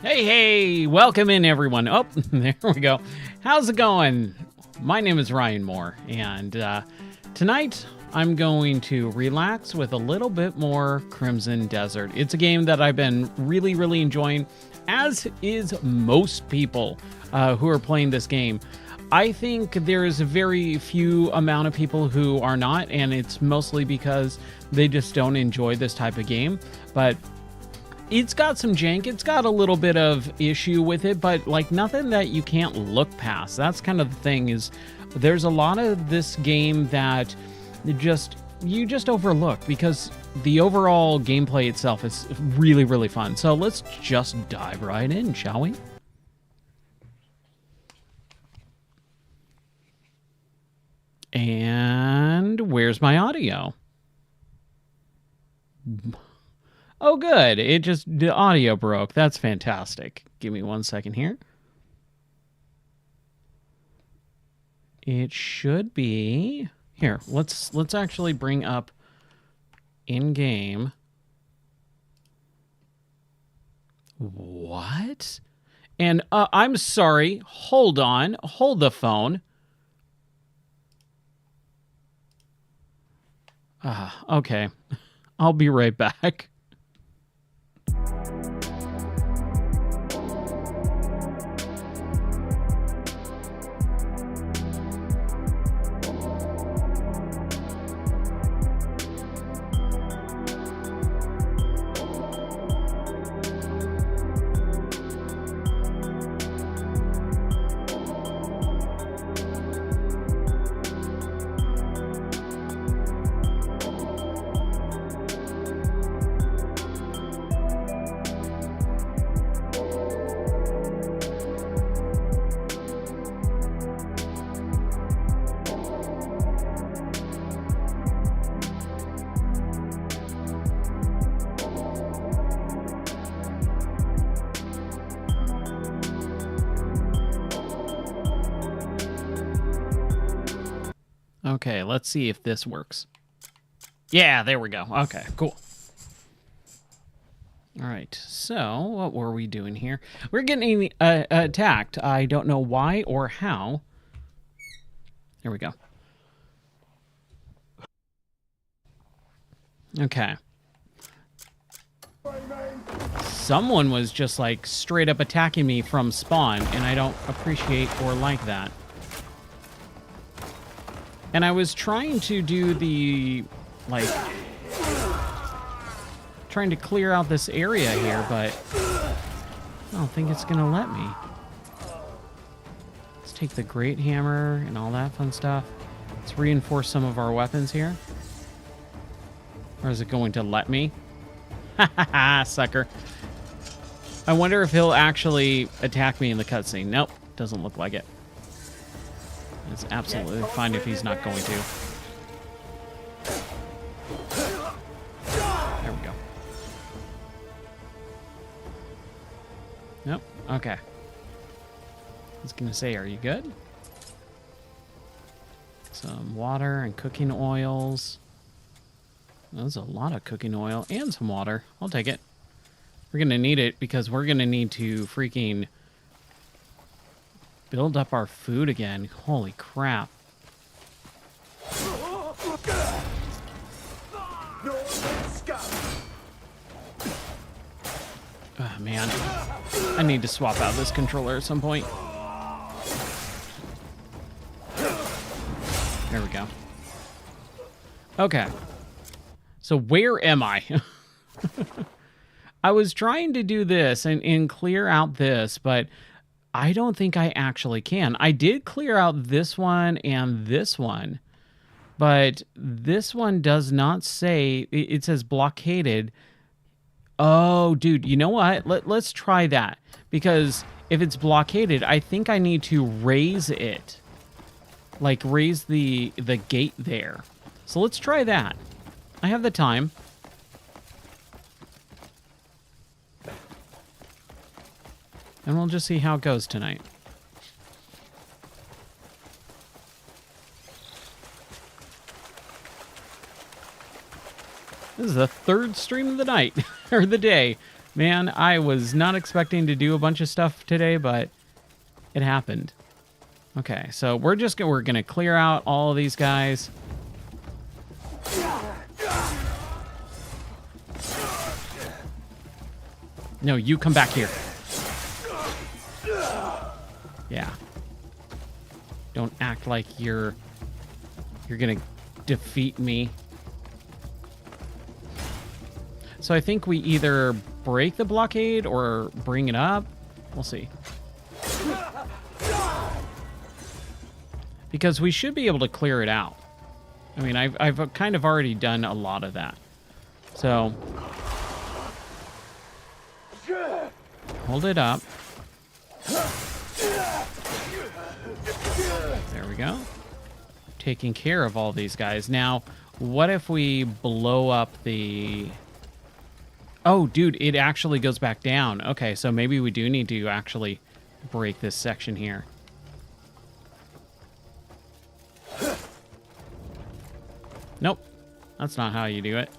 Hey, hey, welcome in everyone. Oh, there we go. How's it going? My name is Ryan Moore, and tonight I'm going to relax with a little bit more Crimson Desert. It's a game that I've been really enjoying, as is most people who are playing this game. I think there's a very few amount of people who are not, and it's mostly because they just don't enjoy this type of game. But it's got some jank, it's got a little bit of issue with it, but like nothing that you can't look past. That's kind of the thing, is there's a lot of this game that you just overlook because the overall gameplay itself is really fun. So let's just dive right in, shall we? And where's my audio? Oh, good. The audio broke. That's fantastic. Give me 1 second here. It should be here. Let's actually bring up in-game. What? And I'm sorry. Hold on. Hold the phone. Okay. I'll be right back. Okay, let's see if this works. Yeah, there we go. Okay, cool. All right, so what were we doing here? We're getting attacked. I don't know why or how. There we go. Okay. Someone was just like straight up attacking me from spawn, and I don't appreciate or like that. And I was trying to do the, like, trying to clear out this area here, but I don't think it's gonna let me. Let's take the great hammer and all that fun stuff. Let's reinforce some of our weapons here. Or is it going to let me? Ha ha ha, sucker. I wonder if he'll actually attack me in the cutscene. Nope, doesn't look like it. It's absolutely fine if he's not going to. There we go. Nope. Okay. I was going to say, are you good? Some water and cooking oils. There's a lot of cooking oil and some water. I'll take it. We're going to need it because we're going to need to freaking build up our food again. Holy crap. Oh, man. I need to swap out this controller at some point. There we go. Okay. So where am I? I was trying to do this and clear out this, but I don't think I actually can. I did clear out this one and this one, but this one does not say, it says blockaded. Oh, dude, you know what? Let's try that, because if it's blockaded, I think I need to raise it. Like raise the gate there. So let's try that. I have the time. And we'll just see how it goes tonight. This is the third stream of the night, or the day. Man, I was not expecting to do a bunch of stuff today, but it happened. Okay, so we're gonna clear out all of these guys. No, you come back here. Yeah. Don't act like you're gonna defeat me. So I think we either break the blockade or bring it up. We'll see. Because we should be able to clear it out. I mean, I've kind of already done a lot of that. So hold it up. There we go. Taking care of all these guys. Now, what if we blow up the... Oh, dude, it actually goes back down. Okay, so maybe we do need to actually break this section here. Nope. That's not how you do it.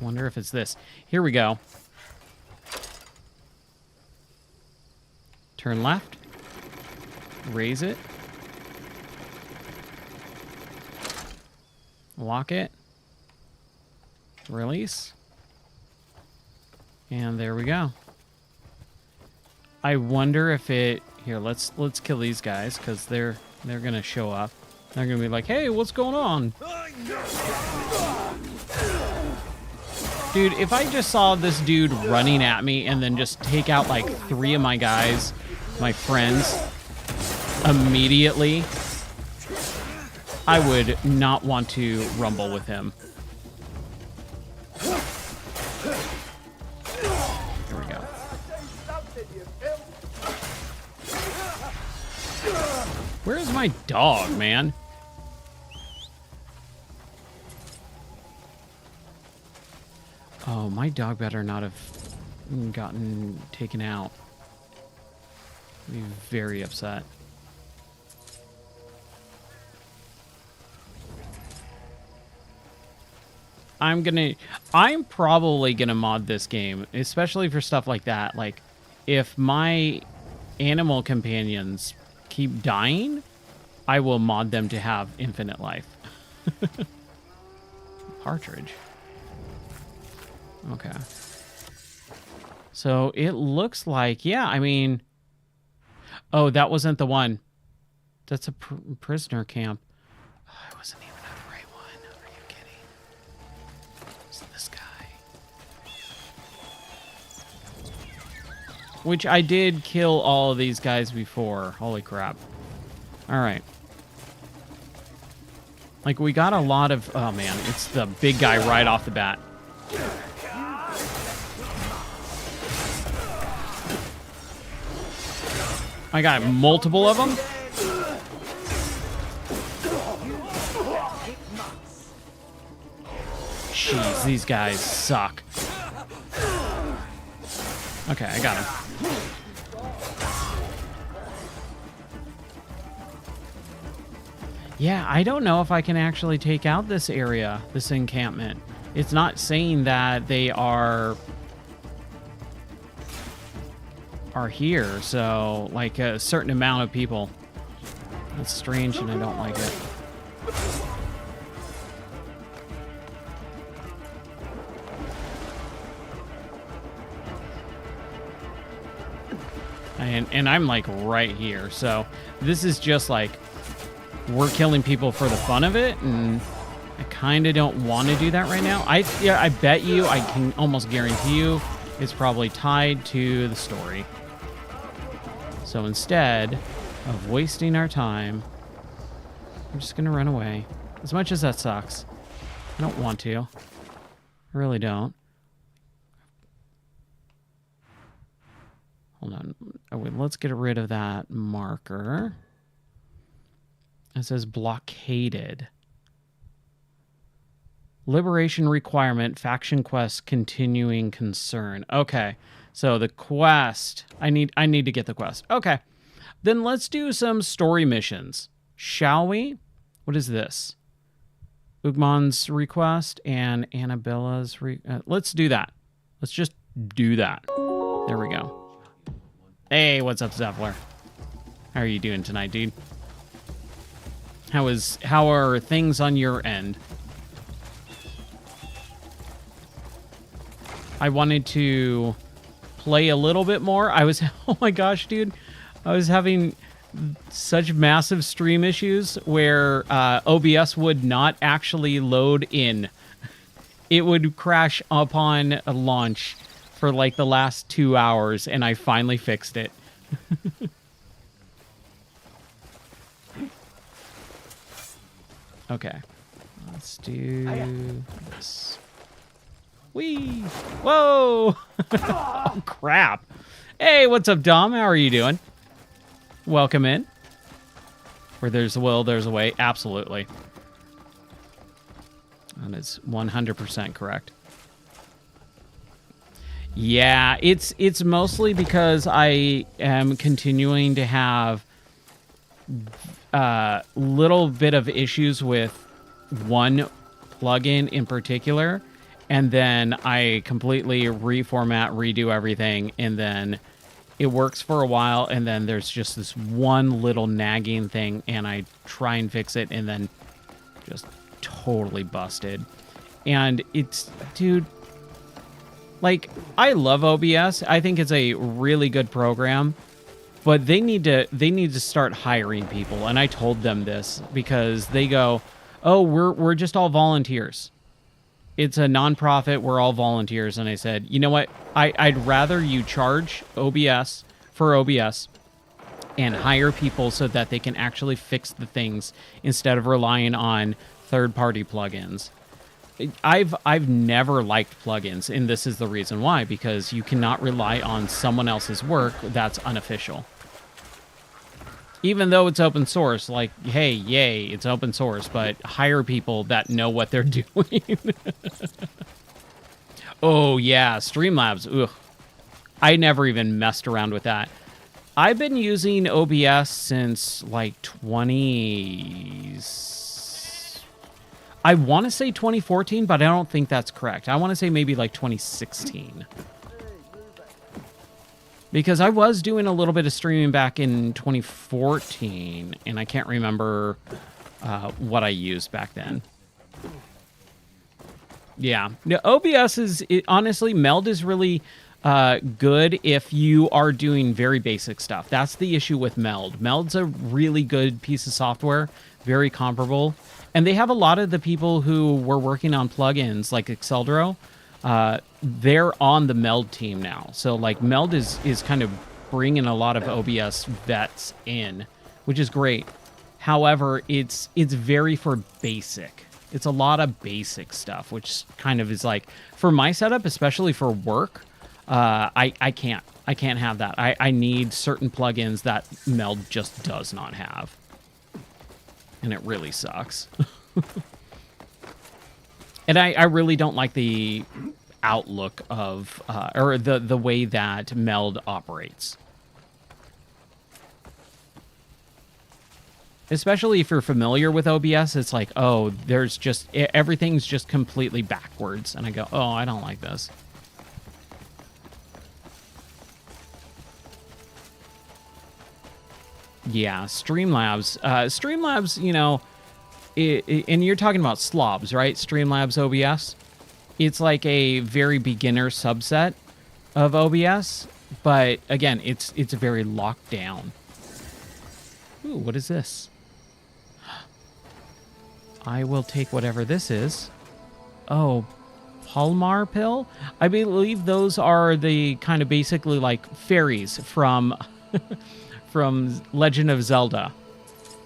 Wonder if it's this. Here we go. Turn left. Raise it. Lock it. Release. And there we go. I wonder if it... Here, let's kill these guys, because they're gonna show up. They're gonna be like, hey, what's going on? Dude, if I just saw this dude running at me and then just take out like 3 of my guys, my friends, immediately, I would not want to rumble with him. Here we go. Where's my dog, man? Oh, my dog better not have gotten taken out. I'd be very upset. I'm probably gonna mod this game, especially for stuff like that. Like, if my animal companions keep dying, I will mod them to have infinite life. Partridge. Okay. So it looks like, yeah, I mean... Oh, that wasn't the one. That's a prisoner camp. Oh, I wasn't even at the right one. Are you kidding? It's this guy. Which I did kill all of these guys before. Holy crap. Alright. Like, we got a lot of... Oh, man. It's the big guy right off the bat. I got multiple of them. Jeez, these guys suck. Okay, I got him. Yeah, I don't know if I can actually take out this area, this encampment. It's not saying that they are here, so like a certain amount of people. That's strange and I don't like it. And I'm like right here, so this is just like we're killing people for the fun of it, and I kind of don't want to do that right now. I bet you, I can almost guarantee you, it's probably tied to the story. So instead of wasting our time, I'm just going to run away. As much as that sucks. I don't want to. I really don't. Hold on. Oh, wait, let's get rid of that marker. It says blockaded. Liberation requirement, faction quest, continuing concern. Okay. So the quest, I need to get the quest. Okay. Then let's do some story missions, shall we? What is this? Ugmon's request and Annabella's let's do that. Let's just do that. There we go. Hey, what's up, Zephyr? How are you doing tonight, dude? How are things on your end? I wanted to play a little bit more. Oh my gosh, dude. I was having such massive stream issues where OBS would not actually load in. It would crash upon a launch for like the last 2 hours, and I finally fixed it. Okay. Let's do this. Whee! Whoa! Oh, crap. Hey, what's up, Dom? How are you doing? Welcome in. Where there's a will, there's a way. Absolutely. That is 100% correct. Yeah, it's mostly because I am continuing to have a little bit of issues with one plugin in particular, and then I completely reformat, redo everything, and then it works for a while, and then there's just this one little nagging thing, and I try and fix it, and then just totally busted. And it's, dude, like, I love OBS. I think it's a really good program, but they need to start hiring people. And I told them this because they go, "Oh, we're just all volunteers. It's a nonprofit. We're all volunteers." And I said, "You know what? I'd rather you charge OBS for OBS and hire people so that they can actually fix the things instead of relying on third-party plugins." I've never liked plugins, and this is the reason why, because you cannot rely on someone else's work that's unofficial. Even though it's open source, like, hey, yay, it's open source, but hire people that know what they're doing. Oh, yeah, Streamlabs. Ugh. I never even messed around with that. I've been using OBS since, like, I want to say 2014, but I don't think that's correct. I want to say maybe like 2016. Because I was doing a little bit of streaming back in 2014, and I can't remember what I used back then. Yeah. OBS is, honestly, Meld is really good if you are doing very basic stuff. That's the issue with Meld. Meld's a really good piece of software, very comparable. And they have a lot of the people who were working on plugins like Exceldro. They're on the Meld team now. So like Meld is kind of bringing a lot of OBS vets in, which is great. However, it's very for basic. It's a lot of basic stuff, which kind of is like, for my setup, especially for work, I can't have that. I need certain plugins that Meld just does not have. And it really sucks. And I really don't like the outlook of, or the way that Meld operates. Especially if you're familiar with OBS, it's like, oh, there's just, everything's just completely backwards. And I go, oh, I don't like this. Yeah, Streamlabs. Streamlabs, you know, and you're talking about slobs, right? Streamlabs OBS. It's like a very beginner subset of OBS, but again, it's very locked down. Ooh, what is this? I will take whatever this is. Oh, Palmar pill? I believe those are the kind of basically like fairies from from Legend of Zelda,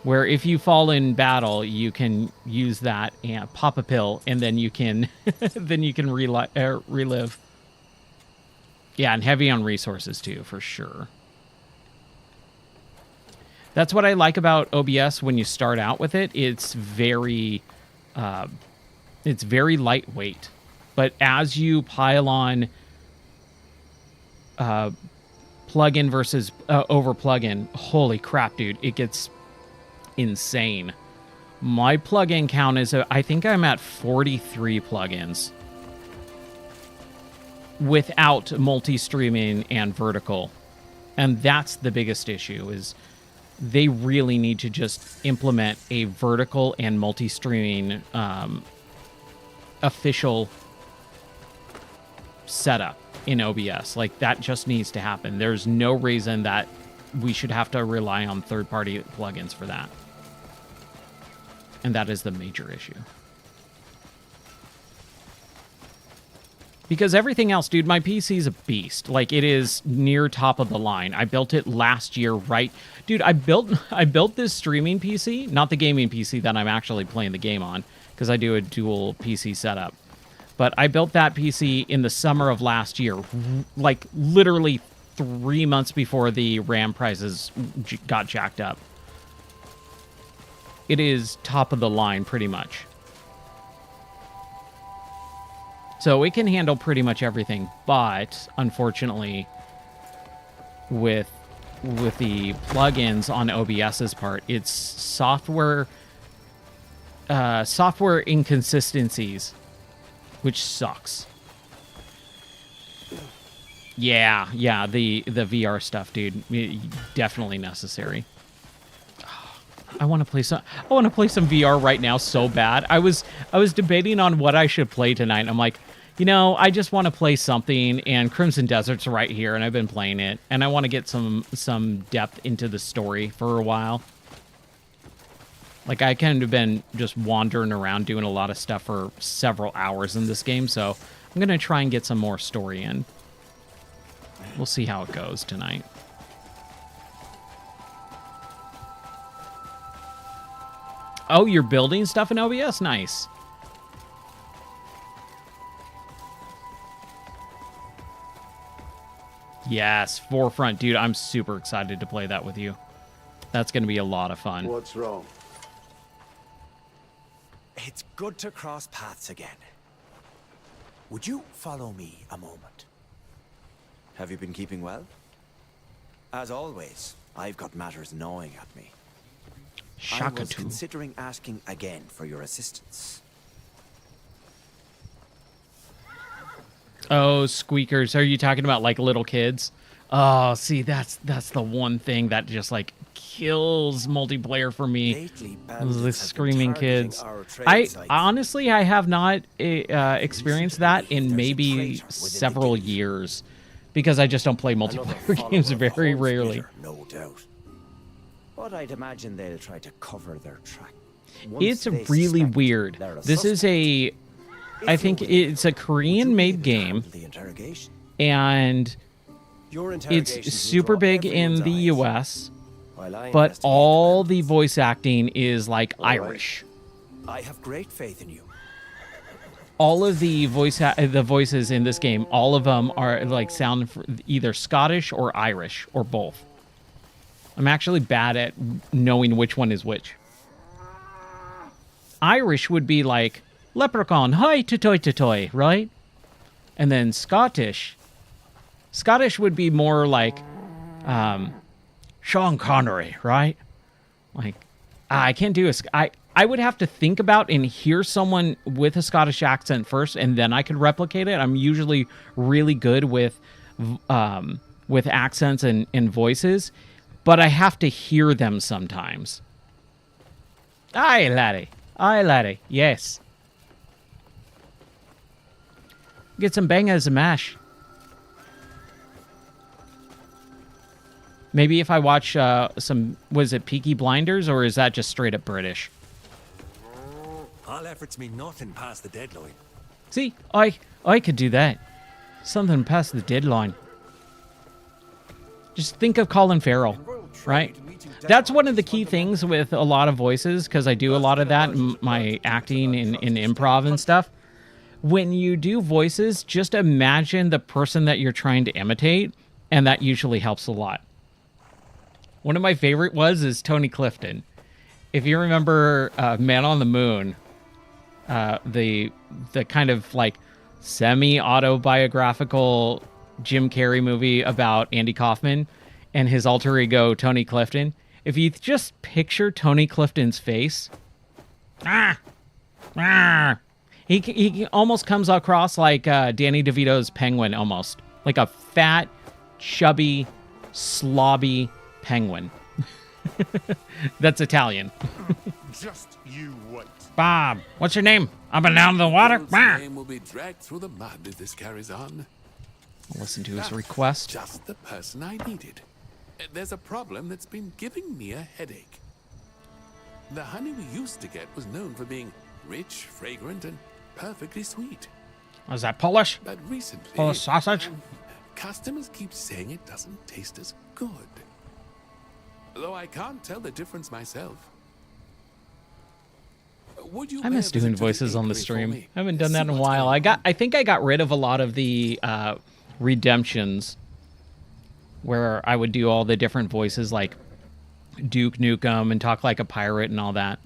where if you fall in battle, you can use that and pop a pill, and then you can relive. Yeah, and heavy on resources too, for sure. That's what I like about OBS when you start out with it. It's very lightweight, but as you pile on plugin versus over plugin, holy crap, dude, it gets insane. My plugin count is, I think I'm at 43 plugins without multi-streaming and vertical. And that's the biggest issue, is they really need to just implement a vertical and multi-streaming official setup in OBS. Like, that just needs to happen. There's no reason that we should have to rely on third-party plugins for that. And that is the major issue. Because everything else, dude, my PC is a beast. Like, it is near top of the line. I built it last year, right? Dude, I built this streaming PC, not the gaming PC that I'm actually playing the game on, because I do a dual PC setup. But I built that PC in the summer of last year, like literally 3 months before the RAM prices got jacked up. It is top of the line, pretty much. So it can handle pretty much everything, but unfortunately, with the plugins on OBS's part, it's software inconsistencies, which sucks. Yeah, the VR stuff, dude, definitely necessary. I want to play some VR right now so bad. I was debating on what I should play tonight. And I'm like, you know, I just want to play something, and Crimson Desert's right here, and I've been playing it, and I want to get some depth into the story for a while. Like, I kind of been just wandering around doing a lot of stuff for several hours in this game, so I'm going to try and get some more story in. We'll see how it goes tonight. Oh, you're building stuff in OBS? Nice. Yes, Forefront. Dude, I'm super excited to play that with you. That's going to be a lot of fun. What's wrong? It's good to cross paths again. Would you follow me a moment? Have you been keeping well? As always, I've got matters gnawing at me. I was considering asking again for your assistance. Oh, squeakers. Are you talking about, like, little kids? Oh, see, that's the one thing that just, like, kills multiplayer for me. The screaming kids. Honestly, I have not experienced that in maybe several years, because I just don't play multiplayer games very rarely. No doubt. But I'd imagine they'll try to cover their track. It's really weird. This is I think it's a Korean-made game, and it's super big in the US, but all the voice acting is, like, Irish. I have great faith in you. All of the voices in this game, all of them are, like, sound either Scottish or Irish, or both. I'm actually bad at knowing which one is which. Irish would be like, leprechaun, hi to toy, right? And then Scottish would be more like Sean Connery, right? Like, I can't do I would have to think about and hear someone with a Scottish accent first, and then I could replicate it. I'm usually really good with accents and voices, but I have to hear them sometimes. Aye, laddie, yes. Get some bangers and mash. Maybe if I watch was it Peaky Blinders, or is that just straight up British? All efforts mean nothing past the deadline. See, I could do that. Something past the deadline. Just think of Colin Farrell, right? That's one of the key things with a lot of voices, because I do a lot of that in my acting in improv and stuff. When you do voices, just imagine the person that you're trying to imitate, and that usually helps a lot. One of my favorite is Tony Clifton. If you remember Man on the Moon, the kind of like semi-autobiographical Jim Carrey movie about Andy Kaufman and his alter ego Tony Clifton. If you just picture Tony Clifton's face, he almost comes across like Danny DeVito's Penguin, almost like a fat, chubby, slobby penguin. That's Italian. Just you wait. Bob, what's your name? Up and down the water? Bill's name will be dragged through the mud if this carries on. I'll listen to his request. Just the person I needed. There's a problem that's been giving me a headache. The honey we used to get was known for being rich, fragrant, and perfectly sweet. Was that Polish? But recently, Polish sausage? customers keep saying it doesn't taste as good. Though I can't tell the difference myself. Would you I miss pay a doing visit to voices on the bakery for stream. me? I haven't done that in a See what's while. going on? I think I got rid of a lot of the redemptions where I would do all the different voices like Duke Nukem and talk like a pirate and all that.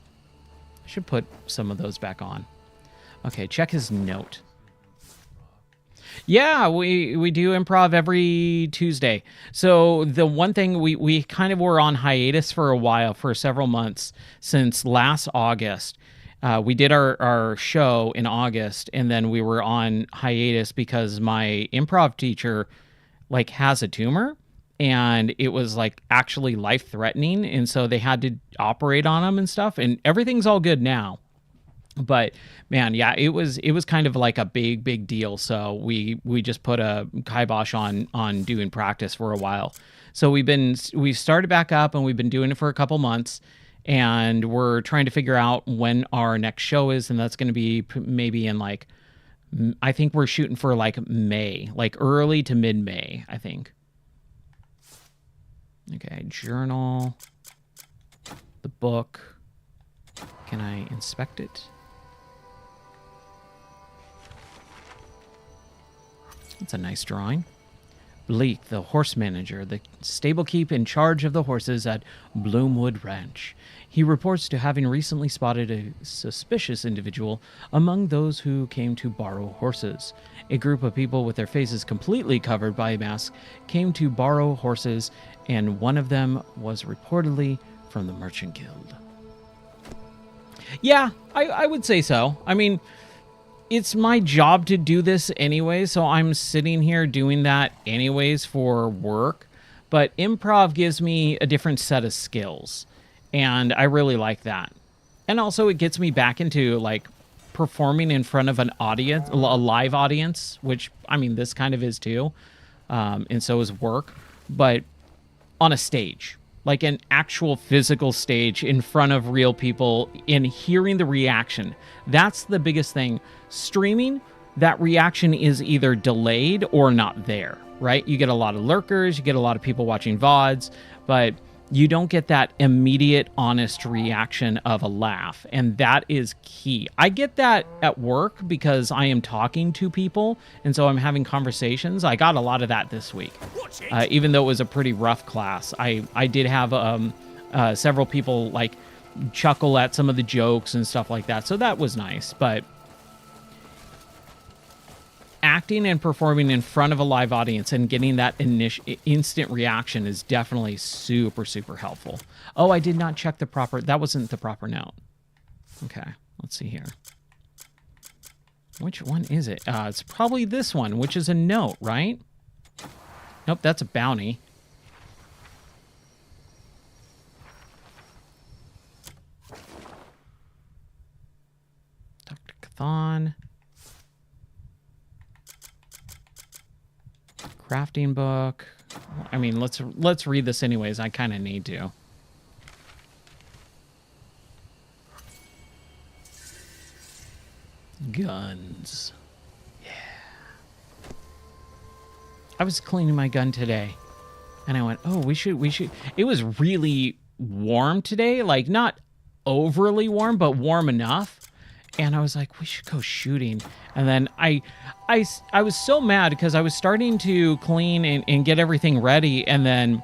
I should put some of those back on. Okay, check his note. Yeah, we do improv every Tuesday. So the one thing we kind of were on hiatus for a while, for several months, since last August. We did our show in August, and then we were on hiatus because my improv teacher like has a tumor, and it was like actually life-threatening, and so they had to operate on him and stuff, and everything's all good now. But man, yeah, it was kind of like a big deal. So we just put a kibosh on doing practice for a while. So we've started back up, and we've been doing it for a couple months, and we're trying to figure out when our next show is, and that's going to be maybe in like, I think we're shooting for like May, like early to mid-May, I think. Okay, journal, the book. Can I inspect it? It's a nice drawing. Bleak, the horse manager, the stable keep in charge of the horses at Bloomwood Ranch. He reports to having recently spotted a suspicious individual among those who came to borrow horses. A group of people with their faces completely covered by a mask came to borrow horses, and one of them was reportedly from the Merchant Guild. Yeah, I would say so. I mean, it's my job to do this anyway, so I'm sitting here doing that anyways for work. But improv gives me a different set of skills, and I really like that. And also, it gets me back into like performing in front of an audience, a live audience, which I mean, this kind of is too, and so is work, but on a stage. Like an actual physical stage in front of real people and hearing the reaction. That's the biggest thing. Streaming, that reaction is either delayed or not there, right? You get a lot of lurkers, you get a lot of people watching VODs, but you don't get that immediate, honest reaction of a laugh. And that is key. I get that at work because I am talking to people, and so I'm having conversations. I got a lot of that this week. Even though it was a pretty rough class, I did have several people like chuckle at some of the jokes and stuff like that. So that was nice. But acting and performing in front of a live audience and getting that instant reaction is definitely super helpful. Oh, I did not check that wasn't the proper note. Okay, let's see here. Which one is it? It's probably this one, which is a note, right? Nope, that's a bounty. Dr. Cathan. Crafting book. I mean, let's read this anyways. I kind of need to. Guns. Yeah. I was cleaning my gun today, and I went, "Oh, we should." It was really warm today, like not overly warm, but warm enough. And I was like, we should go shooting. And then I was so mad because I was starting to clean and get everything ready. And then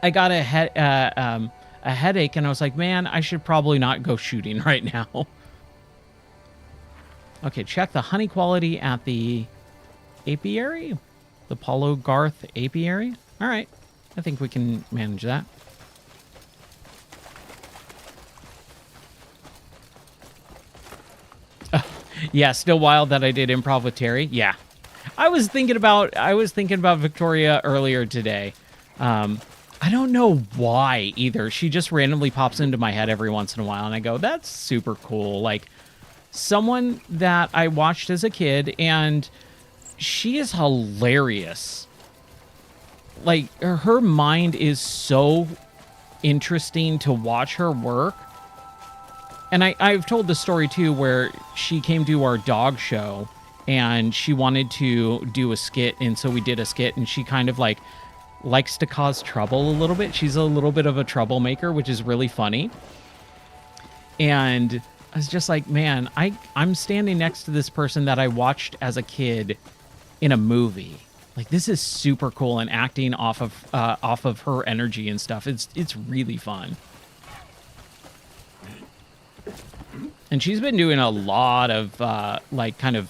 I got a headache, and I was like, man, I should probably not go shooting right now. Okay, check the honey quality at the apiary. The Paulo Garth Apiary? All right. I think we can manage that. Yeah, still wild that I did improv with Terry. Yeah. I was thinking about Victoria earlier today. I don't know why either. She just randomly pops into my head every once in a while, and I go, that's super cool. Like, someone that I watched as a kid, and she is hilarious. Like, her mind is so interesting to watch her work. And I've told the story, too, where she came to our dog show, and she wanted to do a skit, and so we did a skit, and she kind of, like, likes to cause trouble a little bit. She's a little bit of a troublemaker, which is really funny. And I was just like, man, I'm standing next to this person that I watched as a kid in a movie. Like, this is super cool, and acting off of her energy and stuff. It's really fun. And she's been doing a lot of like kind of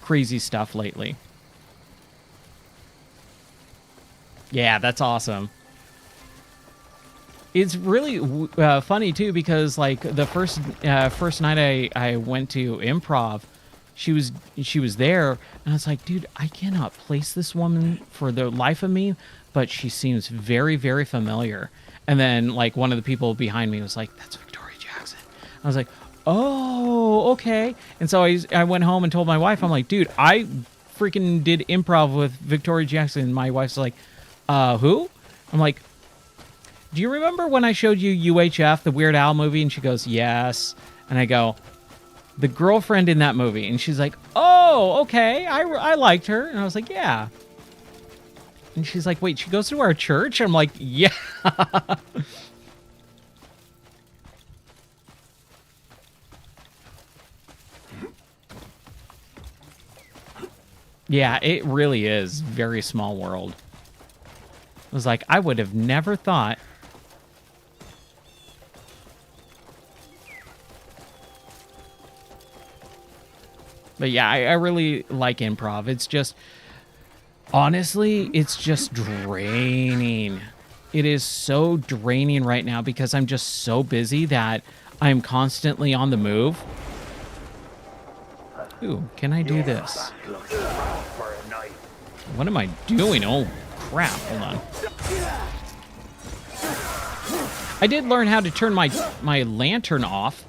crazy stuff lately. Yeah, that's awesome. It's really funny too, because like the first night I went to improv, she was there, and I was like, dude, I cannot place this woman for the life of me, but she seems very, very familiar. And then like one of the people behind me was like, that's Victoria Jackson. I was like, oh, okay. And so I went home and told my wife, I'm like, dude, I freaking did improv with Victoria Jackson. And my wife's like, who? I'm like, do you remember when I showed you UHF, the Weird Al movie? And she goes, yes. And I go, the girlfriend in that movie. And she's like, oh, okay. I liked her. And I was like, yeah. And she's like, wait, she goes to our church? I'm like, yeah. Yeah, it really is very small world. It was like, I would have never thought. But yeah, I really like improv. It's just, honestly, it's just draining. It is so draining right now because I'm just so busy that I'm constantly on the move. Ooh, can I do this? What am I doing? Oh, crap. Hold on. I did learn how to turn my lantern off.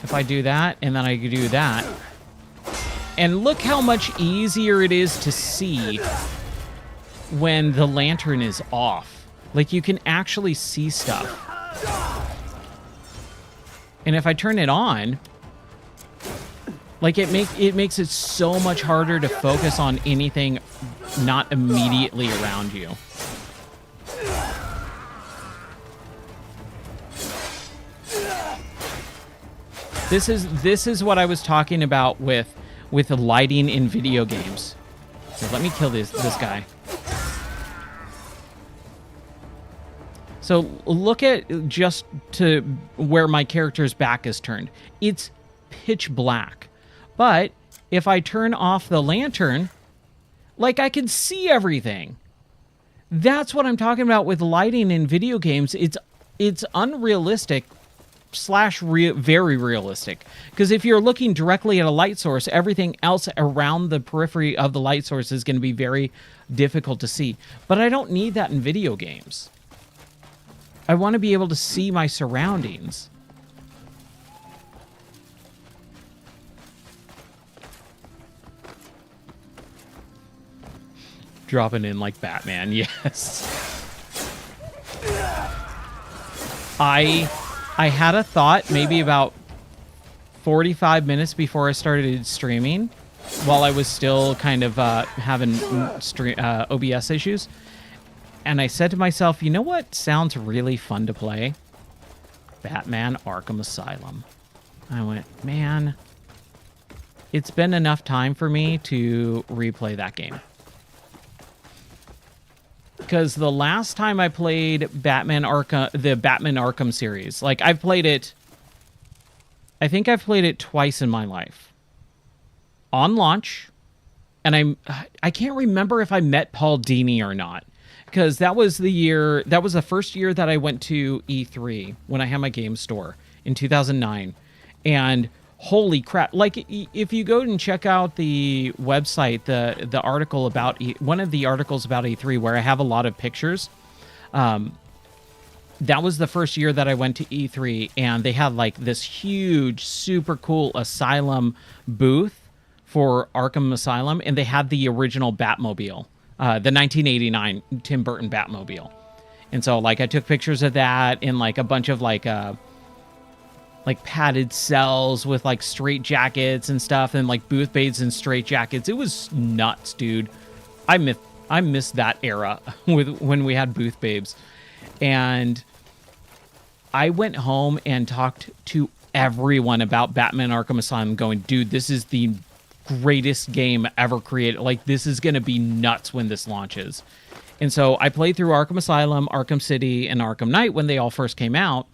If I do that, and then I do that. And look how much easier it is to see when the lantern is off. Like, you can actually see stuff. And if I turn it on, like, it makes it so much harder to focus on anything not immediately around you. This is what I was talking about with lighting in video games. So let me kill this guy. So look at just to where my character's back is turned. It's pitch black. But if I turn off the lantern, like, I can see everything. That's what I'm talking about with lighting in video games. It's unrealistic / very realistic. Because if you're looking directly at a light source, everything else around the periphery of the light source is going to be very difficult to see. But I don't need that in video games. I want to be able to see my surroundings. Dropping in like Batman, yes. I had a thought maybe about 45 minutes before I started streaming, while I was still kind of having OBS issues. And I said to myself, you know what sounds really fun to play? Batman Arkham Asylum. I went, man, it's been enough time for me to replay that game. Because the last time I played the Batman Arkham series, like, I've played it, I think I've played it twice in my life. On launch, and I can't remember if I met Paul Dini or not, because that was the first year that I went to E3 when I had my game store in 2009, and holy crap! Like, if you go and check out the website, the article about one of the articles about E3 where I have a lot of pictures, that was the first year that I went to E3, and they had like this huge, super cool Asylum booth for Arkham Asylum, and they had the original Batmobile, the 1989 Tim Burton Batmobile. And so, like, I took pictures of that in like a bunch of like padded cells with like straight jackets and stuff, and like booth babes and straight jackets. It was nuts, dude. I miss that era when we had booth babes. And I went home and talked to everyone about Batman Arkham Asylum, going, dude, this is the greatest game ever created. Like, this is going to be nuts when this launches. And so I played through Arkham Asylum, Arkham City, and Arkham Knight when they all first came out.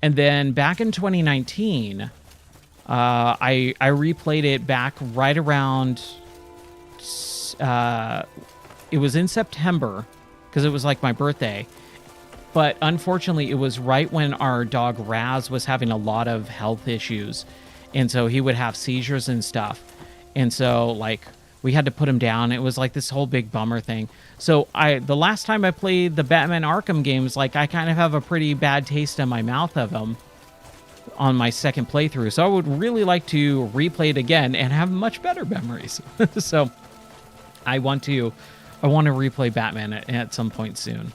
And then back in 2019, I replayed it back right around... it was in September, because it was like my birthday. But unfortunately, it was right when our dog Raz was having a lot of health issues. And so he would have seizures and stuff. And so, like, we had to put him down. It was like this whole big bummer thing. So the last time I played the Batman Arkham games, like, I kind of have a pretty bad taste in my mouth of them on my second playthrough. So I would really like to replay it again and have much better memories. So I want to replay Batman at some point soon.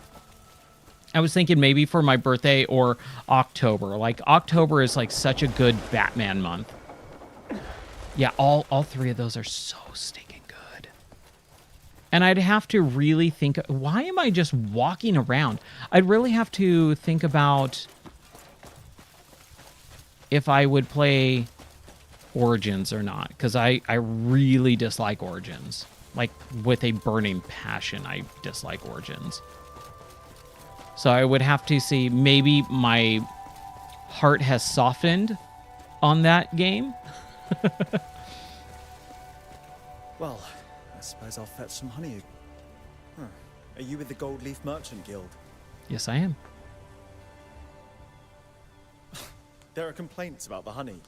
I was thinking maybe for my birthday or October. Like, October is like such a good Batman month. Yeah, all three of those are so stinking good. And I'd have to really think, why am I just walking around? I'd really have to think about if I would play Origins or not, because I really dislike Origins. Like, with a burning passion, I dislike Origins. So I would have to see, maybe my heart has softened on that game. Well, I suppose I'll fetch some honey. Huh. Are you with the Gold Leaf Merchant Guild? Yes, I am. There are complaints about the honey.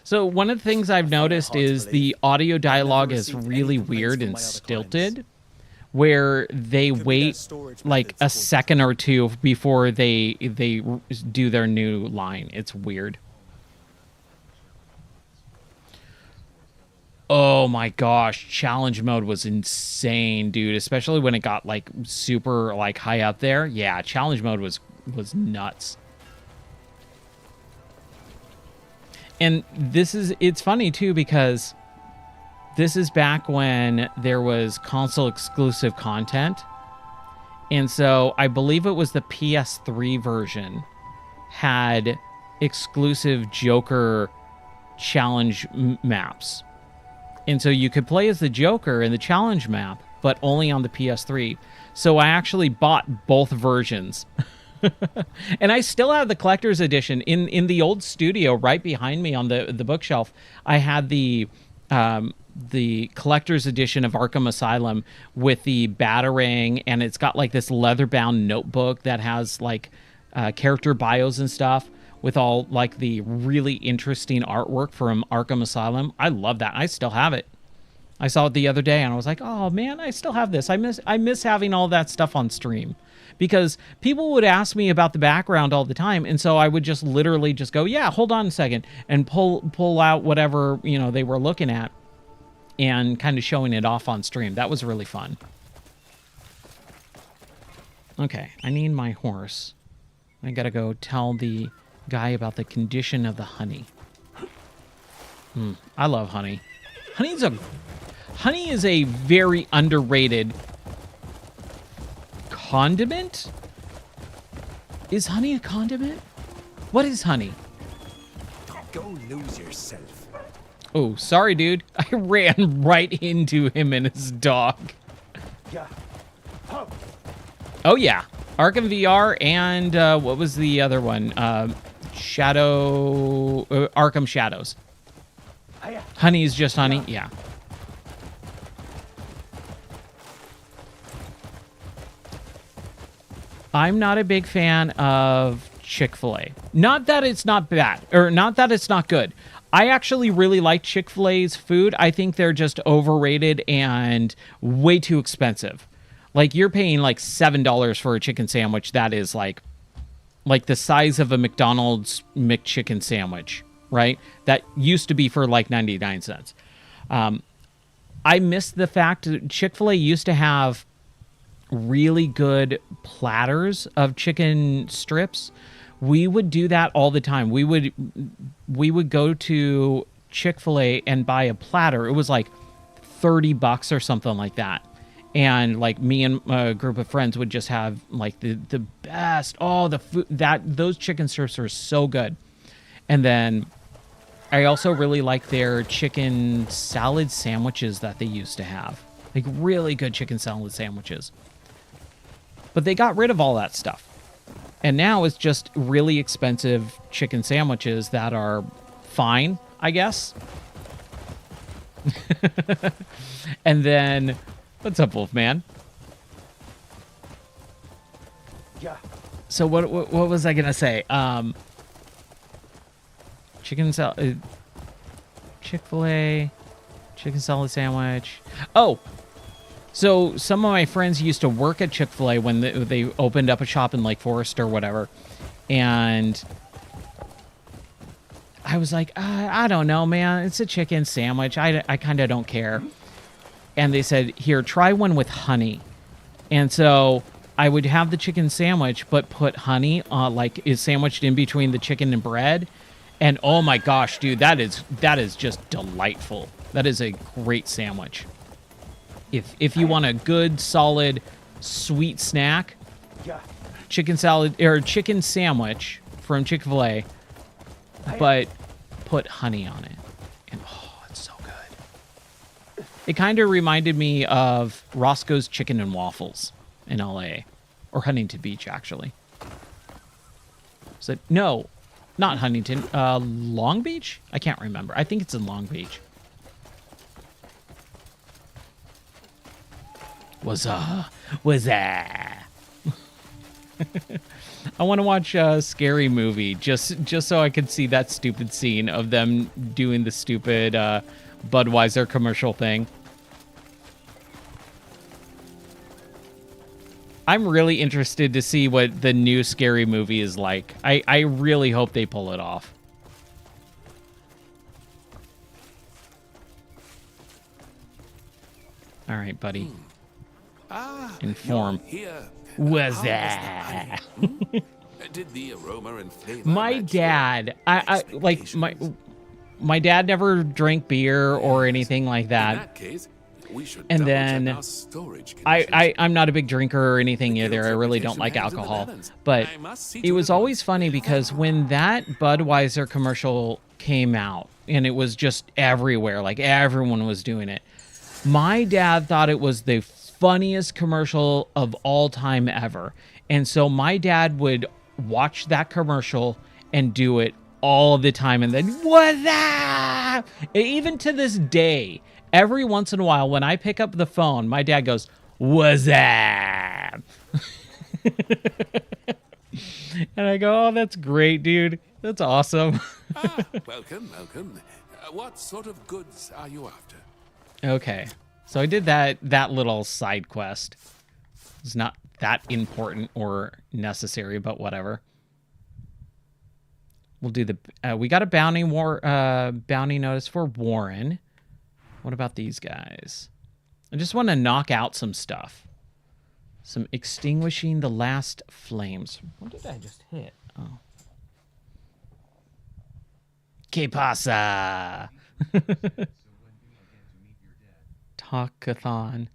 So one of the things I've noticed is the audio dialogue is really weird and stilted, where they wait like a second or two before they do their new line. It's weird. Oh my gosh, challenge mode was insane, dude, especially when it got like super like high up there. Yeah, challenge mode was nuts. And it's funny too, because this is back when there was console exclusive content. And so I believe it was the PS3 version had exclusive Joker challenge maps. And so you could play as the Joker in the challenge map, but only on the PS3. So I actually bought both versions. And I still have the collector's edition. In the old studio right behind me on the bookshelf, I had the collector's edition of Arkham Asylum with the Batarang, and it's got like this leather-bound notebook that has like character bios and stuff with all like the really interesting artwork from Arkham Asylum. I love that. I still have it. I saw it the other day and I was like, oh man, I still have this. I miss having all that stuff on stream, because people would ask me about the background all the time. And so I would just literally just go, yeah, hold on a second, and pull out whatever, they were looking at and kind of showing it off on stream. That was really fun. Okay, I need my horse. I gotta go tell the guy about the condition of the honey. I love honey. Honey is a very underrated condiment. Is honey a condiment? What is honey? Go lose yourself. Oh, sorry, dude. I ran right into him and his dog. Yeah. Oh, yeah. Arkham VR and what was the other one? Arkham Shadows. Honey is just honey? Yeah. I'm not a big fan of Chick-fil-A. Not that it's not bad, or not that it's not good. I actually really like Chick-fil-A's food. I think they're just overrated and way too expensive. Like, you're paying like $7 for a chicken sandwich that is like the size of a McDonald's McChicken sandwich, right? That used to be for like 99 cents. I miss the fact that Chick-fil-A used to have really good platters of chicken strips. We would do that all the time. We would go to Chick-fil-A and buy a platter. It was like $30 or something like that. And like me and a group of friends would just have like the best. Oh, the food, those chicken strips are so good. And then I also really like their chicken salad sandwiches that they used to have. Like really good chicken salad sandwiches. But they got rid of all that stuff. And now it's just really expensive chicken sandwiches that are fine, I guess. And then, what's up, Wolfman? Yeah. So what was I gonna say? Chicken salad, Chick-fil-A, chicken salad sandwich. Oh, so some of my friends used to work at Chick-fil-A when they opened up a shop in Lake Forest or whatever, and I was like, I don't know, man. It's a chicken sandwich. I kind of don't care. And they said, here, try one with honey. And so I would have the chicken sandwich, but put honey, like is sandwiched in between the chicken and bread. And oh my gosh, dude, that is just delightful. That is a great sandwich. If you want a good, solid, sweet snack, chicken salad or chicken sandwich from Chick-fil-A, but put honey on it. And oh, it's so good. It kind of reminded me of Roscoe's Chicken and Waffles in LA, or Huntington Beach, actually. So no, not Huntington. Long Beach? I can't remember. I think it's in Long Beach. What's that? I want to watch a scary movie just so I can see that stupid scene of them doing the stupid Budweiser commercial thing. I'm really interested to see what the new scary movie is like. I really hope they pull it off. All right, buddy. Inform. Here. Was How that? the honey? Did the aroma and flavor My match dad, your I like expectations? my dad never drank beer or anything like In that. that case, we should And double-check then our storage conditions. I'm not a big drinker or anything The either. guild's I really don't reputation like hangs in the alcohol. balance. But I must see it to was it always once. funny because when that Budweiser commercial came out and it was just everywhere, like everyone was doing it, my dad thought it was the funniest commercial of all time ever. And so my dad would watch that commercial and do it all the time. And then, what's that? Even to this day, every once in a while, when I pick up the phone, my dad goes, what's that? And I go, oh, that's great, dude. That's awesome. Welcome. What sort of goods are you after? Okay. So I did that little side quest. It's not that important or necessary, but whatever. We'll do the we got a bounty notice for Warren. What about these guys? I just want to knock out some stuff. Some extinguishing the last flames. What did I just hit? Oh. Que pasa? Talkathon.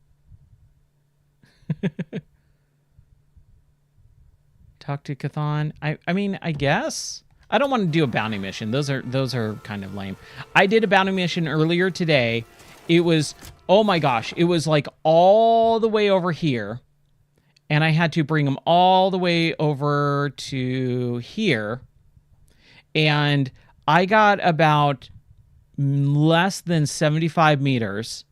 Talk to Cathon. I mean, I guess. I don't want to do a bounty mission. Those are kind of lame. I did a bounty mission earlier today. It was, oh my gosh, it was like all the way over here. And I had to bring them all the way over to here. And I got about less than 75 meters.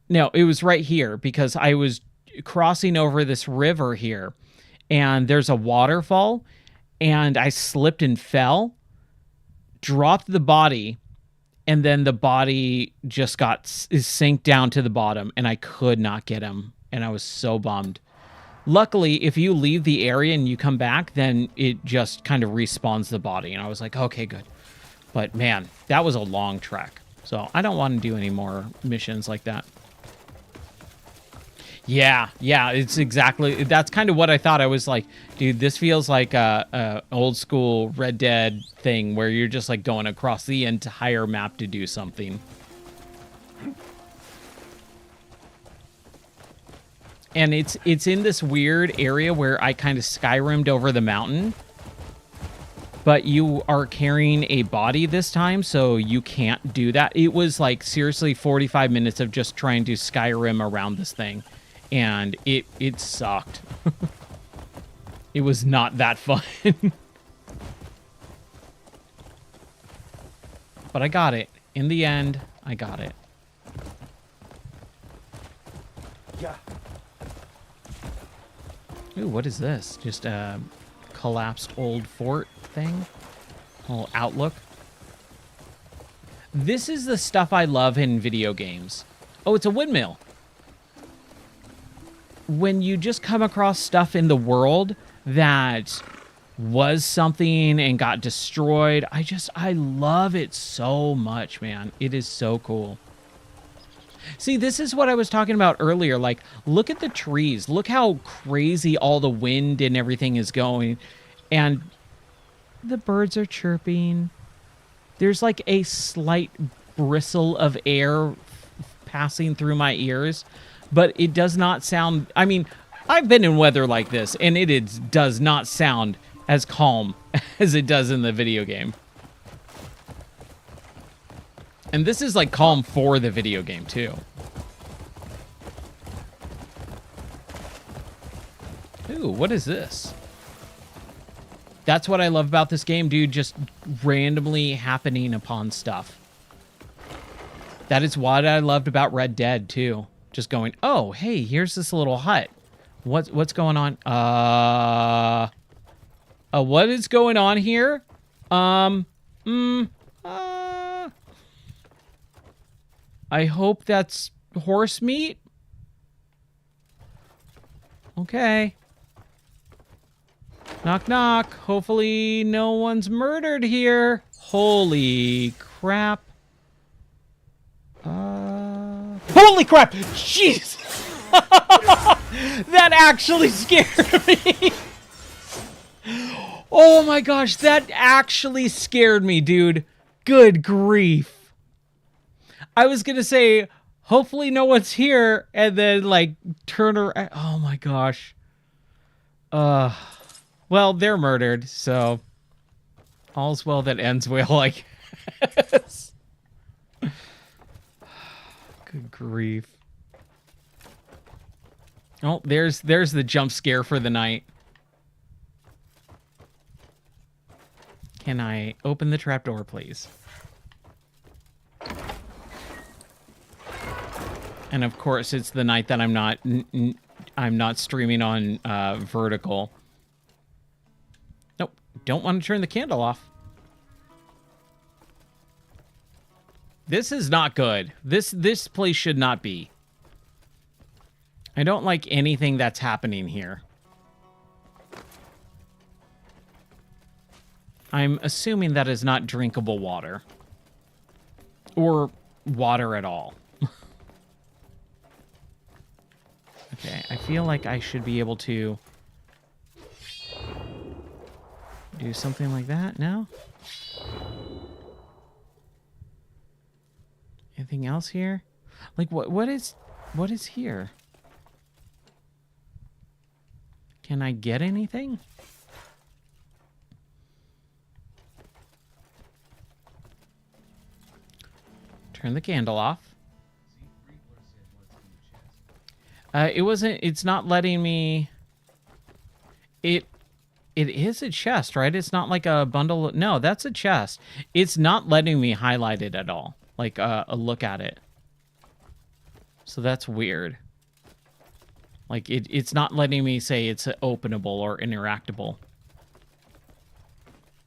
No, it was right here because I was crossing over this river here. and there's a waterfall, and I slipped and fell, dropped the body, and then the body just sank down to the bottom, and I could not get him, and I was so bummed. Luckily, if you leave the area and you come back, then it just kind of respawns the body, and I was like, okay, good. But man, that was a long trek, so I don't want to do any more missions like that. Yeah, it's exactly, that's kind of what I thought. I was like, dude, this feels like a old school Red Dead thing where you're just like going across the entire map to do something. And it's in this weird area where I kind of Skyrim'd over the mountain, but you are carrying a body this time, so you can't do that. It was like seriously 45 minutes of just trying to Skyrim around this thing. And it sucked. It was not that fun. But I got it. In the end, I got it. Yeah. Ooh, what is this? Just a collapsed old fort thing? A little outlook. This is the stuff I love in video games. Oh, it's a windmill. When you just come across stuff in the world that was something and got destroyed, I love it so much, man. It is so cool. See, this is what I was talking about earlier. Like, look at the trees. Look how crazy all the wind and everything is going. And the birds are chirping. There's like a slight bristle of air passing through my ears. But it does not sound... I mean, I've been in weather like this, and does not sound as calm as it does in the video game. And this is like calm for the video game, too. Ooh, what is this? That's what I love about this game, dude. Just randomly happening upon stuff. That is what I loved about Red Dead, too. Just going, oh, hey, here's this little hut. What's going on? What is going on here? I hope that's horse meat. Okay. Knock, knock. Hopefully no one's murdered here. Holy crap. Holy crap! Jeez! That actually scared me! Oh my gosh, that actually scared me, dude. Good grief. I was gonna say, hopefully no one's here, and then, like, turn around. Oh my gosh. Well, they're murdered, so all's well that ends well, I guess. Good grief. Oh, there's the jump scare for the night. Can I open the trapdoor, please? And of course, it's the night that I'm not streaming on vertical. Nope, don't want to turn the candle off. This is not good. This place should not be. I don't like anything that's happening here. I'm assuming that is not drinkable water. Or water at all. Okay, I feel like I should be able to do something like that now. Anything else here? Like what is here? Can I get anything? Turn the candle off. It's not letting me... It is a chest, right? It's not like a bundle. No, that's a chest. It's not letting me highlight it at all. Like, a look at it. So that's weird. Like, it's not letting me say it's openable or interactable.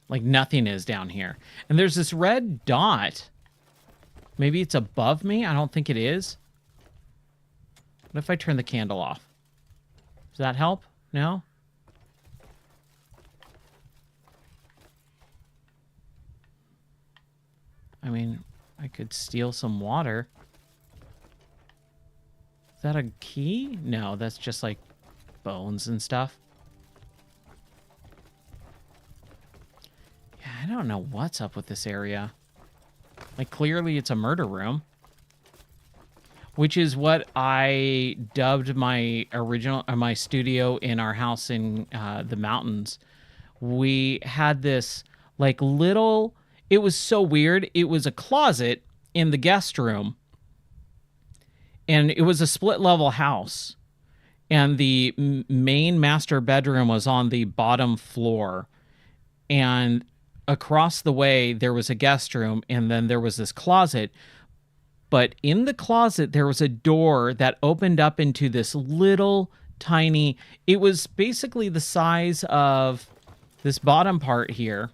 Like, nothing is down here. And there's this red dot. Maybe it's above me? I don't think it is. What if I turn the candle off? Does that help? No? I mean, I could steal some water. Is that a key? No, that's just like bones and stuff. Yeah, I don't know what's up with this area. Like, clearly it's a murder room. Which is what I dubbed my my studio in our house in the mountains. We had this, like, little... It was so weird. It was a closet in the guest room. And it was a split-level house. And the main master bedroom was on the bottom floor. And across the way, there was a guest room. And then there was this closet. But in the closet, there was a door that opened up into this little tiny... It was basically the size of this bottom part here.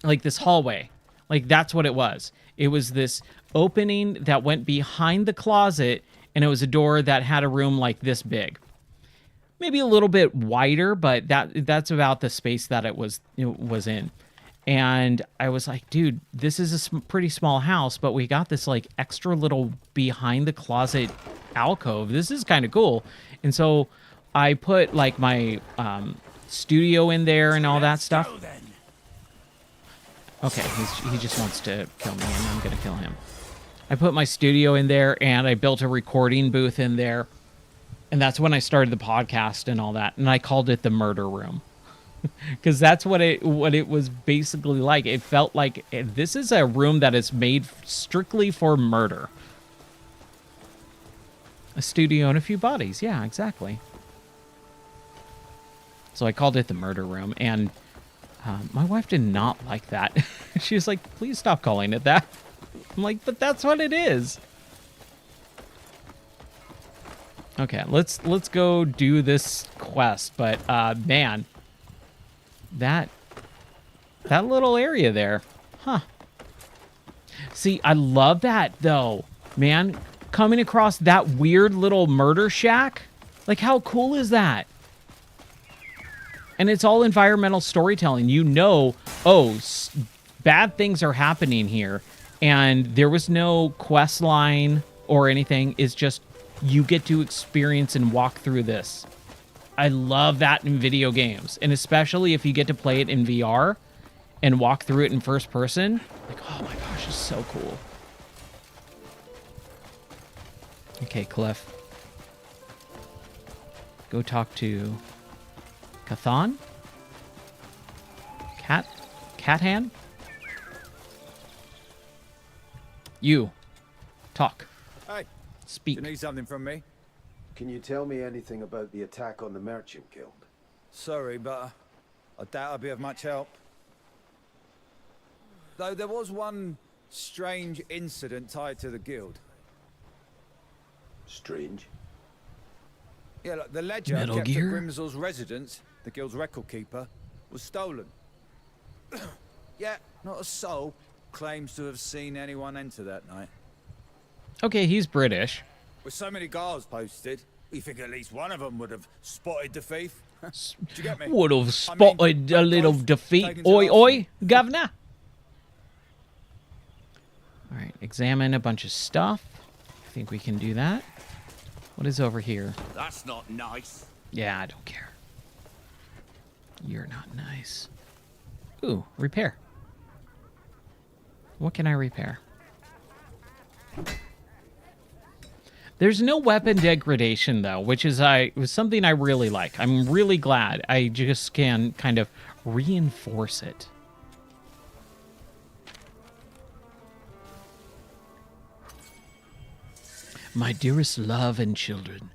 Like this hallway. Like, that's what it was. It was this opening that went behind the closet, and it was a door that had a room like this big. Maybe a little bit wider, but that's about the space that it was in. And I was like, dude, this is a pretty small house, but we got this, like, extra little behind the closet alcove. This is kind of cool. And so I put, like, my studio in there and all that stuff. Okay, he just wants to kill me, and I'm going to kill him. I put my studio in there, and I built a recording booth in there. And that's when I started the podcast and all that. And I called it the murder room. Because that's what it was basically like. It felt like this is a room that is made strictly for murder. A studio and a few bodies. Yeah, exactly. So I called it the murder room. And my wife did not like that. She was like, please stop calling it that. I'm like, but that's what it is. Okay, let's go do this quest. But man, that little area there, huh? See, I love that though, man. Coming across that weird little murder shack, like, how cool is that? And it's all environmental storytelling. You know, oh, bad things are happening here, and there was no quest line or anything. It's just you get to experience and walk through this. I love that in video games, and especially if you get to play it in VR and walk through it in first person. Like, oh my gosh, it's so cool. Okay, Cliff. Go talk to Cathan? Catan? You. Talk. Hey, Speak. you need something from me? Can you tell me anything about the attack on the Merchant Guild? Sorry, but I doubt I'll be of much help. Though there was one strange incident tied to the guild. Strange. Yeah, look, the ledger Metal kept Gear? at Grimsel's residence, the guild's record keeper, was stolen. Yeah, not a soul claims to have seen anyone enter that night. Okay, he's British. With so many guards posted, you think at least one of them would have spotted the thief. Do you get me? Would have I mean, spotted a little both defeat. taken to Oi, the oi, governor. All right, examine a bunch of stuff. I think we can do that. What is over here? That's not nice. Yeah, I don't care. You're not nice. Ooh, repair. What can I repair? There's no weapon degradation, though, which is was something I really like. I'm really glad. I just can kind of reinforce it. My dearest love and children,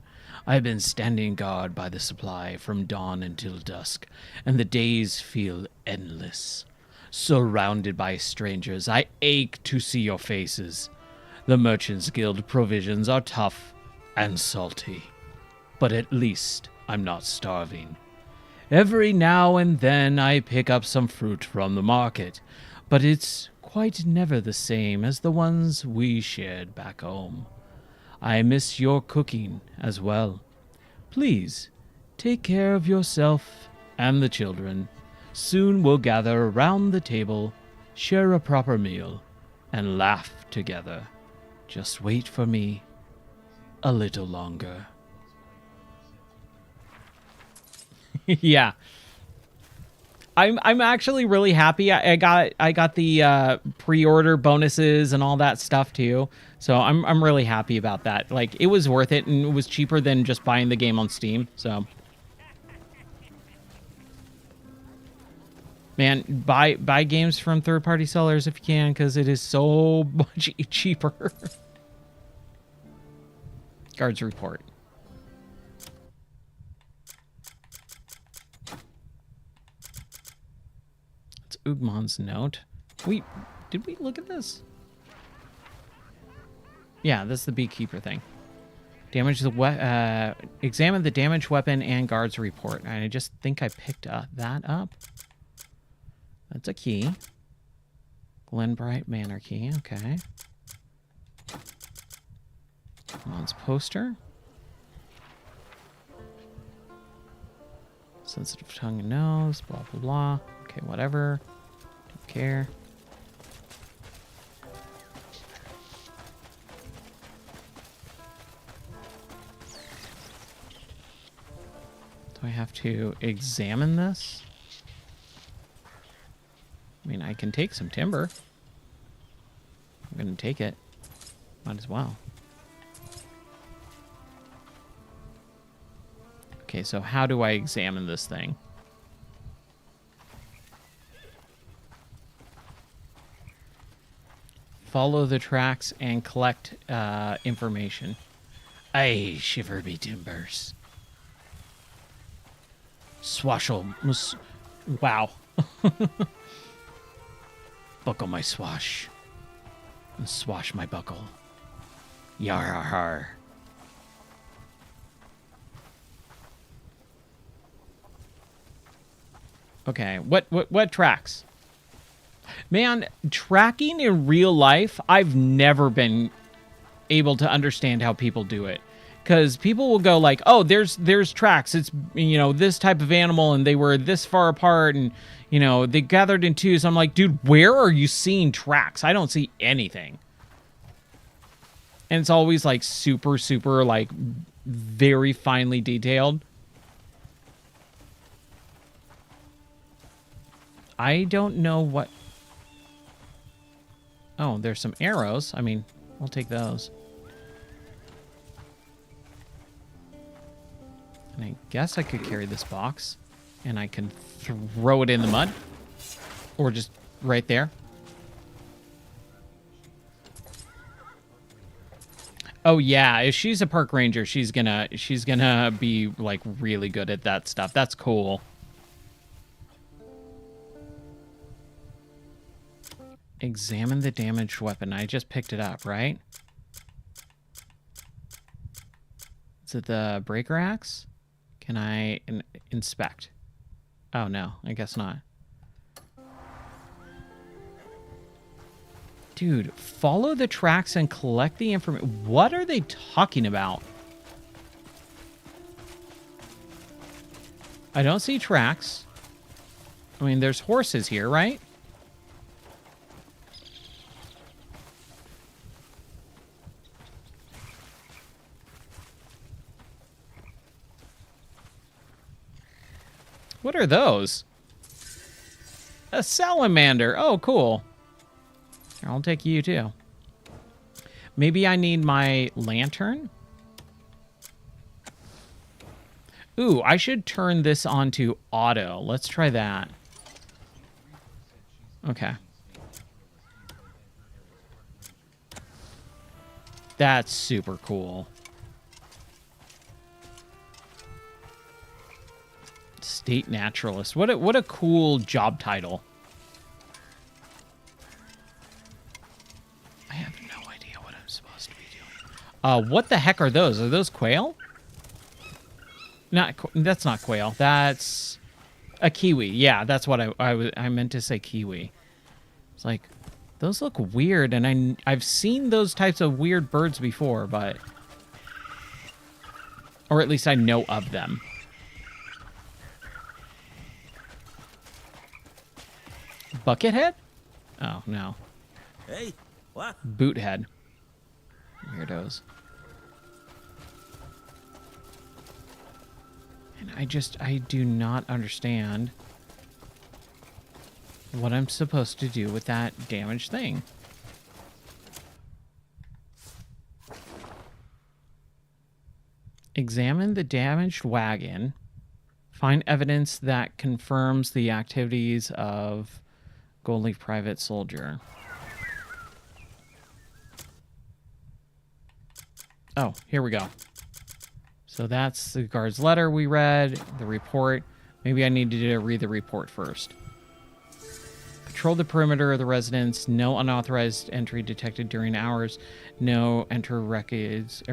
I have been standing guard by the supply from dawn until dusk, and the days feel endless. Surrounded by strangers, I ache to see your faces. The Merchants Guild provisions are tough and salty. but at least I'm not starving. Every now and then I pick up some fruit from the market, but it's quite never the same as the ones we shared back home. I miss your cooking as well. Please, take care of yourself and the children. Soon we'll gather around the table, share a proper meal, and laugh together. Just wait for me a little longer. Yeah. I'm actually really happy. I got the pre-order bonuses and all that stuff too. So I'm really happy about that. Like, it was worth it, and it was cheaper than just buying the game on Steam. So, man, buy games from third-party sellers if you can, because it is so much cheaper. Guards report. It's Ugmon's note. Did we look at this? Yeah, that's the beekeeper thing. Damage the examine the damaged weapon and guards report. I just think I picked that up. That's a key. Glenbright Manor key. Okay. Ugmon's poster. Sensitive tongue and nose. Blah blah blah. Okay, whatever. Don't care. Do I have to examine this? I mean, I can take some timber. I'm going to take it. Might as well. Okay, so how do I examine this thing? Follow the tracks and collect information. Aye, shiver me timbers. Swashel. Wow. Buckle my swash. And swash my buckle. Yar har har. Okay, what tracks? Man, tracking in real life, I've never been able to understand how people do it. Because people will go like, oh, there's tracks. It's, you know, this type of animal, and they were this far apart, and, you know, they gathered in twos. I'm like, dude, where are you seeing tracks? I don't see anything. And it's always like super, super, like, very finely detailed. I don't know what... Oh, there's some arrows. I mean, I'll take those. And I guess I could carry this box. And I can throw it in the mud. Or just right there. Oh yeah, if she's a park ranger, she's gonna be like really good at that stuff. That's cool. Examine the damaged weapon. I just picked it up, right? Is it the breaker axe? Can I inspect? Oh, no. I guess not. Dude, follow the tracks and collect the information. What are they talking about? I don't see tracks. I mean, there's horses here, right? What are those? A salamander. Oh, cool. Here, I'll take you too. Maybe I need my lantern. Ooh, I should turn this on to auto. Let's try that. Okay. That's super cool. State naturalist. What a cool job title. I have no idea what I'm supposed to be doing. What the heck are those? Are those quail? That's not quail. That's a kiwi. Yeah, that's what I meant to say kiwi. It's like, those look weird, and I've seen those types of weird birds before, but... Or at least I know of them. Buckethead? Oh, no. Hey, what? Boothead. Weirdos. And I do not understand what I'm supposed to do with that damaged thing. Examine the damaged wagon. Find evidence that confirms the activities of Gold Leaf Private Soldier. Oh, here we go. So that's the guard's letter we read, the report. Maybe I needed to read the report first. Patrol the perimeter of the residence. No unauthorized entry detected during hours. No enter records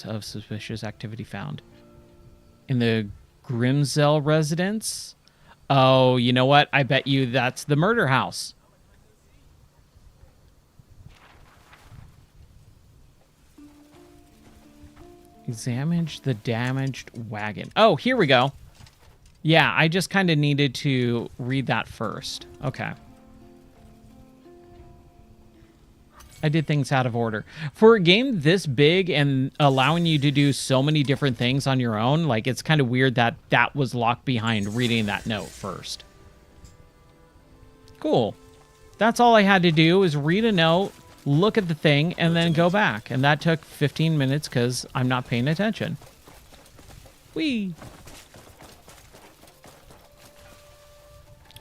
of suspicious activity found. In the Grimsell residence? Oh, you know what? I bet you that's the murder house. Examine the damaged wagon. Oh, here we go. Yeah, I just kind of needed to read that first. Okay. I did things out of order. For a game this big and allowing you to do so many different things on your own, like, it's kind of weird that that was locked behind reading that note first. Cool. That's all I had to do was read a note, look at the thing, and then go back. And that took 15 minutes because I'm not paying attention. Whee!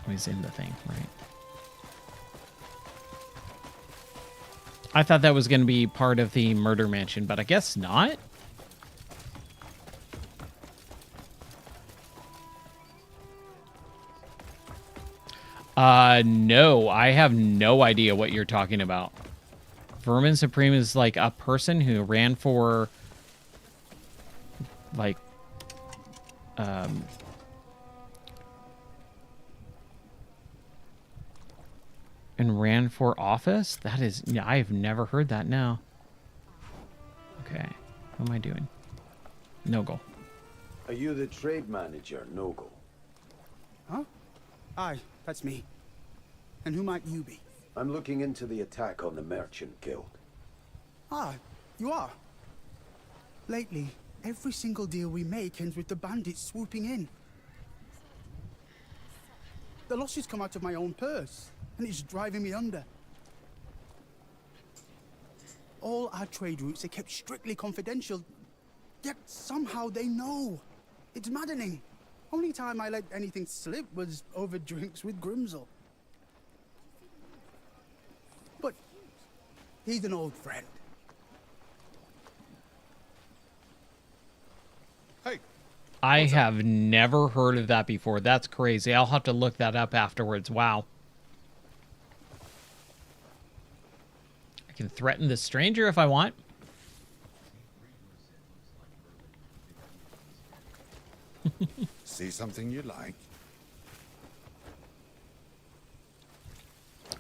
He's in the thing, right? I thought that was going to be part of the murder mansion, but I guess not. No, I have no idea what you're talking about. Vermin Supreme is like a person who ran for, like, and ran for office? That is, yeah, I have never heard that now. Okay, what am I doing? Nogle. Are you the trade manager, Nogle? Huh? Aye, that's me. And who might you be? I'm looking into the attack on the Merchant Guild. Ah, you are. Lately, every single deal we make ends with the bandits swooping in. The losses come out of my own purse, and it's driving me under. All our trade routes are kept strictly confidential, yet somehow they know. It's maddening. Only time I let anything slip was over drinks with Grimsell. But he's an old friend. Hey, I have never heard of that before. That's crazy. I'll have to look that up afterwards. Wow. I can threaten the stranger if I want. see something you like?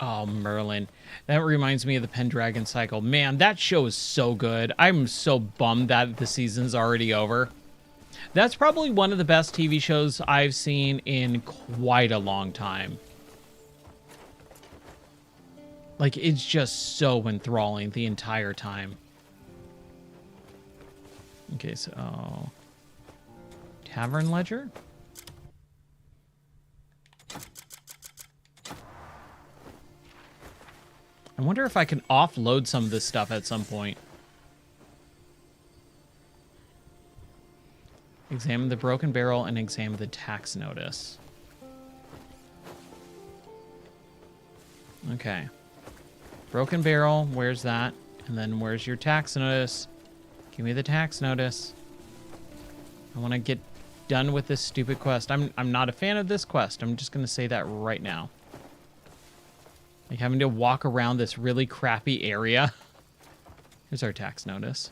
Oh, Merlin. That reminds me of the Pendragon Cycle. Man, that show is so good. I'm so bummed that the season's already over. That's probably one of the best TV shows I've seen in quite a long time. Like, it's just so enthralling the entire time. Okay, so... Tavern Ledger? I wonder if I can offload some of this stuff at some point. Examine the broken barrel and examine the tax notice. Okay. Broken barrel, where's that? And then where's your tax notice? Give me the tax notice. I want to get done with this stupid quest. I'm not a fan of this quest. I'm just going to say that right now. Like having to walk around this really crappy area. Here's our tax notice.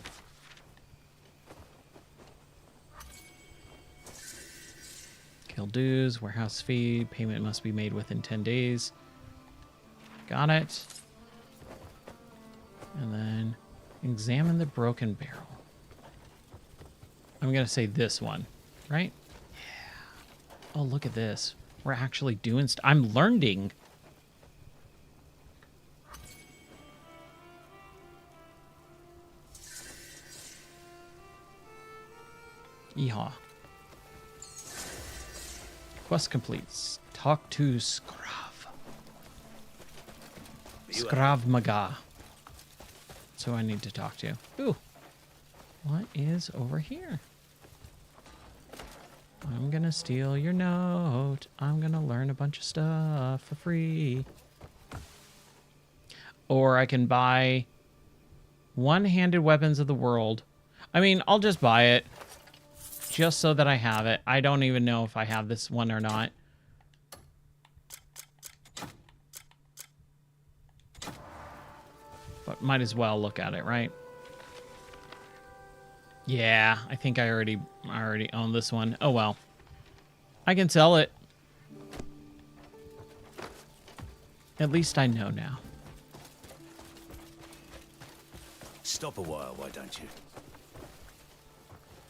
Guild dues, warehouse fee, payment must be made within 10 days. Got it. And then examine the broken barrel. I'm going to say this one, right? Yeah. Oh, look at this. We're actually doing I'm learning. Yeehaw. Quest completes. Talk to Skrav. Skrav Maga. That's who I need to talk to. Ooh. What is over here? I'm gonna steal your note. I'm gonna learn a bunch of stuff for free. Or I can buy one-handed weapons of the world. I mean, I'll just buy it. Just so that I have it. I don't even know if I have this one or not. But might as well look at it, right? Yeah, I think I already own this one. Oh well. I can sell it. At least I know now. Stop a while, why don't you?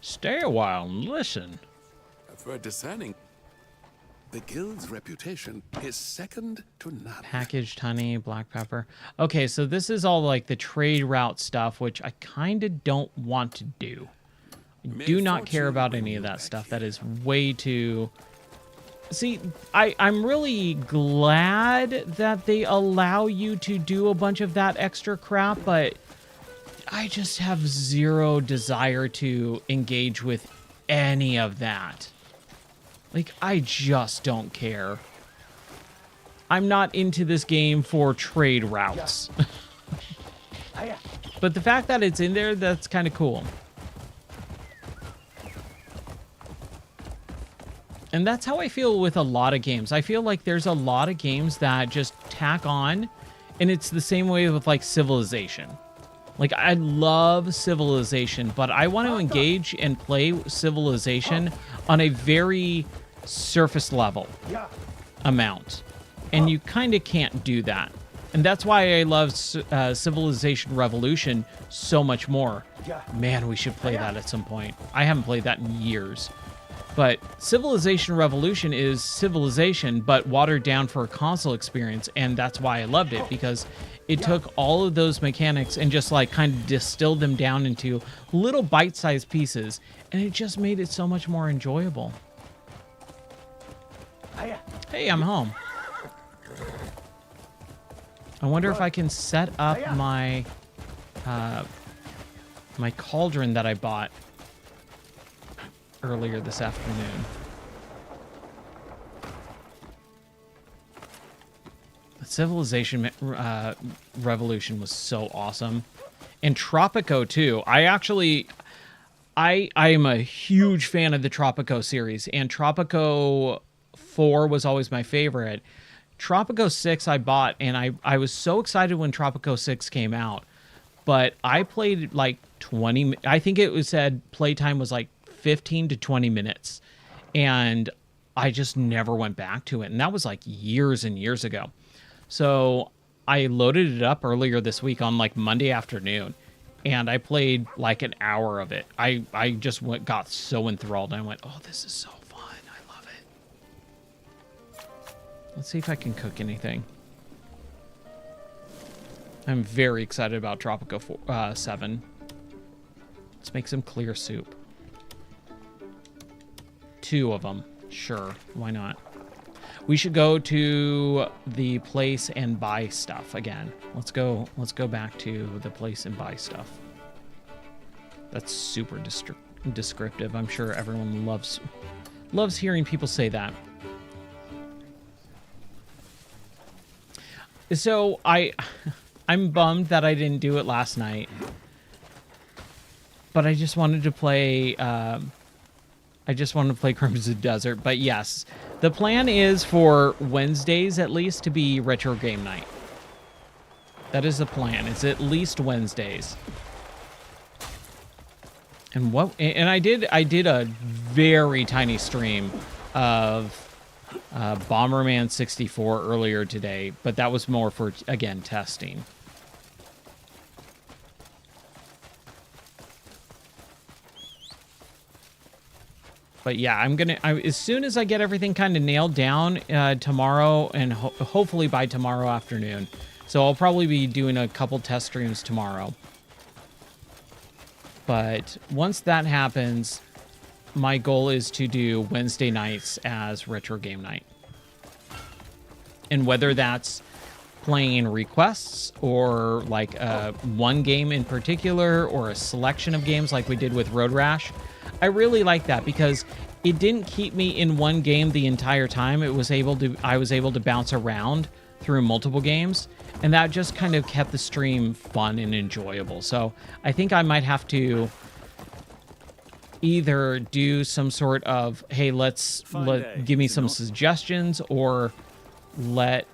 Stay a while and listen. For a discerning, the guild's reputation is second to none. Packaged honey, black pepper. Okay, so this is all like the trade route stuff, which I kind of don't want to do. I do not care about any of that stuff. That is way too... See, I'm really glad that they allow you to do a bunch of that extra crap, but I just have zero desire to engage with any of that. Like, I just don't care. I'm not into this game for trade routes. But the fact that it's in there, that's kind of cool. And that's how I feel with a lot of games. I feel like there's a lot of games that just tack on, and it's the same way with, like, Civilization. Like, I love Civilization, but I want to engage and play Civilization on a very surface level amount. And you kind of can't do that. And that's why I love Civilization Revolution so much more. Man, we should play that at some point. I haven't played that in years. But Civilization Revolution is Civilization, but watered down for a console experience, and that's why I loved it, because it took all of those mechanics and just like kind of distilled them down into little bite-sized pieces, and it just made it so much more enjoyable. Hey, I'm home. I wonder if I can set up my my cauldron that I bought earlier this afternoon. The Civilization Revolution was so awesome. And Tropico too. I am a huge fan of the Tropico series, and Tropico 4 was always my favorite. Tropico 6 I bought, and I was so excited when Tropico 6 came out, but I played like 20, I think it was said playtime was like 15 to 20 minutes, and I just never went back to it, and that was like years and years ago. So I loaded it up earlier this week on like Monday afternoon, and I played like an hour of it. I just got so enthralled, and I went, oh, this is so fun. I love it. Let's see if I can cook anything. I'm very excited about Tropico 7. Let's make some clear soup. 2 of them. Sure, why not? We should go to the place and buy stuff again. Let's go back to the place and buy stuff. That's super descriptive. I'm sure everyone loves hearing people say that. So I'm bummed that I didn't do it last night. But I just wanted to play Crimson Desert. But yes, the plan is for Wednesdays at least to be retro game night. That is the plan. It's at least Wednesdays. And I did a very tiny stream of Bomberman 64 earlier today, but that was more for, again, testing. But yeah, as soon as I get everything kind of nailed down tomorrow, and hopefully by tomorrow afternoon. So I'll probably be doing a couple test streams tomorrow. But once that happens, my goal is to do Wednesday nights as retro game night. And whether that's playing requests or like one game in particular or a selection of games like we did with Road Rash, I really like that because it didn't keep me in one game the entire time. I was able to bounce around through multiple games, and that just kind of kept the stream fun and enjoyable. So I think I might have to either do some sort of, hey, give me some suggestions, or let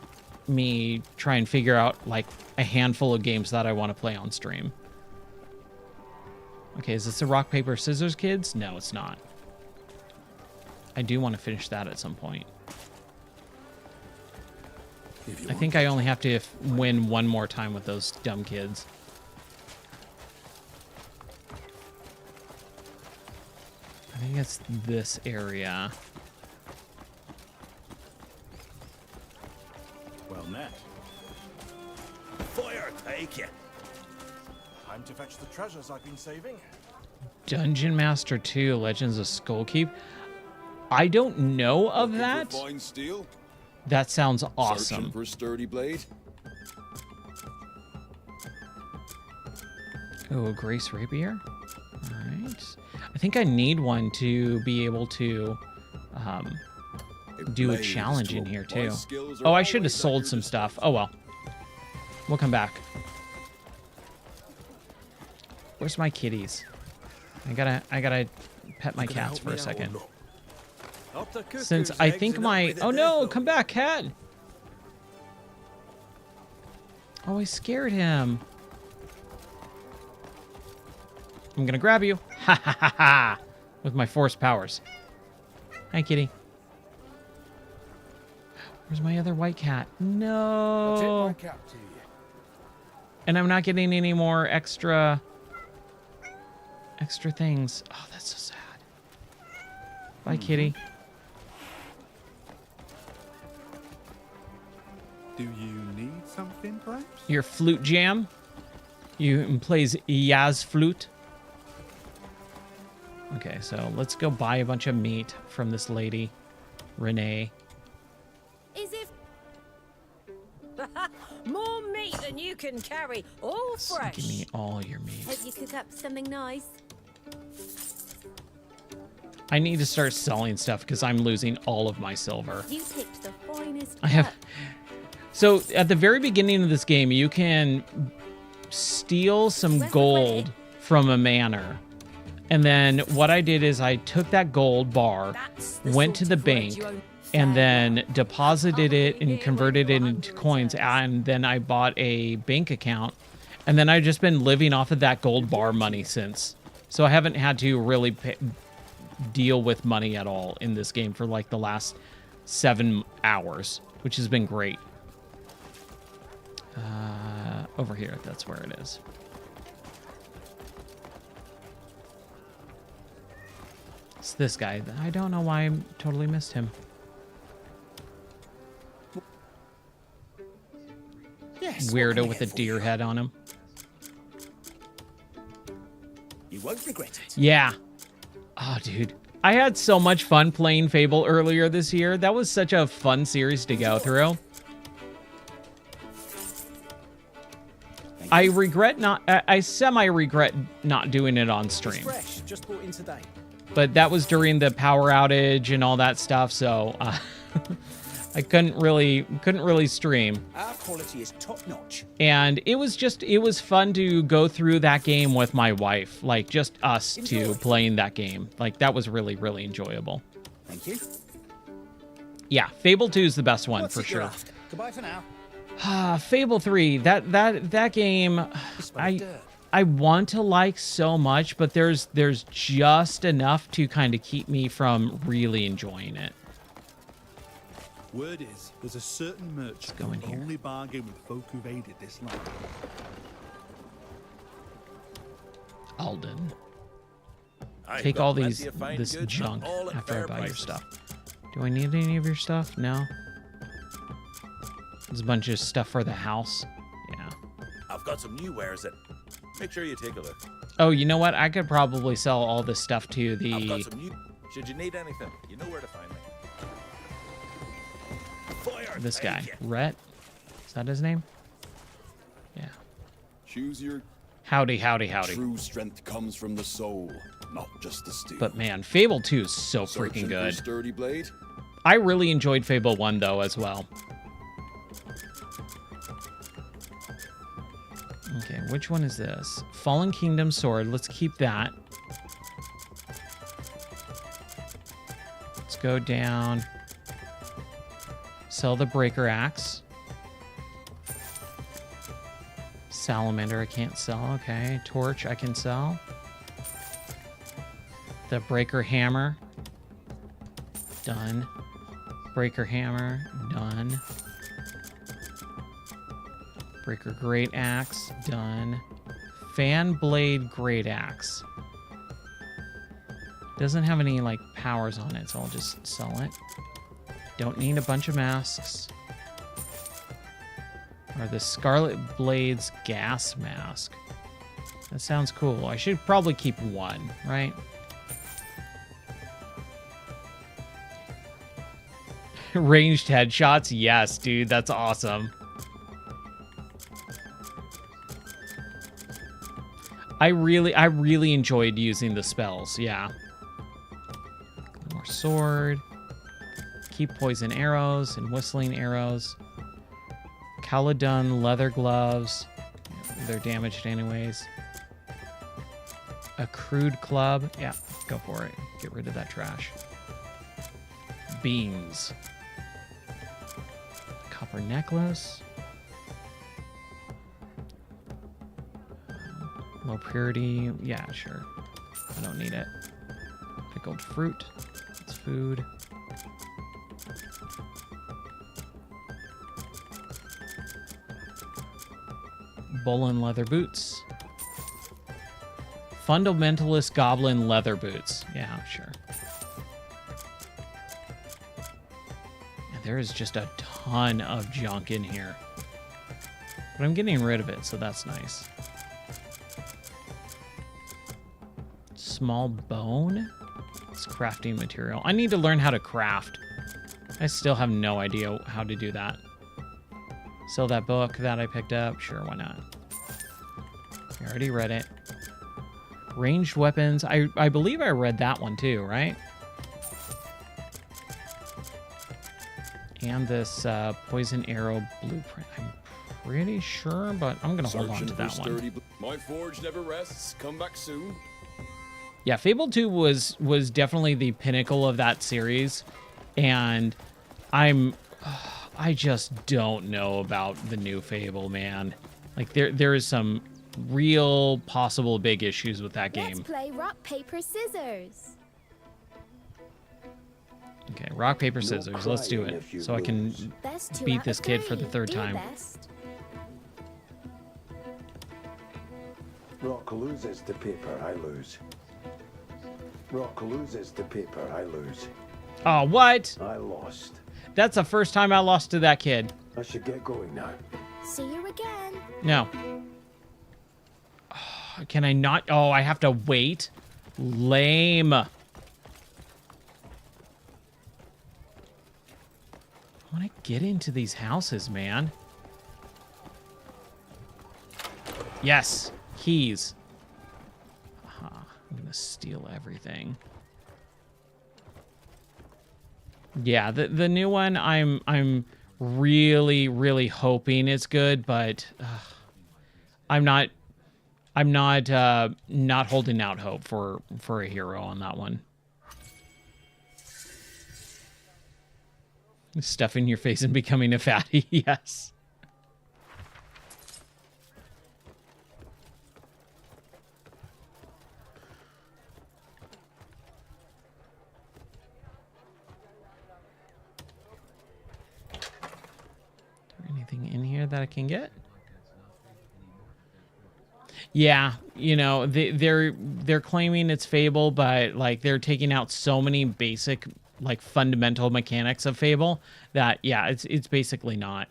me try and figure out like a handful of games that I want to play on stream. Okay, is this the rock, paper, scissors, kids? No, it's not. I do want to finish that at some point. I think I only have to win one more time with those dumb kids. I think it's this area. Well met. Fire take you. Time to fetch the treasures I've been saving. Dungeon Master 2, Legends of Skullkeep. I don't know of that. Fine steel? That sounds Searching awesome. for a sturdy blade? Oh, a Grace Rapier. All right. I think I need one to be able to do a challenge in here too. Oh, I should have sold some stuff. Oh well. We'll come back. Where's my kitties? I gotta pet my cats for a second. Since I think my... Oh no, come back, cat! Oh, I scared him. I'm gonna grab you. Ha ha ha ha! With my force powers. Hi, kitty. Where's my other white cat? No. And I'm not getting any more extra things. Oh, that's so sad. Bye, kitty. Do you need something, perhaps? Your flute jam? You plays Yaz flute? Okay, so let's go buy a bunch of meat from this lady, Renee. Is it more meat than you can carry? All fresh. Give me all your meat. Hope you cook up something nice. I need to start selling stuff because I'm losing all of my silver. You picked the finest. I have... So at the very beginning of this game, you can steal some gold from a manor. And then what I did is I took that gold bar, went to the bank, and then deposited it and converted it into coins. And then I bought a bank account. And then I've just been living off of that gold bar money since. So I haven't had to really deal with money at all in this game for like the last 7 hours, which has been great. Over here, that's where it is. It's this guy. I don't know why I totally missed him. Yes, Weirdo with a deer head on him. You won't regret it. Yeah. Oh, dude. I had so much fun playing Fable earlier this year. That was such a fun series to go through. I semi-regret not doing it on stream. Fresh, just brought in today. But that was during the power outage and all that stuff, so I couldn't really stream. Our quality is top notch. And it was fun to go through that game with my wife, like just us two playing that game. Like that was really, really enjoyable. Thank you. Yeah, Fable 2 is the best one for sure. Goodbye for now. Fable 3, that game, I want to like so much, but there's just enough to kind of keep me from really enjoying it. Word is, there's a certain merchant go in who here. only bargain with folk who've aided this land. Alden. I've Take got all plenty these of fine this goods, junk all at after I fair buy your prices. stuff. Do I need any of your stuff? No. There's a bunch of stuff for the house. Yeah. I've got some new wares that. Make sure you take a look. Oh, you know what? I could probably sell all this stuff to I've got the... some new. Should you need anything, you know where to find me. Fire, this guy. take it. Rhett? Is that his name? Yeah. Choose your Howdy, howdy, howdy. true strength comes from the soul, not just the steel. But man, Fable 2 is so Searching freaking for a good. sturdy blade? I really enjoyed Fable 1 though as well. Okay, which one is this? Fallen Kingdom Sword. Let's keep that. Let's go down. Sell the Breaker Axe. Salamander I can't sell. Okay, Torch I can sell. The Breaker Hammer. Done. Breaker Hammer. Done. Breaker Great Axe. Done. Fan Blade Great Axe. Doesn't have any, like, powers on it, so I'll just sell it. Don't need a bunch of masks. Or the Scarlet Blades Gas Mask. That sounds cool. I should probably keep one, right? Ranged headshots? Yes, dude. That's awesome. I really enjoyed using the spells. Yeah. More sword. Keep poison arrows and whistling arrows. Caledon leather gloves. They're damaged anyways. A crude club. Yeah, go for it. Get rid of that trash. Beans. Copper necklace. Low purity. Yeah, sure. I don't need it. Pickled fruit. It's food. Bullen leather boots. Fundamentalist goblin leather boots. Yeah, sure. And there is just a ton of junk in here. But I'm getting rid of it, so that's nice. Small bone? It's crafting material. I need to learn how to craft. I still have no idea how to do that. Sell that book that I picked up. Sure, why not? I already read it. Ranged weapons. I believe I read that one too, right? And this poison arrow blueprint. I'm pretty sure, but I'm going to hold on to that one. My forge never rests. Come back soon. Yeah, Fable 2 was definitely the pinnacle of that series. And I just don't know about the new Fable, man. Like, there is some real possible big issues with that game. Let's play rock, paper, scissors. Okay, rock, paper, scissors. Let's do it. So I can beat this kid for the third time. Rock loses to paper, I lose. Rock loses to paper, I lose. Oh, what? I lost. That's the first time I lost to that kid. I should get going now. See you again. No. Oh, can I not? Oh, I have to wait? Lame. I want to get into these houses, man. Yes. Keys. I'm going to steal everything. Yeah, the new one, I'm really hoping it's good, but I'm not holding out hope for a hero on that one. Stuffing your face and becoming a fatty, yes. anything in here that I can get? Yeah, you know, they're claiming it's Fable, but like they're taking out so many basic, like fundamental mechanics of Fable that yeah, it's basically not.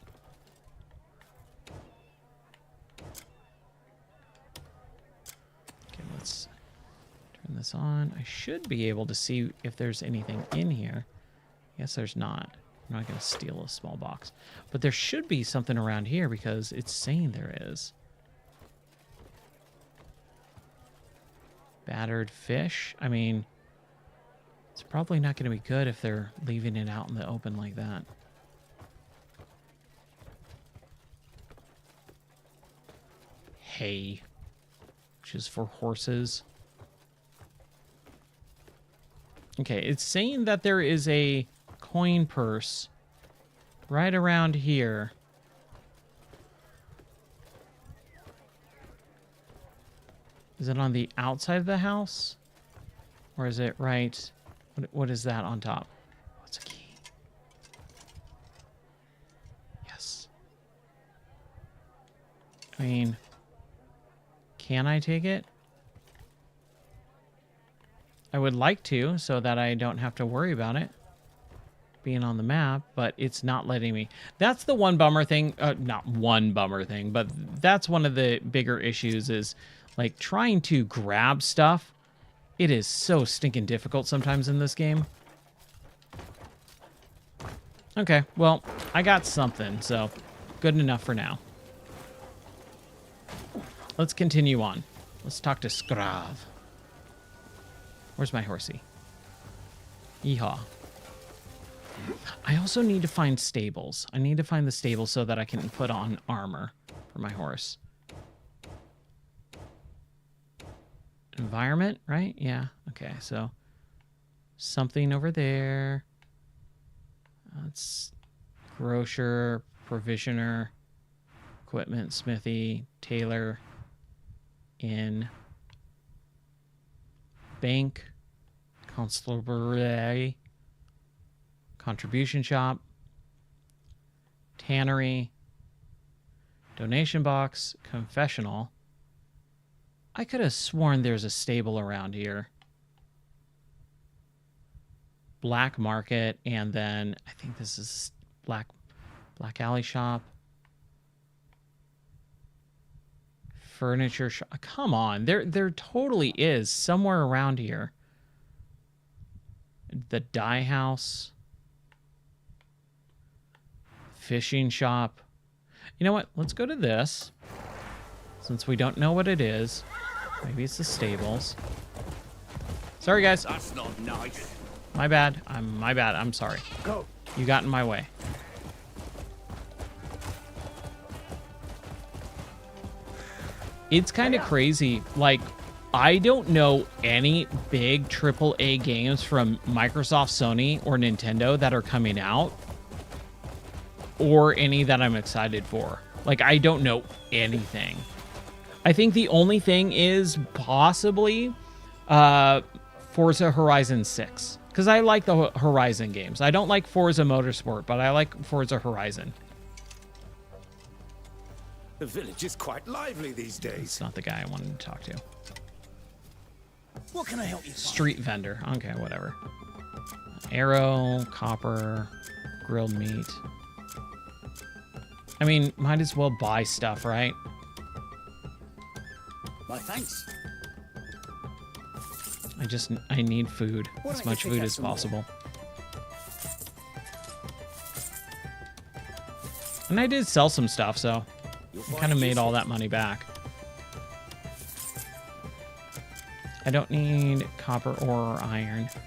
Okay, let's turn this on. I should be able to see if there's anything in here. Yes, there's not. I'm not going to steal a small box, but there should be something around here because it's saying there is. Battered fish. I mean, it's probably not going to be good if they're leaving it out in the open like that. Hay, which is for horses. Okay, it's saying that there is a coin purse right around here. Is it on the outside of the house? Or is it right? What is that on top? What's a key? Yes. I mean, can I take it? I would like to, so that I don't have to worry about it being on the map, but it's not letting me. That's the one bummer thing. Not one bummer thing, but that's one of the bigger issues is like trying to grab stuff. It is so stinking difficult sometimes in this game. Okay, well, I got something, so good enough for now. Let's continue on. Let's talk to Skrav. Where's my horsey? Yeehaw. I also need to find stables. I need to find the stables so that I can put on armor for my horse. Environment, right? Yeah. Okay, so something over there. That's grocer, provisioner, equipment, smithy, tailor, inn, bank, constabulary, contribution shop, tannery, donation box, confessional. I could have sworn there's a stable around here. Black market, and then I think this is black alley shop. Furniture shop. Come on, there totally is somewhere around here. The dye house. Fishing shop. You know what? Let's go to this. Since we don't know what it is. Maybe it's the stables. Sorry, guys. That's not nice. My bad. My bad. I'm sorry. Go. You got in my way. It's kind of crazy. Like, I don't know any big AAA games from Microsoft, Sony, or Nintendo that are coming out. Or any that I'm excited for. Like, I don't know anything. I think the only thing is possibly Forza Horizon 6. Because I like the Horizon games. I don't like Forza Motorsport, but I like Forza Horizon. The village is quite lively these days. It's not the guy I wanted to talk to. What can I help you? Street vendor. Okay, whatever. Arrow, copper, grilled meat. I mean, might as well buy stuff, right? My thanks. I need food. As much food as possible. And I did sell some stuff, so I kind of made all that money back. I don't need copper or iron. So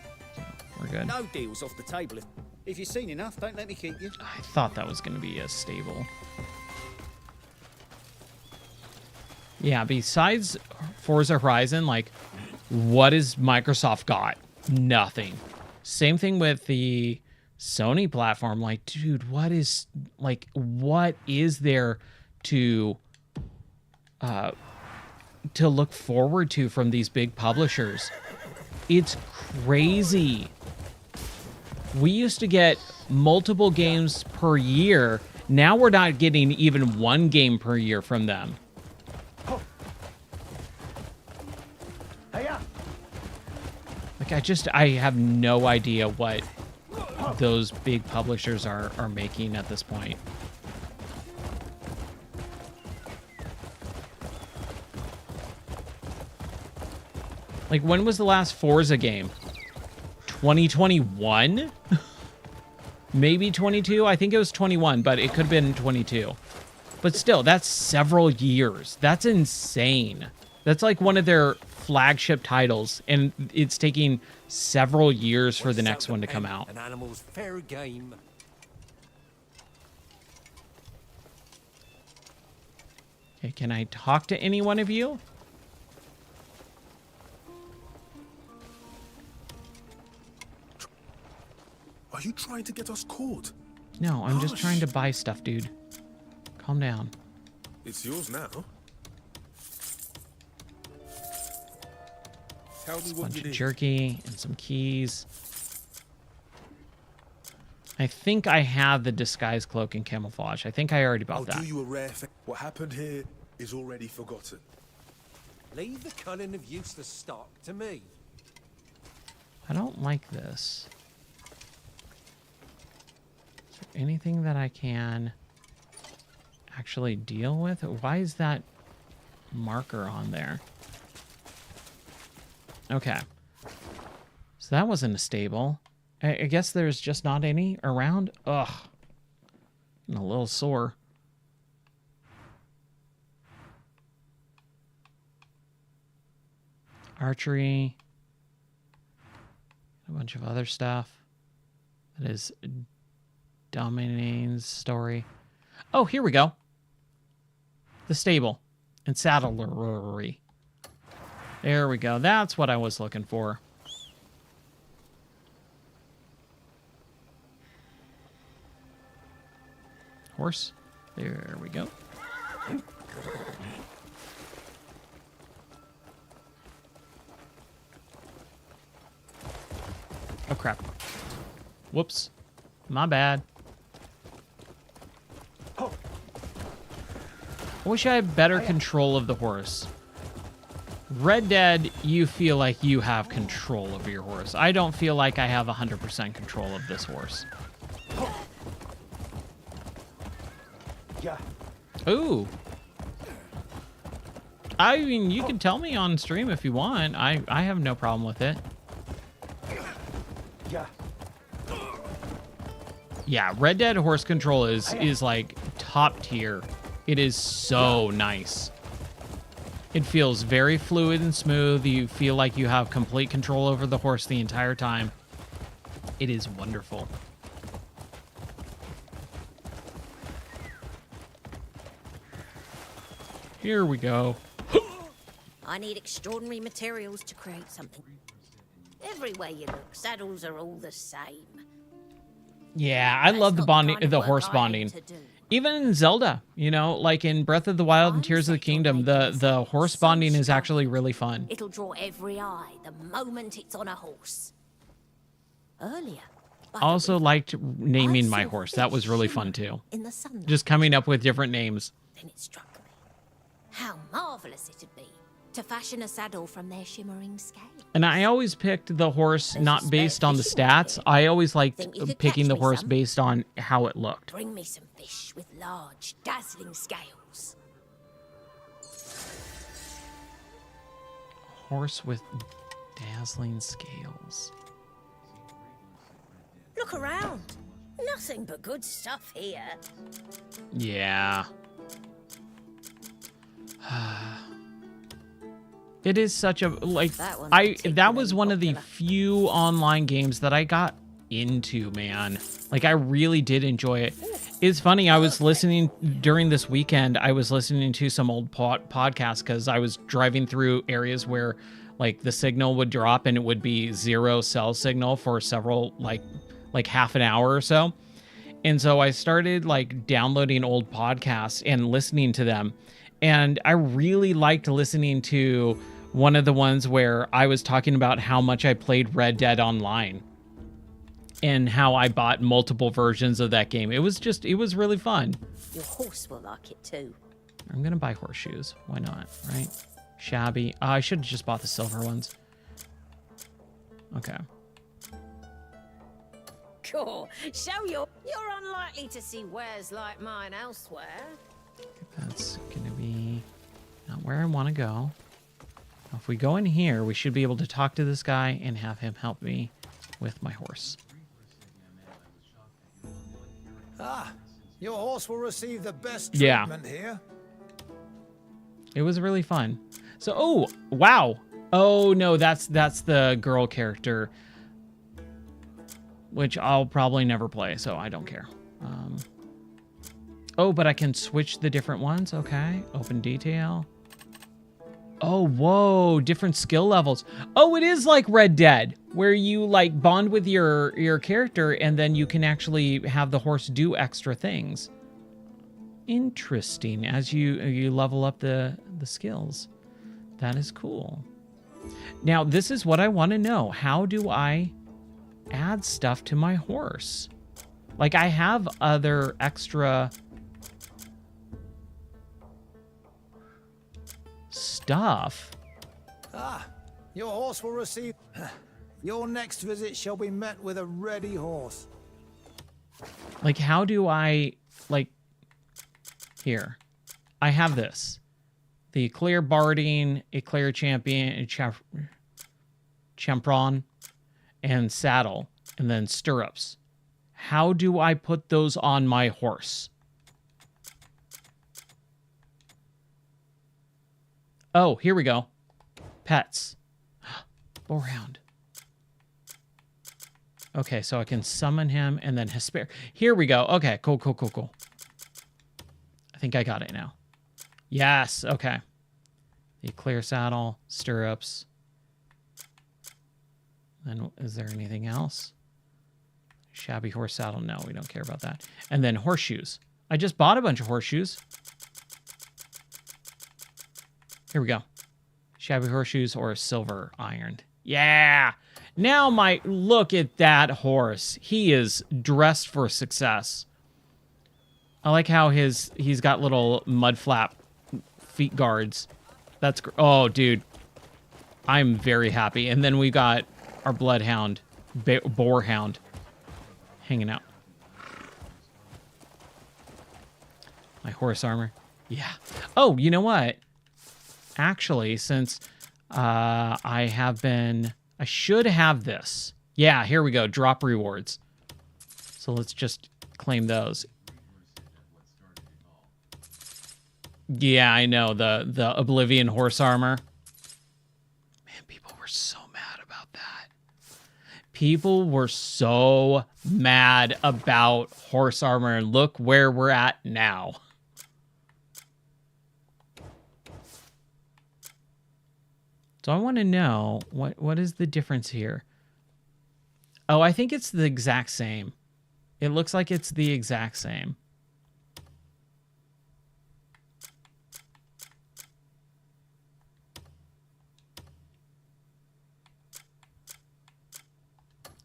we're good. No deals off the table. If you've seen enough, don't let me keep you. I thought that was going to be a stable. Yeah, besides Forza Horizon, like, what has Microsoft got? Nothing. Same thing with the Sony platform. Like, dude, what is there to look forward to from these big publishers? It's crazy. We used to get multiple games per year. Now we're not getting even one game per year from them. Like, I have no idea what those big publishers are making at this point. Like, when was the last Forza game? 2021? Maybe 22? I think it was 21, but it could have been 22. But still, that's several years. That's insane. That's like one of their flagship titles, and it's taking several years for the next one to come out. An animal's fair game. Okay, can I talk to any one of you? Are you trying to get us caught? No, I'm just trying to buy stuff, dude. Calm down. It's yours now. Tell me A what bunch you of need. jerky and some keys. I think I have the disguise cloak and camouflage. I think I already bought I'll that. do you a rare thing. What happened here is already forgotten. Leave the culling of useless stock to me. I don't like this. Is there anything that I can actually deal with? Why is that marker on there? Okay. So that wasn't a stable. I guess there's just not any around. Ugh. I'm a little sore. Archery. A bunch of other stuff. That is Dominane's story. Oh, here we go. The stable and saddlery. There we go. That's what I was looking for. Horse. There we go. Oh, crap. Whoops. My bad. I wish I had better control of the horse. Red Dead, you feel like you have control of your horse. I don't feel like I have 100% control of this horse. Yeah. Ooh. I mean, you can tell me on stream if you want. I have no problem with it. Yeah. Yeah, Red Dead horse control is like top tier. It is so nice. It feels very fluid and smooth. You feel like you have complete control over the horse the entire time. It is wonderful. Here we go. I need extraordinary materials to create something. Everywhere you look, saddles are all the same. Yeah, I love the bonding, the horse bonding. Even in Zelda, you know, like in Breath of the Wild and Tears of the Kingdom, the horse bonding is actually really fun. It'll draw every eye the moment it's on a horse. Earlier. I also liked naming my horse. That was really fun too. In the sun. Just coming up with different names. Then it struck me. How marvelous it'd be to fashion a saddle from their shimmering scale. And I always picked the horse not based on the stats. I always liked picking the horse based on how it looked. Bring me some fish with large, dazzling scales. Horse with dazzling scales. Look around. Nothing but good stuff here. Yeah. It is such a, like, that was one of the few online games that I got into, man. Like, I really did enjoy it. It's funny, I was listening, during this weekend, I was listening to some old podcasts because I was driving through areas where, like, the signal would drop and it would be zero cell signal for several, like half an hour or so. And so I started, like, downloading old podcasts and listening to them. And I really liked listening to one of the ones where I was talking about how much I played Red Dead Online. and how I bought multiple versions of that game. It was really fun. Your horse will like it too. I'm gonna buy horseshoes. Why not, right? Shabby. I should have just bought the silver ones. Okay. Cool. Show you're unlikely to see wares like mine elsewhere. That's gonna be not where I want to go. If we go in here, we should be able to talk to this guy and have him help me with my horse. Ah, your horse will receive the best Yeah. treatment here. It was really fun. So, oh, wow. Oh, no, that's the girl character, which I'll probably never play, so I don't care. Oh, but I can switch the different ones. Okay, open detail. Oh, whoa, different skill levels. Oh, it is like Red Dead, where you like bond with your character and then you can actually have the horse do extra things. Interesting, as you level up the skills. That is cool. Now, this is what I want to know. How do I add stuff to my horse? Like, I have other extra stuff. Ah, your horse will receive... Your next visit shall be met with a ready horse. Like, how do I, like, here. I have this. The Eclair Barding, Eclair Champion, Champron, and Saddle, and then Stirrups. How do I put those on my horse? Oh, here we go. Pets. Boarhound. Okay, so I can summon him and then Hesper. Here we go. Okay, cool. I think I got it now. Yes, okay. The Eclair Saddle, Stirrups. Then is there anything else? Shabby Horse Saddle. No, we don't care about that. And then horseshoes. I just bought a bunch of horseshoes. Here we go. Shabby horseshoes or a silver ironed. Yeah. Now look at that horse. He is dressed for success. I like how he's got little mud flap feet guards. That's oh, dude. I'm very happy. And then we got our bloodhound, boarhound, hanging out. My horse armor. Yeah. Oh, you know what? Actually, since I should have this. Yeah, here we go. Drop rewards. So let's just claim those. Yeah, I know. The Oblivion horse armor. Man, people were so mad about that. People were so mad about horse armor, and look where we're at now. So I want to know, what is the difference here? Oh, I think it's the exact same. It looks like it's the exact same.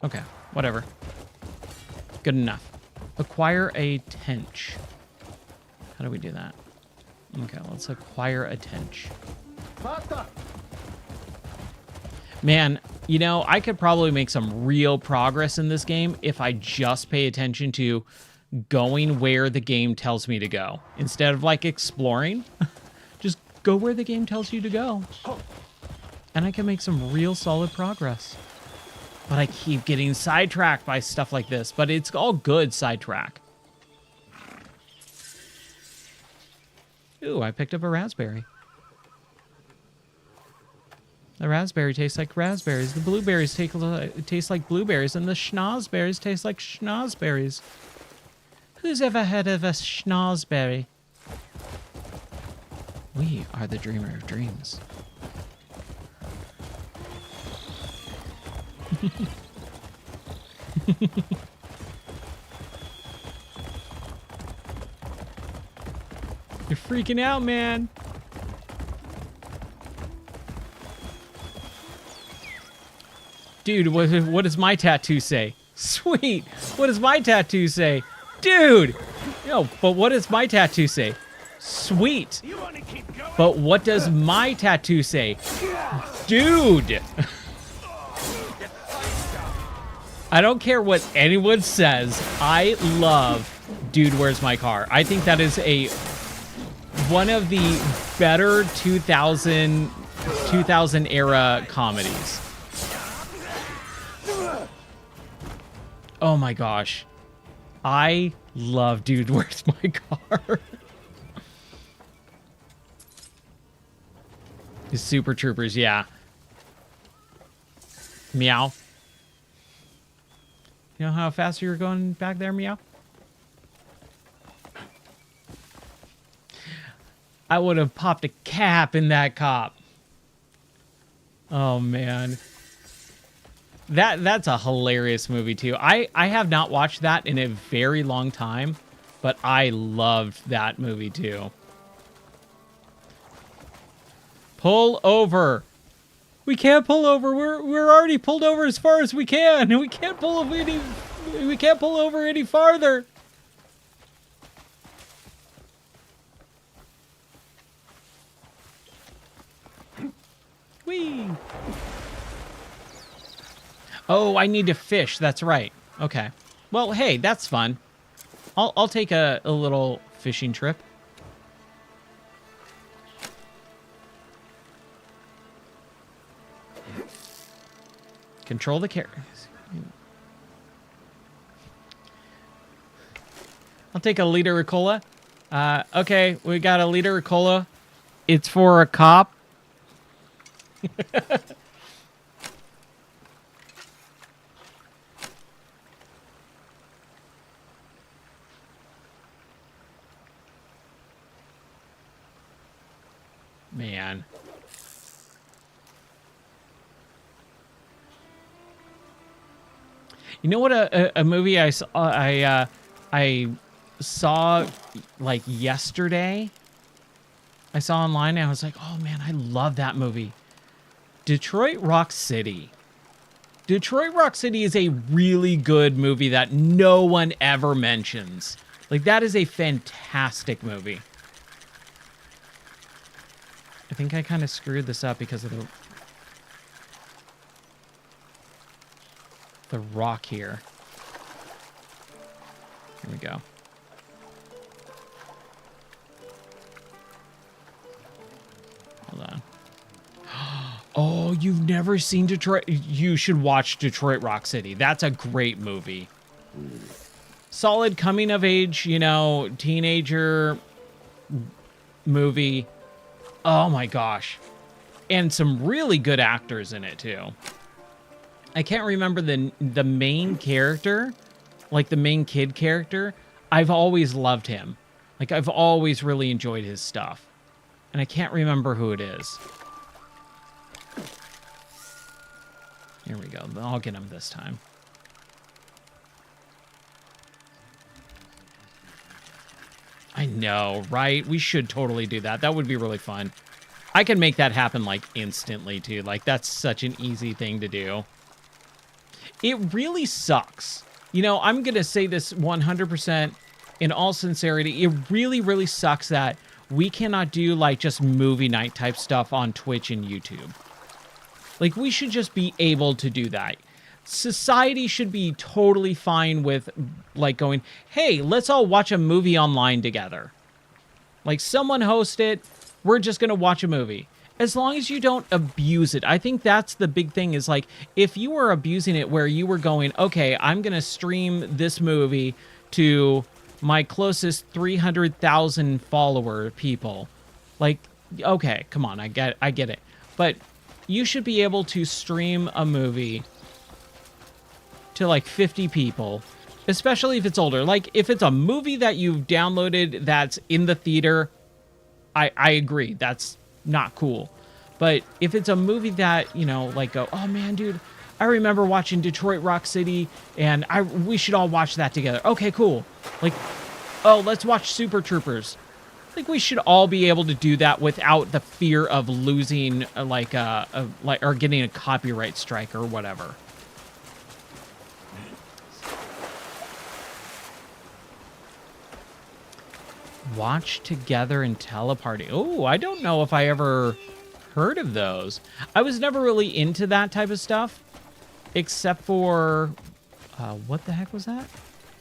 Okay, whatever. Good enough. Acquire a tench. How do we do that? Okay, let's acquire a tench. Man, you know, I could probably make some real progress in this game if I just pay attention to going where the game tells me to go. Instead of, like, exploring, just go where the game tells you to go. And I can make some real solid progress. But I keep getting sidetracked by stuff like this. But it's all good sidetrack. Ooh, I picked up a raspberry. The raspberry tastes like raspberries. The blueberries taste like blueberries. And the schnozberries taste like schnozberries. Who's ever heard of a schnozberry? We are the dreamer of dreams. You're freaking out, man. Dude, what does my tattoo say? Sweet. What does my tattoo say? Dude. No, but what does my tattoo say? Sweet. But what does my tattoo say? Dude. I don't care what anyone says. I love Dude, Where's My Car? I think that is one of the better 2000 era comedies. Oh my gosh. I love Dude, Where's My Car? The Super Troopers, yeah. Meow. You know how fast you were going back there, Meow? I would have popped a cap in that cop. Oh, man. That's a hilarious movie, too. I have not watched that in a very long time, but I loved that movie, too. Pull over. We can't pull over. We're already pulled over as far as we can. We can't pull over any farther. Whee! Oh, I need to fish. That's right. Okay. Well, hey, that's fun. I'll take a little fishing trip. Control the carrots. I'll take a liter of cola. Okay, we got a liter of cola. It's for a cop. Man. You know what a movie I saw like yesterday? I saw online and I was like, oh man, I love that movie. Detroit Rock City. Detroit Rock City is a really good movie that no one ever mentions. Like, that is a fantastic movie. I think I kind of screwed this up because of the rock here. Here we go. Hold on. Oh, you've never seen Detroit? You should watch Detroit Rock City. That's a great movie. Solid coming of age, you know, teenager movie. Oh my gosh. And some really good actors in it too. I can't remember the main character, like the main kid character. I've always loved him. Like, I've always really enjoyed his stuff. And I can't remember who it is. Here we go. I'll get him this time. I know, right? We should totally do that. That would be really fun. I can make that happen, like, instantly, too. Like, that's such an easy thing to do. It really sucks. You know, I'm going to say this 100% in all sincerity. It really, really sucks that we cannot do, like, just movie night type stuff on Twitch and YouTube. Like, we should just be able to do that. Society should be totally fine with, like, going, hey, let's all watch a movie online together. Like, someone host it, we're just going to watch a movie. As long as you don't abuse it. I think that's the big thing is, like, if you were abusing it where you were going, okay, I'm going to stream this movie to my closest 300,000 follower people. Like, okay, come on, I get it. But you should be able to stream a movie to like 50 people, especially if it's older. Like, if it's a movie that you've downloaded that's in the theater, I agree. That's not cool. But if it's a movie that, you know, like, go, oh man, dude, I remember watching Detroit Rock City and we should all watch that together. Okay, cool. Like, oh, let's watch Super Troopers. Like, we should all be able to do that without the fear of losing, or getting a copyright strike or whatever. Watch together and teleparty. Oh, I don't know if I ever heard of those. I was never really into that type of stuff, except for what the heck was that?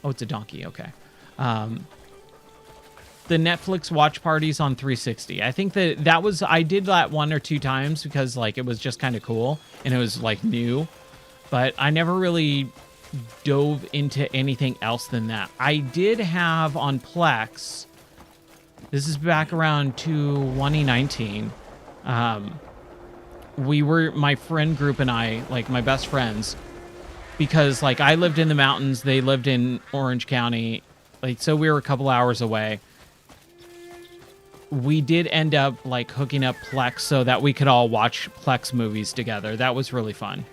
Oh, it's a donkey. Okay. The Netflix watch parties on 360. I think that was, I did that 1 or 2 times because like it was just kind of cool and it was like new, but I never really dove into anything else than that. I did have on Plex, this is back around 2019. We were, my friend group and I, like my best friends, because like I lived in the mountains, they lived in Orange County, like so we were a couple hours away. We did end up like hooking up Plex so that we could all watch Plex movies together. That was really fun.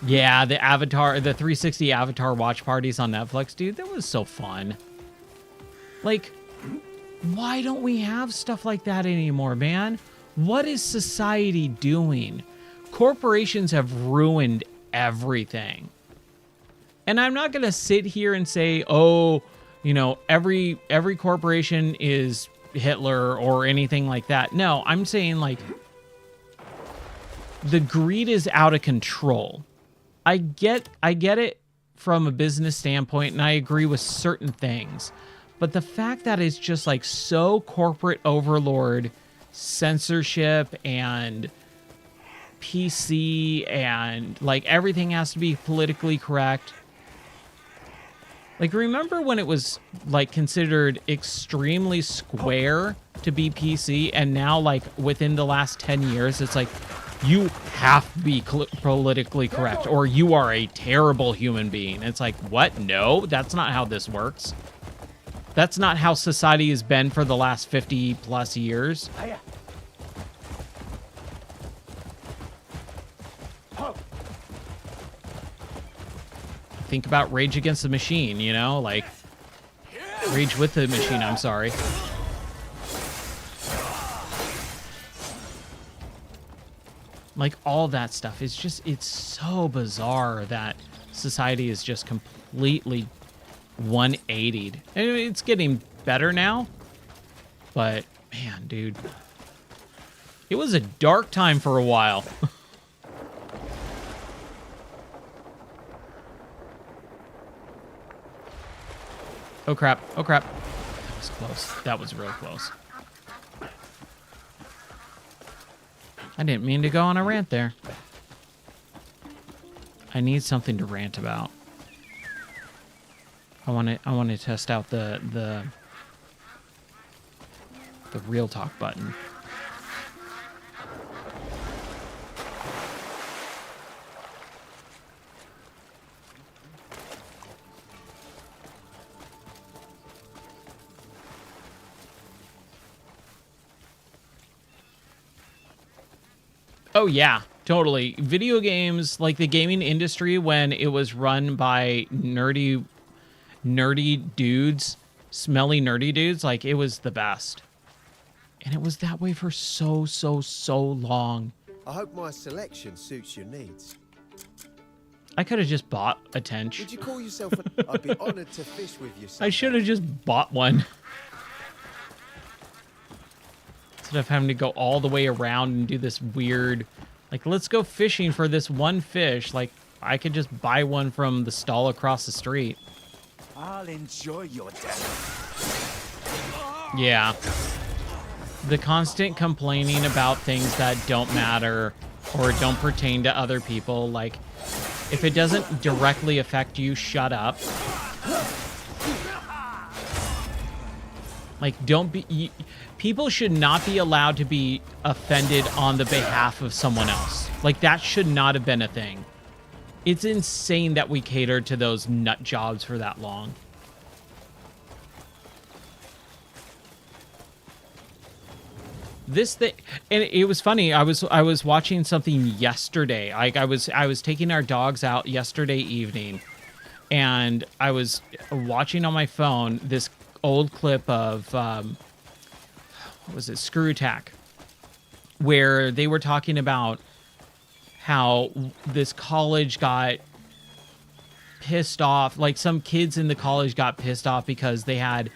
Yeah, the 360 Avatar watch parties on Netflix, dude, that was so fun. Like, why don't we have stuff like that anymore, man? What is society doing? Corporations have ruined everything. And I'm not going to sit here and say, oh, you know, every corporation is Hitler or anything like that. No, I'm saying like the greed is out of control. I get it from a business standpoint, and I agree with certain things. But the fact that it's just like so corporate overlord, censorship and PC and like everything has to be politically correct. Like, remember when it was, like, considered extremely square to be PC, and now, like, within the last 10 years, it's like, you have to be politically correct, or you are a terrible human being. It's like, what? No, that's not how this works. That's not how society has been for the last 50-plus years. Think about Rage Against the Machine, you know, like Rage with the Machine, I'm sorry. Like all that stuff is just, it's so bizarre that society is just completely 180'd. And it's getting better now, but man, dude, it was a dark time for a while. Oh crap, oh crap. That was close. That was real close. I didn't mean to go on a rant there. I need something to rant about. I want to test out the real talk button. Oh, yeah, totally. Video games, like the gaming industry, when it was run by nerdy dudes, smelly nerdy dudes, like it was the best. And it was that way for so long. I hope my selection suits your needs. I could have just bought a tench. Would you call yourself I'd be honored to fish with you someday. I should have just bought one. Instead of having to go all the way around and do this weird, like, let's go fishing for this one fish. Like, I could just buy one from the stall across the street. I'll enjoy your death. Yeah. The constant complaining about things that don't matter or don't pertain to other people. Like, if it doesn't directly affect you, shut up. Like, don't be... People should not be allowed to be offended on the behalf of someone else. Like, that should not have been a thing. It's insane that we catered to those nut jobs for that long. This thing, and it was funny. I was watching something yesterday. Like, I was taking our dogs out yesterday evening, and I was watching on my phone this old clip of what was it, Screw Attack, where they were talking about how this college got pissed off. Like some kids in the college got pissed off because they had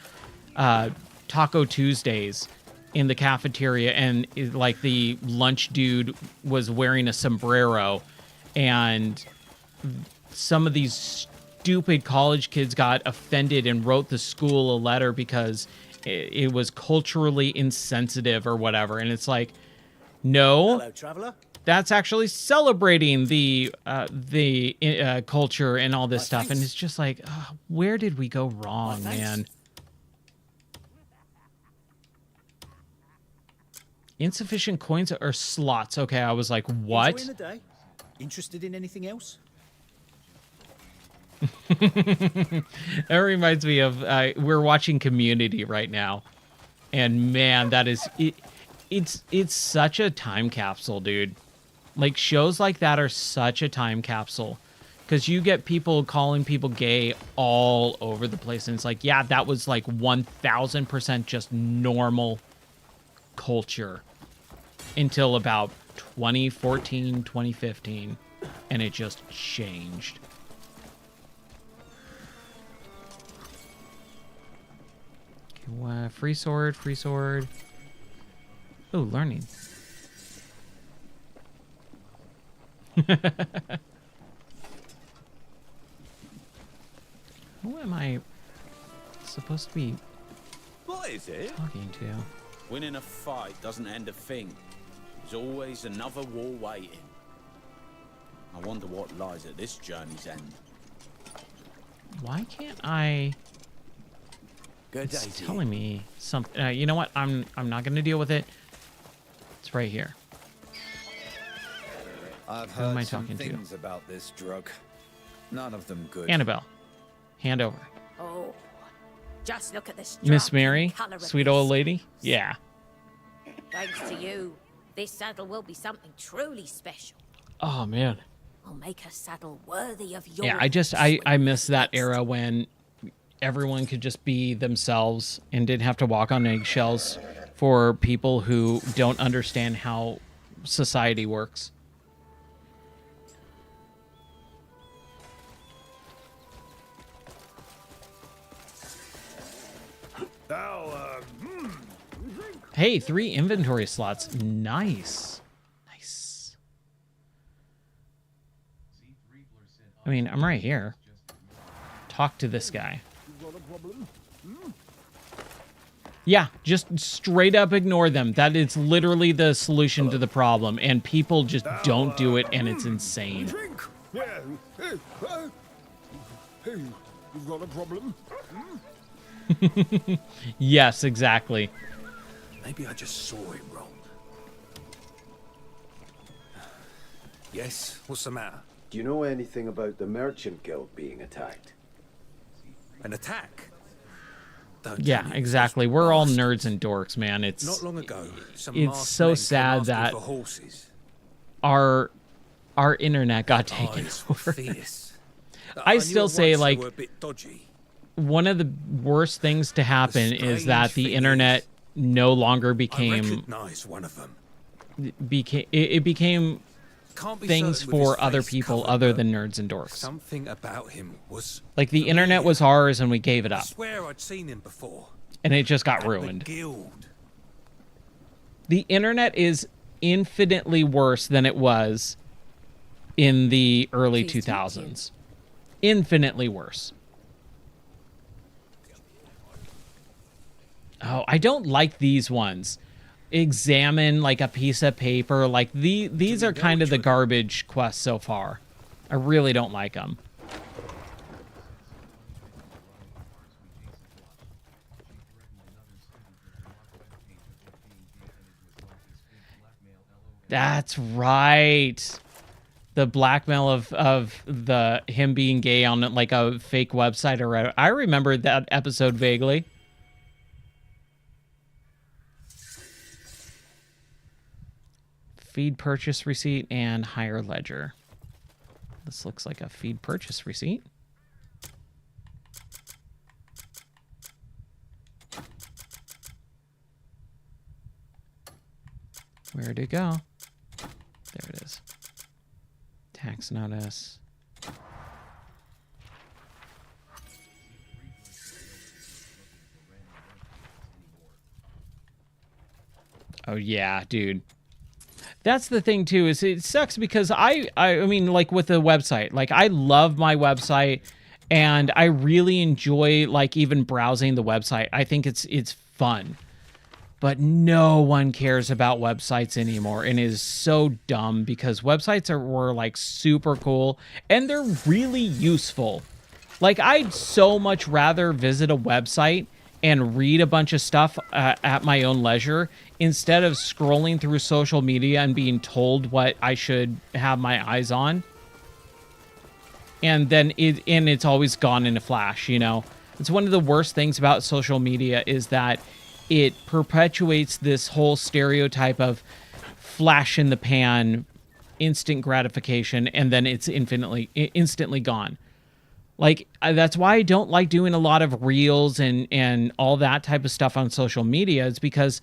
Taco Tuesdays in the cafeteria, and like the lunch dude was wearing a sombrero, and some of these stupid college kids got offended and wrote the school a letter because it was culturally insensitive or whatever. And it's like, no, Hello, traveller. that's actually celebrating the culture and all this stuff. And it's just like, where did we go wrong, man? Insufficient coins or slots. Okay, I was like, what? Enjoying the day? Interested in anything else? That reminds me of we're watching Community right now, and man, that is it. It's such a time capsule, dude. Like shows like that are such a time capsule, because you get people calling people gay all over the place, and it's like, yeah, that was like 1000% just normal culture until about 2014, 2015, and it just changed. Free sword, free sword. Oh, learning. Who am I supposed to be What is it? talking to? Winning a fight doesn't end a thing. There's always another war waiting. I wonder what lies at this journey's end. Why can't I? It's telling me something. You know what? I'm not going to deal with it. It's right here. I've Who am I heard some talking to? things about this drug. None of them good. Annabelle, hand over. Oh, just look at this. Miss Mary, colour of sweet this. old lady. Yeah. Thanks to you, this saddle will be something truly special. Oh man. I'll make a saddle worthy of your. Yeah, I miss that era when everyone could just be themselves and didn't have to walk on eggshells for people who don't understand how society works. Hey, 3 inventory slots. Nice. Nice. I mean, I'm right here. Talk to this guy. Yeah, just straight up ignore them. That is literally the solution to the problem, and people just don't do it, and it's insane. Yeah. Hey, you've got a problem? Yes, exactly. Maybe I just saw him wrong. Yes, what's the matter? Do you know anything about the Merchant Guild being attacked? An attack? Don't Yeah, tell me. exactly. We're all nerds and dorks, man. It's Not long ago, some it's masked so men came sad asking that for horses. our internet got taken Eyes were over. fierce. I knew still at say, once they like, were a bit dodgy. one of the worst things to happen is that strange the thing internet no longer I became recognise one of them. it became Can't be things certain with his for other face people covered, other but than nerds and dorks. Something about him was. Like the internet was ours and we gave it I up, swear I'd seen him before. and it just got At the ruined. guild. The internet is infinitely worse than it was in the early 2000s. Infinitely worse. Oh, I don't like these ones. Examine like a piece of paper. Like these are kind of the garbage quests so far. I really don't like them. That's right. The blackmail of the him being gay on like a fake website or whatever. I remember that episode vaguely. Feed purchase receipt and hire ledger. This looks like a feed purchase receipt. Where'd it go? There it is. Tax notice. Oh yeah, dude. That's the thing too, is it sucks because I mean, like with the website, like I love my website and I really enjoy like even browsing the website. I think it's fun. But no one cares about websites anymore, and it is so dumb because websites were like super cool and they're really useful. Like I'd so much rather visit a website and read a bunch of stuff at my own leisure instead of scrolling through social media and being told what I should have my eyes on. And then it's always gone in a flash, you know? It's one of the worst things about social media is that it perpetuates this whole stereotype of flash in the pan, instant gratification, and then it's instantly gone. Like, that's why I don't like doing a lot of reels and all that type of stuff on social media, is because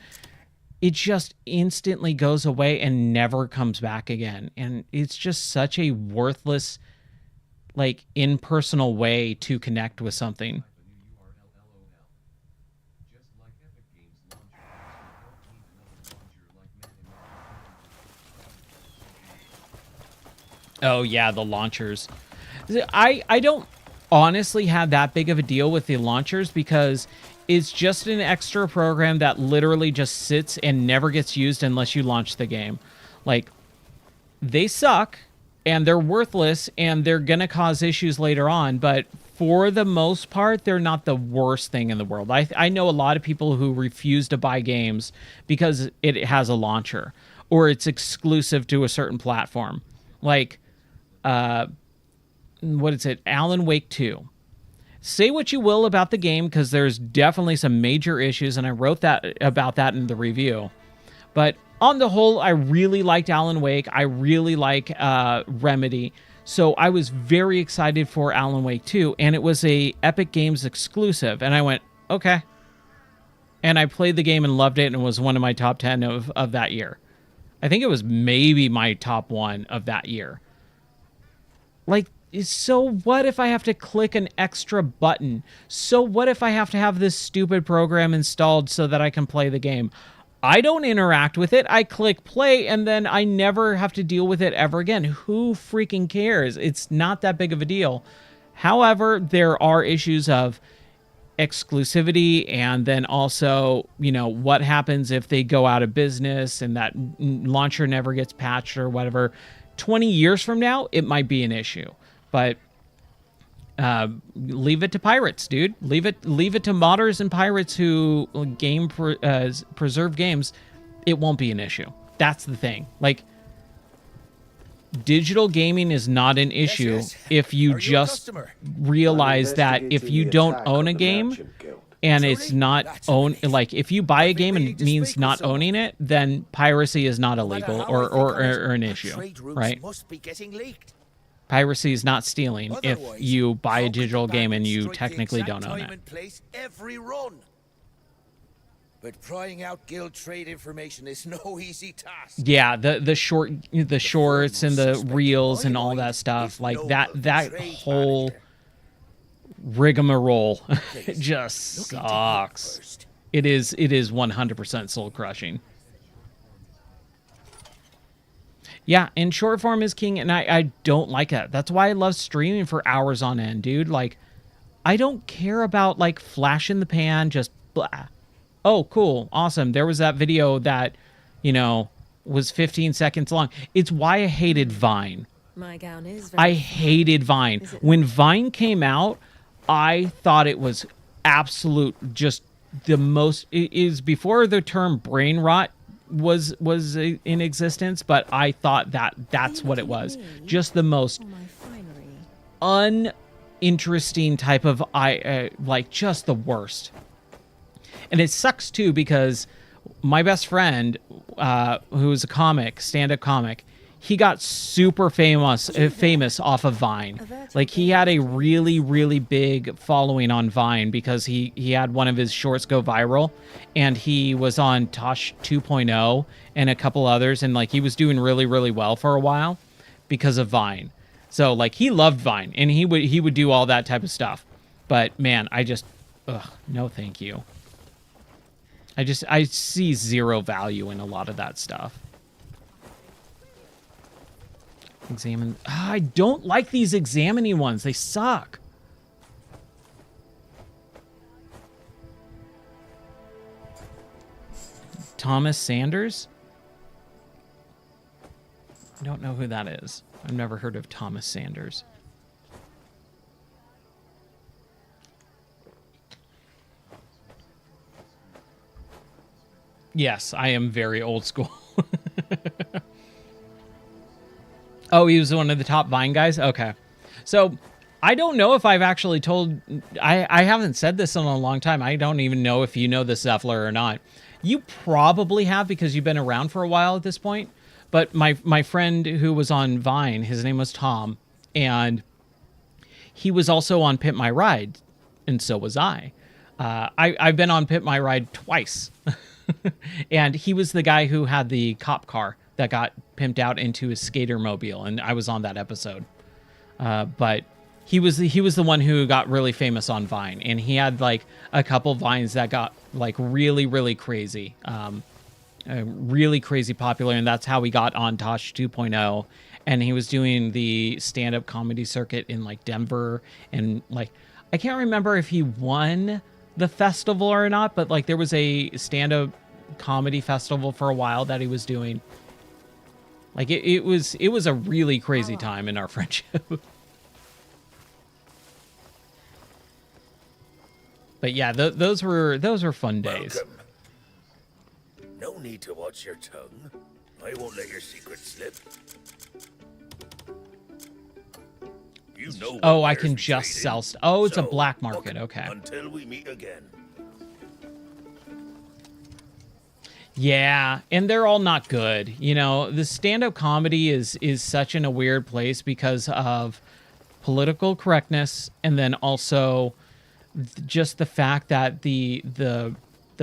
it just instantly goes away and never comes back again. And it's just such a worthless, like, impersonal way to connect with something. Oh yeah, the launchers. I don't honestly have that big of a deal with the launchers because it's just an extra program that literally just sits and never gets used unless you launch the game. Like, they suck and they're worthless and they're gonna cause issues later on, but for the most part, they're not the worst thing in the world. I know a lot of people who refuse to buy games because it has a launcher or it's exclusive to a certain platform. Like, what is it? Alan Wake 2. Say what you will about the game, because there's definitely some major issues, and I wrote about that in the review. But on the whole, I really liked Alan Wake. I really like Remedy. So I was very excited for Alan Wake 2, and it was a Epic Games exclusive. And I went, okay. And I played the game and loved it, and it was one of my top 10 of that year. I think it was maybe my top 1 of that year. Like, so what if I have to click an extra button? So what if I have to have this stupid program installed so that I can play the game? I don't interact with it. I click play, and then I never have to deal with it ever again. Who freaking cares? It's not that big of a deal. However, there are issues of exclusivity, and then also, you know, what happens if they go out of business and that launcher never gets patched or whatever. 20 years from now, it might be an issue, but leave it to pirates, dude. Leave it to modders and pirates who preserve games. It won't be an issue. That's the thing. Like, digital gaming is not an issue if you just realize that if you don't own a game and it's not own, like if you buy a game and it means not owning it, then piracy is not illegal or an issue, right? Piracy is not stealing if you buy a digital game and you technically don't own it. But prying out guild trade information is no easy task. Yeah, the shorts and the reels and all that stuff, like that whole rigmarole just sucks. It is 100% soul crushing. Yeah, and short form is king, and I don't like that. That's why I love streaming for hours on end, dude. Like, I don't care about like flash in the pan, just blah. Oh, cool, awesome. There was that video that, you know, was 15 seconds long. It's why I hated Vine. My gown is I hated Vine. When Vine came out, I thought it was absolute, just the most, it is before the term brain rot was in existence, but I thought that's what it was. Just the most uninteresting type of, like, just the worst. And it sucks too, because my best friend, who is a stand-up comic, he got super famous off of Vine. Like, he had a really, really big following on Vine because he had one of his shorts go viral, and he was on Tosh 2.0 and a couple others, and like he was doing really, really well for a while because of Vine. So like, he loved Vine, and he would do all that type of stuff. But man, I just, no thank you. I see zero value in a lot of that stuff. Examine. I don't like these examining ones. They suck. Thomas Sanders? I don't know who that is. I've never heard of Thomas Sanders. Yes, I am very old school. Oh, he was one of the top Vine guys? Okay. So, I don't know if I've actually told... I haven't said this in a long time. I don't even know if you know this, Zephyr, or not. You probably have because you've been around for a while at this point. But my friend who was on Vine, his name was Tom, and he was also on Pimp My Ride, and so was I. I've been on Pimp My Ride twice. And he was the guy who had the cop car that got pimped out into his skater mobile, and I was on that episode. But he was the one who got really famous on Vine, and he had like a couple Vines that got like really, really crazy. Really crazy popular, and that's how we got on Tosh 2.0. And he was doing the stand-up comedy circuit in like Denver, and like I can't remember if he won the festival or not, but like there was a stand-up comedy festival for a while that he was doing. Like it was a really crazy time in our friendship. But yeah, those were fun days. Welcome. No need to watch your tongue. I won't let your secret slip. You know. Oh, I can just sell. Oh, it's a black market. Okay. Until we meet again. Yeah, and they're all not good. You know, the stand-up comedy is such in a weird place because of political correctness, and then also just the fact that the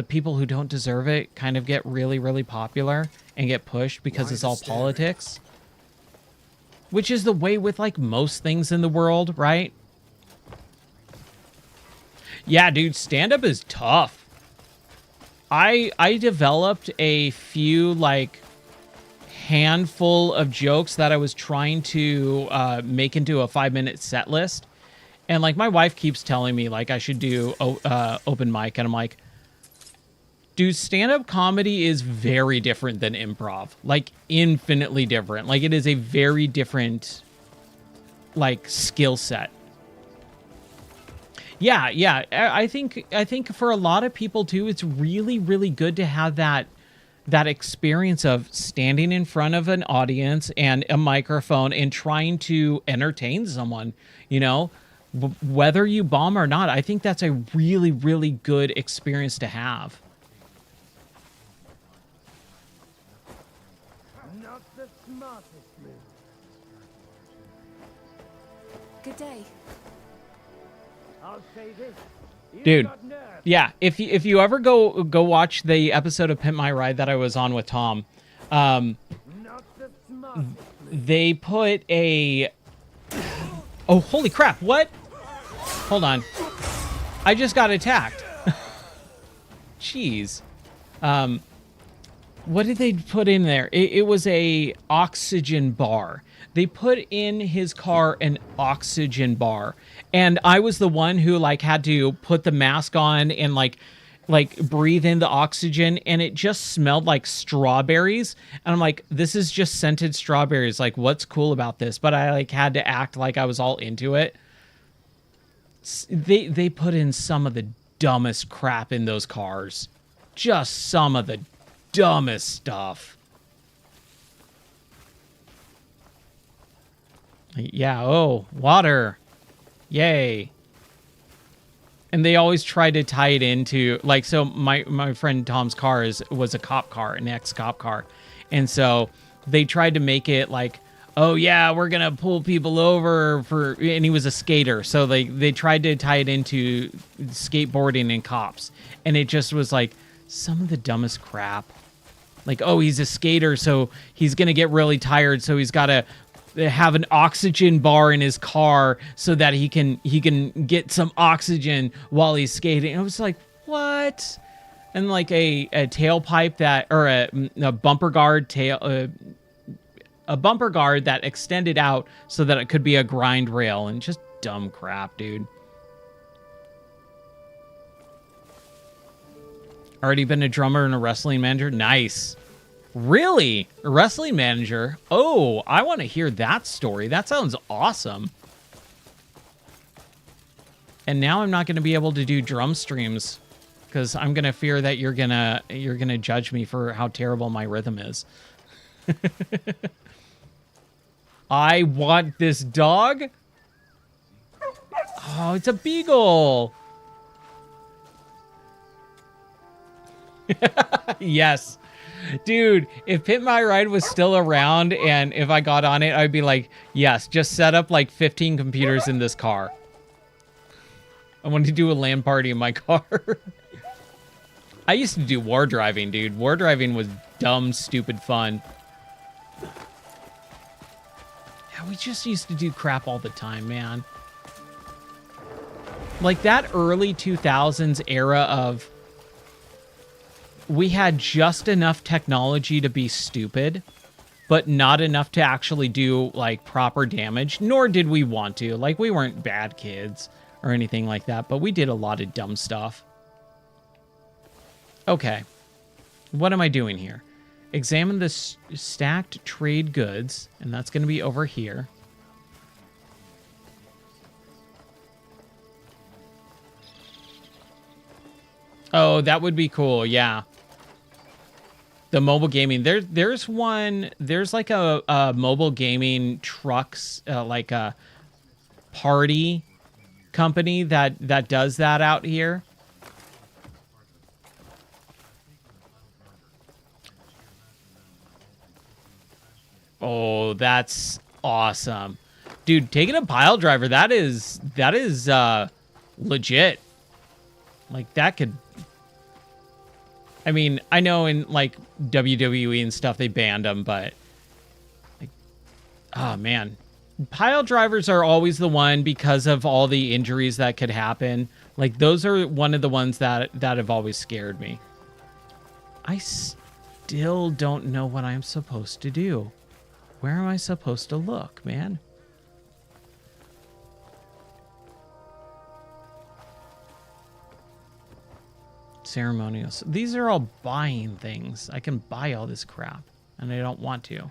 people who don't deserve it kind of get really, really popular and get pushed because it's all politics. Which is the way with like most things in the world, right? Yeah, dude, stand-up is tough. I developed a few like handful of jokes that I was trying to make into a 5-minute set list. And like my wife keeps telling me like I should do open mic, and I'm like, dude, stand-up comedy is very different than improv. Like infinitely different. Like it is a very different like skill set. Yeah. I think for a lot of people too, it's really, really good to have that experience of standing in front of an audience and a microphone and trying to entertain someone, you know, whether you bomb or not. I think that's a really, really good experience to have. Not the smartest move. Good day. I'll say this. Dude, yeah, if you ever go watch the episode of Pimp My Ride that I was on with Tom, they put a... Oh, holy crap, what? Hold on. I just got attacked. Jeez. What did they put in there? It was a oxygen bar. They put in his car an oxygen bar. And I was the one who like had to put the mask on and like breathe in the oxygen, and it just smelled like strawberries. And I'm like, this is just scented strawberries. Like, what's cool about this? But I like had to act like I was all into it. They put in some of the dumbest crap in those cars. Just some of the dumbest stuff. Yeah, oh, water. Yay. And they always try to tie it into, like, so my friend Tom's car was a cop car, an ex-cop car. And so they tried to make it like, oh yeah, we're going to pull people over for, and he was a skater. So they tried to tie it into skateboarding and cops. And it just was like some of the dumbest crap. Like, oh, he's a skater, so he's going to get really tired. So he's got to have an oxygen bar in his car so that he can get some oxygen while he's skating. I was like, what? And like a tailpipe that, or a bumper guard tail, a bumper guard that extended out so that it could be a grind rail, and just dumb crap, dude. Already been a drummer and a wrestling manager? Nice. Really? A wrestling manager? Oh, I want to hear that story. That sounds awesome. And now I'm not going to be able to do drum streams because I'm going to fear that you're going to judge me for how terrible my rhythm is. I want this dog. Oh, it's a beagle. Yes. Dude, if Pit My Ride was still around and if I got on it, I'd be like, yes, just set up like 15 computers in this car. I want to do a LAN party in my car. I used to do war driving, dude. War driving was dumb, stupid fun. Yeah, we just used to do crap all the time, man. Like that early 2000s era of we had just enough technology to be stupid, but not enough to actually do like proper damage, nor did we want to. Like we weren't bad kids or anything like that, but we did a lot of dumb stuff. Okay. What am I doing here? Examine the stacked trade goods, and that's going to be over here. Oh, that would be cool. Yeah. The mobile gaming. There's like a mobile gaming trucks, like a party company that does that out here. Oh, that's awesome. Dude, taking a pile driver, that is legit. Like that could, I mean, I know in like WWE and stuff they banned them, but like, oh man, pile drivers are always the one because of all the injuries that could happen. Like those are one of the ones that have always scared me. I still don't know what I'm supposed to do. Where am I supposed to look, man? Ceremonials. These are all buying things. I can buy all this crap, and I don't want to.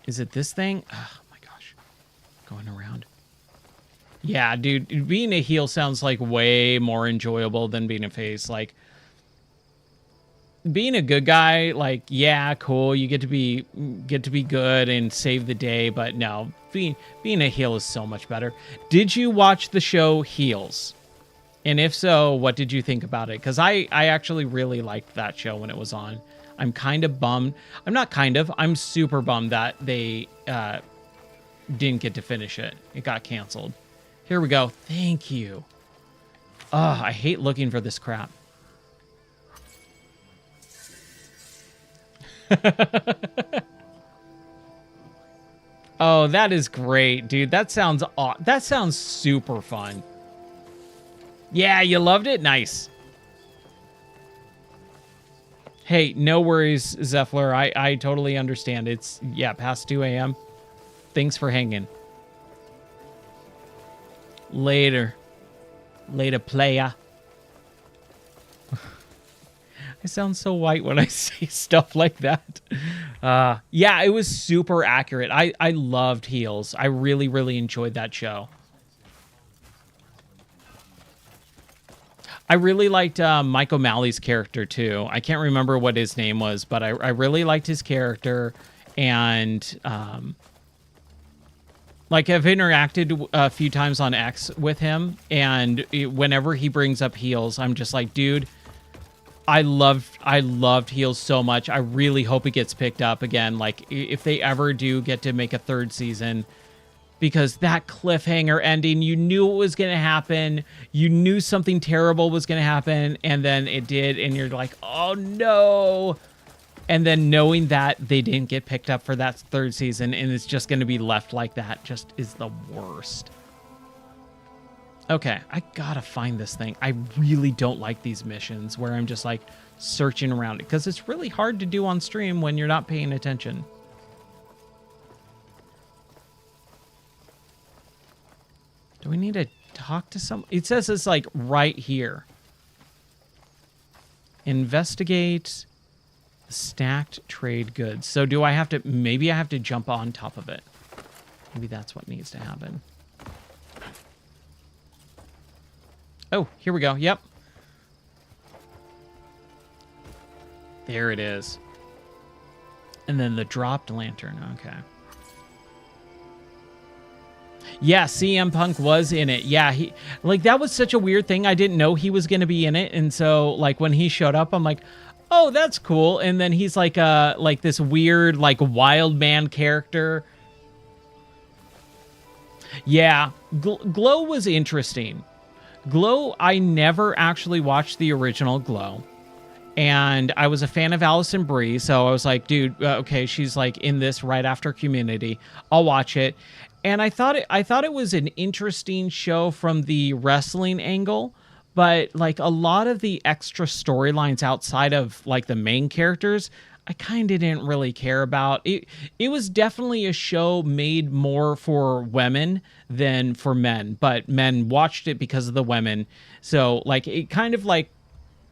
Is it this thing? Oh my gosh. Going around. Yeah, dude, being a heel sounds like way more enjoyable than being a face. Like, being a good guy, like, yeah, cool, you get to be good and save the day, but no, being a heel is so much better. Did you watch the show Heels? And if so, what did you think about it? Because I actually really liked that show when it was on. I'm kind of bummed. I'm super bummed that they didn't get to finish it. It got canceled. Here we go. Thank you. Oh, I hate looking for this crap. Oh, that is great, dude. That sounds super fun. Yeah, you loved it? Nice. Hey, no worries, Zephyr. I totally understand. It's, yeah, past 2 a.m. Thanks for hanging. Later, playa. I sound so white when I say stuff like that. Yeah, it was super accurate. I loved Heels. I really, really enjoyed that show. I really liked Mike O'Malley's character, too. I can't remember what his name was, but I really liked his character. And, like, I've interacted a few times on X with him. And whenever he brings up Heels, I'm just like, dude, I loved Heels so much. I really hope it gets picked up again. Like, if they ever do get to make a 3rd season, because that cliffhanger ending, you knew it was going to happen. You knew something terrible was going to happen, and then it did, and you're like, oh no. And then knowing that they didn't get picked up for that 3rd season, and it's just going to be left like that, just is the worst. Okay, I gotta find this thing. I really don't like these missions where I'm just like searching around it because it's really hard to do on stream when you're not paying attention. Do we need to talk to some? It says it's like right here. Investigate stacked trade goods. So do I have to, maybe I have to jump on top of it. Maybe that's what needs to happen. Oh, here we go. Yep. There it is. And then the dropped lantern. Okay. Yeah, CM Punk was in it. Yeah, he like that was such a weird thing. I didn't know he was going to be in it, and so like when he showed up, I'm like, "Oh, that's cool." And then he's like this weird like wild man character. Yeah, Glow was interesting. Glow, I never actually watched the original Glow. And I was a fan of Allison Brie, so I was like, dude, okay, she's like in this right after Community. I'll watch it. And I thought it was an interesting show from the wrestling angle, but like a lot of the extra storylines outside of like the main characters, I kind of didn't really care about. It was definitely a show made more for women than for men, but men watched it because of the women. So like it kind of like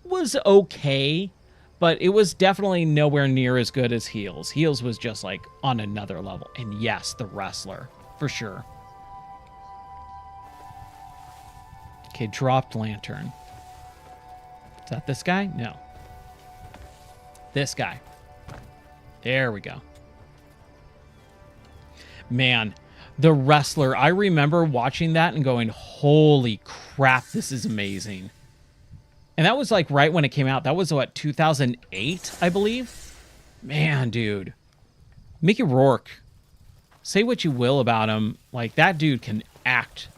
was okay, but it was definitely nowhere near as good as Heels. Heels was just like on another level. And yes, the wrestler, for sure. Okay, dropped lantern. Is that this guy? No. This guy. There we go. Man, the wrestler. I remember watching that and going, holy crap, this is amazing. And that was like right when it came out. That was what, 2008, I believe? Man, dude. Mickey Rourke. Say what you will about him. Like, that dude can act.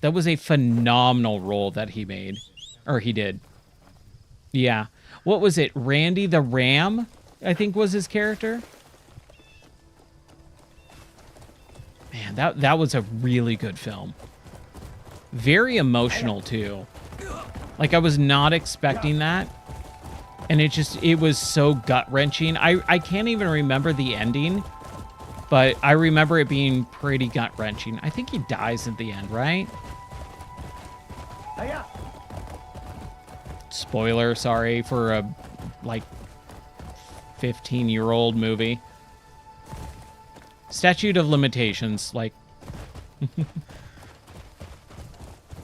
That was a phenomenal role that he made. Or he did. Yeah. What was it? Randy the Ram, I think was his character. Man, that was a really good film. Very emotional, too. Like, I was not expecting that. And it was so gut-wrenching. I can't even remember the ending. But I remember it being pretty gut-wrenching. I think he dies at the end, right? Spoiler, sorry, for a, like, 15-year-old movie. Statute of Limitations, like...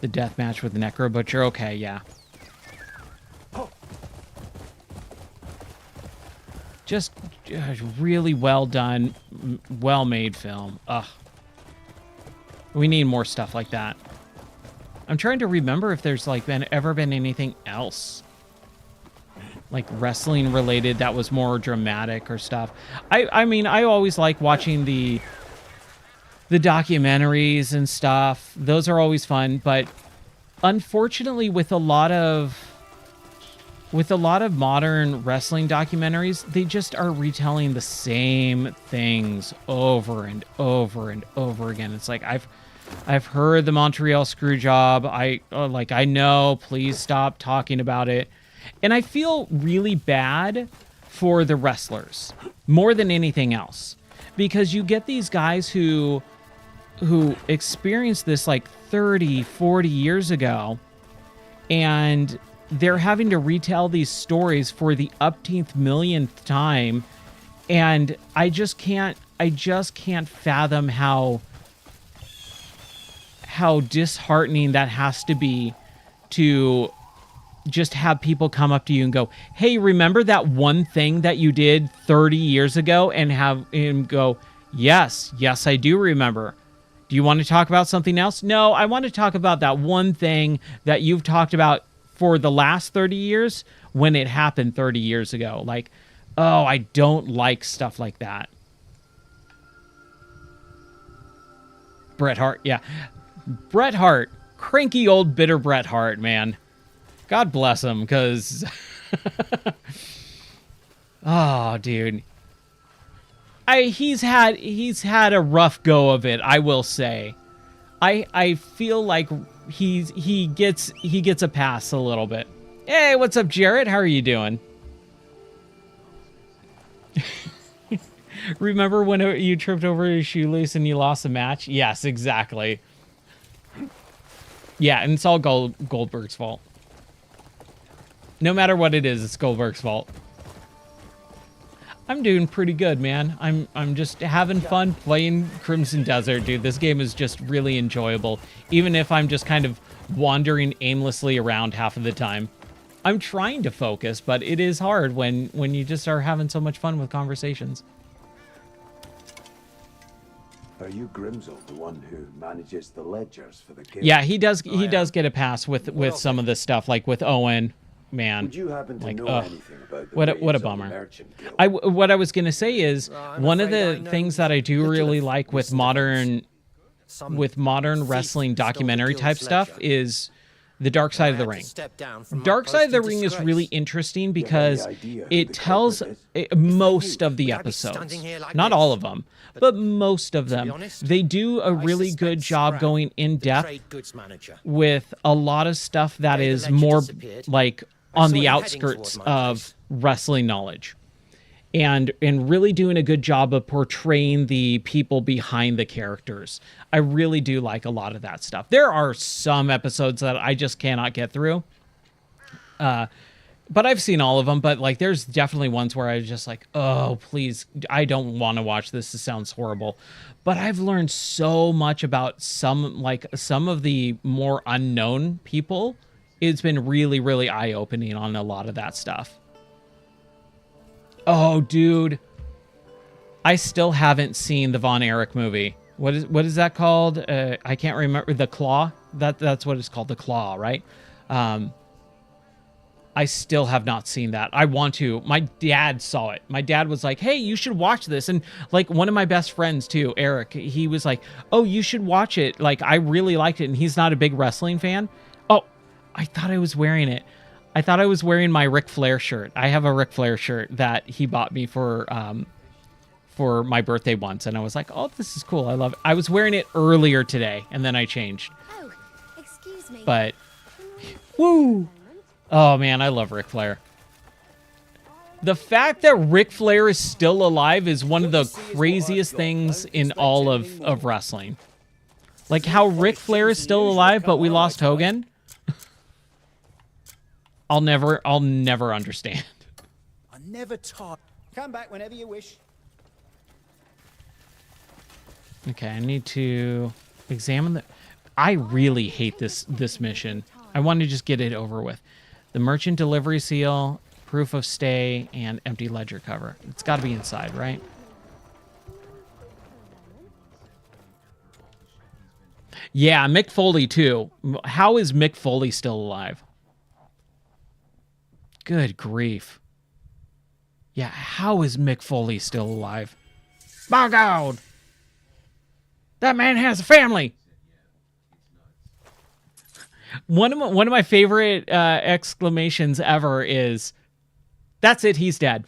The death match with the Necro Butcher. Okay, yeah. Just really well done, well-made film. Ugh. We need more stuff like that. I'm trying to remember if there's like ever been anything else like wrestling related that was more dramatic or stuff. I mean, I always like watching the documentaries and stuff. Those are always fun, but unfortunately with a lot of modern wrestling documentaries, they just are retelling the same things over and over and over again. It's like I've heard the Montreal Screwjob. I know, please stop talking about it. And I feel really bad for the wrestlers more than anything else, because you get these guys who experienced this like 30, 40 years ago, and they're having to retell these stories for the upteenth millionth time. And I just can't fathom how disheartening that has to be to just have people come up to you and go, hey, remember that one thing that you did 30 years ago? And have him go, yes, I do remember. Do you want to talk about something else? No, I want to talk about that one thing that you've talked about for the last 30 years when it happened 30 years ago. Like, oh, I don't like stuff like that. Bret Hart, yeah. Bret Hart, cranky old bitter Bret Hart, man. God bless him, because... oh, dude. He's had a rough go of it, I will say. I feel like he gets a pass a little bit. Hey, what's up, Jarrett? How are you doing? Remember when you tripped over your shoelace and you lost a match? Yes, exactly. Yeah, and it's all Goldberg's fault. No matter what it is, it's Goldberg's fault. I'm doing pretty good, man. I'm just having fun playing Crimson Desert, dude. This game is just really enjoyable, even if I'm just kind of wandering aimlessly around half of the time. I'm trying to focus, but it is hard when you just are having so much fun with conversations. Are you Grimsel, the one who manages the ledgers for the king? Yeah, he does get a pass with some of this stuff, like with Owen. Man, would you happen to like, know ugh, anything about the what a raids of the bummer. Merchant Guild? What I was gonna say is one of the things that I do really like with modern wrestling documentary type stuff is the Dark Side of the Ring. Dark Side of the Ring is really interesting because it tells most of the episodes, not all of them, but most of them. They do a really good job going in depth with a lot of stuff that is more like on the outskirts of wrestling knowledge. And really doing a good job of portraying the people behind the characters. I really do like a lot of that stuff. There are some episodes that I just cannot get through. But I've seen all of them. But like, there's definitely ones where I was just like, oh, please, I don't want to watch this. This sounds horrible. But I've learned so much about some of the more unknown people. It's been really, really eye-opening on a lot of that stuff. Oh, dude. I still haven't seen the Von Erich movie. What is that called? I can't remember. The Claw? That's what it's called. The Claw, right? I still have not seen that. I want to. My dad saw it. My dad was like, hey, you should watch this. And like one of my best friends too, Eric, he was like, oh, you should watch it. Like, I really liked it. And he's not a big wrestling fan. Oh, I thought I was wearing it. I thought I was wearing my Ric Flair shirt. I have a Ric Flair shirt that he bought me for my birthday once. And I was like, oh, this is cool. I love it. I was wearing it earlier today and then I changed. Oh, excuse me. But, woo! Oh man, I love Ric Flair. The fact that Ric Flair is still alive is one of the craziest things in all of wrestling. Like how Ric Flair is still alive, but we lost Hogan. I'll never understand. I never taught. Come back whenever you wish. Okay, I need to examine the... I really hate this mission. I want to just get it over with. The merchant delivery seal, proof of stay, and empty ledger cover. It's got to be inside, right? Yeah, Mick Foley too. How is Mick Foley still alive? Good grief. Yeah, how is Mick Foley still alive? My God! That man has a family! One of my favorite exclamations ever is, "That's it, he's dead."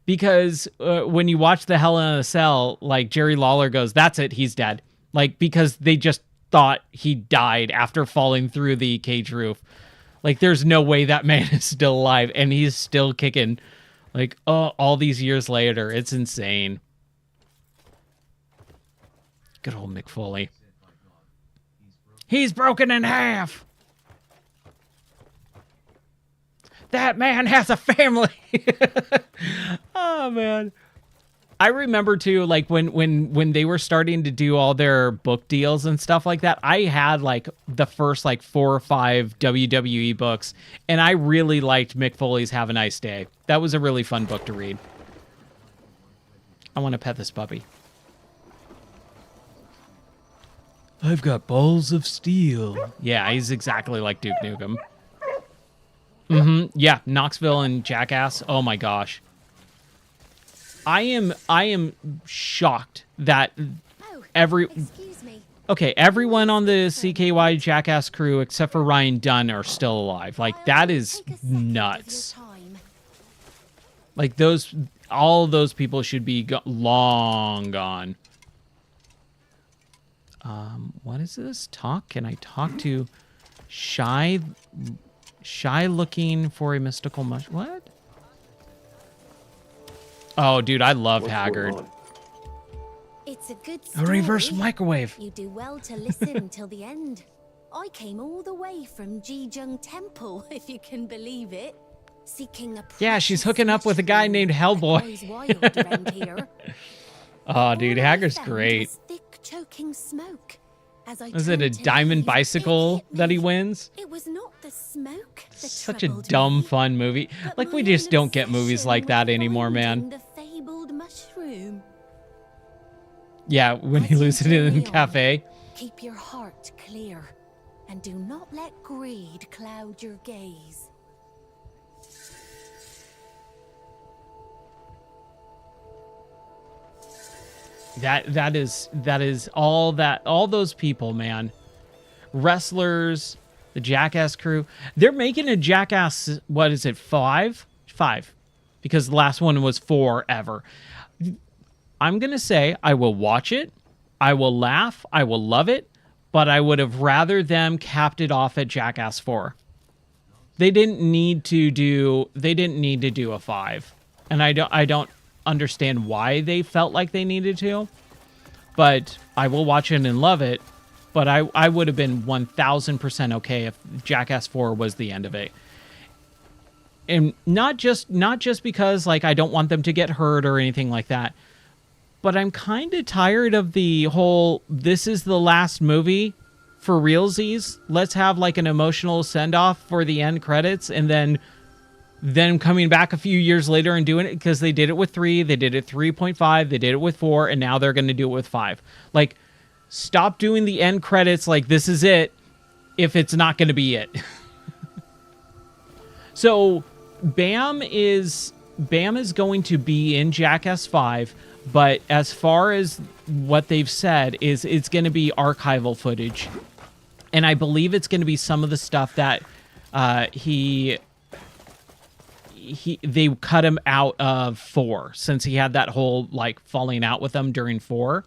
Because when you watch the Hell in a Cell, like Jerry Lawler goes, "That's it, he's dead." Like, because they just thought he died after falling through the cage roof. Like, there's no way that man is still alive, and he's still kicking. Like, all these years later, it's insane. Good old Mick Foley. He's broken in half. That man has a family. Oh man. I remember too, like when they were starting to do all their book deals and stuff like that, I had like the first like 4 or 5 WWE books, and I really liked Mick Foley's Have a Nice Day. That was a really fun book to read. I want to pet this puppy. I've got balls of steel. Yeah, he's exactly like Duke Nukem. Yeah, Knoxville and Jackass. Oh my gosh. I am shocked that everyone on the CKY Jackass crew except for Ryan Dunn are still alive. Like, that is nuts. Like, all of those people should be long gone. What is this? Talk? Can I talk to shy looking for a mystical what? Oh, dude, I love Haggard. It's a good A story. reverse microwave. You do well to listen till the end. I came all the way from Jijung Temple, if you can believe it, seeking a Yeah, she's hooking up with a guy named Hellboy. grows wild around here. Oh, dude, All I Haggard's found great. was thick, choking smoke. As I Is it a turned to diamond leave, bicycle that he wins? It was not the smoke that Such a troubled dumb, me, fun movie. but Like, we my just own don't get movies like that obsession with anymore, finding man. the fabled mushroom. Yeah, when he loses it in the cafe. Keep your heart clear, and do not let greed cloud your gaze. That is all those people, man. Wrestlers, the Jackass crew. They're making a Jackass, what is it, 5? 5. Because the last one was 4 ever. I'm going to say I will watch it. I will laugh. I will love it. But I would have rather them capped it off at Jackass 4. They didn't need to do a 5. And I don't understand why they felt like they needed to. But I will watch it and love it. But I would have been 1000% okay if Jackass 4 was the end of it. And not just because like I don't want them to get hurt or anything like that. But I'm kind of tired of the whole, this is the last movie for realsies. Let's have like an emotional send-off for the end credits. And then coming back a few years later and doing it, because they did it with 3, they did it 3.5, they did it with 4, and now they're going to do it with 5. Like, stop doing the end credits like this is it if it's not going to be it. So Bam is going to be in Jackass 5, but as far as what they've said is it's going to be archival footage. And I believe it's going to be some of the stuff that they cut him out of 4, since he had that whole like falling out with them during 4.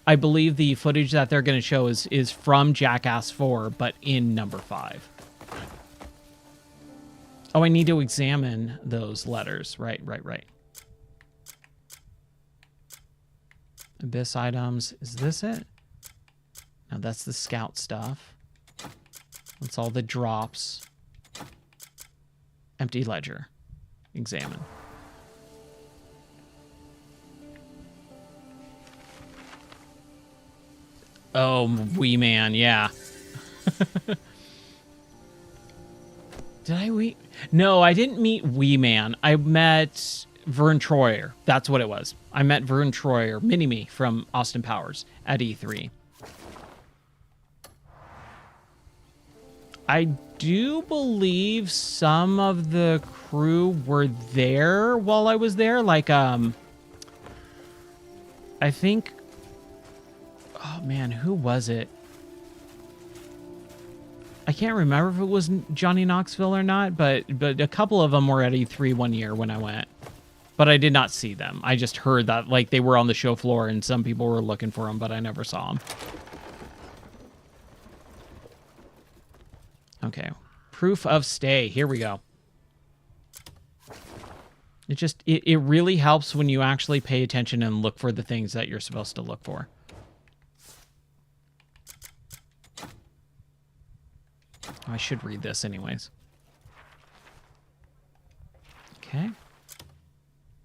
I believe the footage that they're going to show is from Jackass 4, but in number 5. Oh, I need to examine those letters. Right. Abyss items. Is this it? No, that's the scout stuff. That's all the drops. Empty ledger. Examine. Oh, Wee Man, yeah. Did I meet? No, I didn't meet Wee Man. I met Vern Troyer. That's what it was. I met Vern Troyer, Mini-Me from Austin Powers at E3. I do believe some of the crew were there while I was there. Like, I think... Oh, man, who was it? I can't remember if it was Johnny Knoxville or not, but a couple of them were at E3 one year when I went. But I did not see them. I just heard that, like, they were on the show floor and some people were looking for them, but I never saw them. Okay. Proof of stay. Here we go. It really helps when you actually pay attention and look for the things that you're supposed to look for. I should read this anyways. Okay.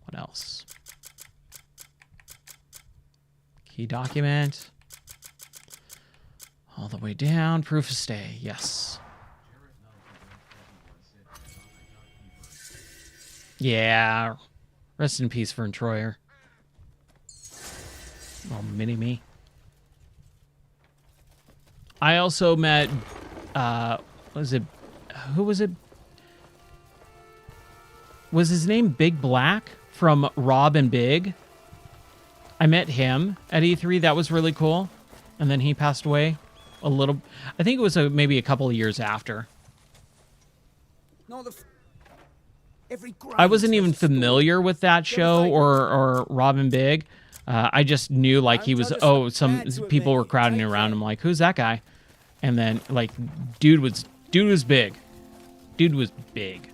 What else? Key document. All the way down. Proof of stay. Yes. Yeah. Rest in peace, Vern Troyer. Oh, Mini-Me. I also met... who was it? Was his name Big Black from Rob and Big? I met him at E3. That was really cool. And then he passed away a little. I think it was maybe a couple of years after. I wasn't even familiar with that show or Rob and Big, I just knew like he was. Oh, some people were crowding around him. Like, who's that guy? And then like, dude was big. Dude was big,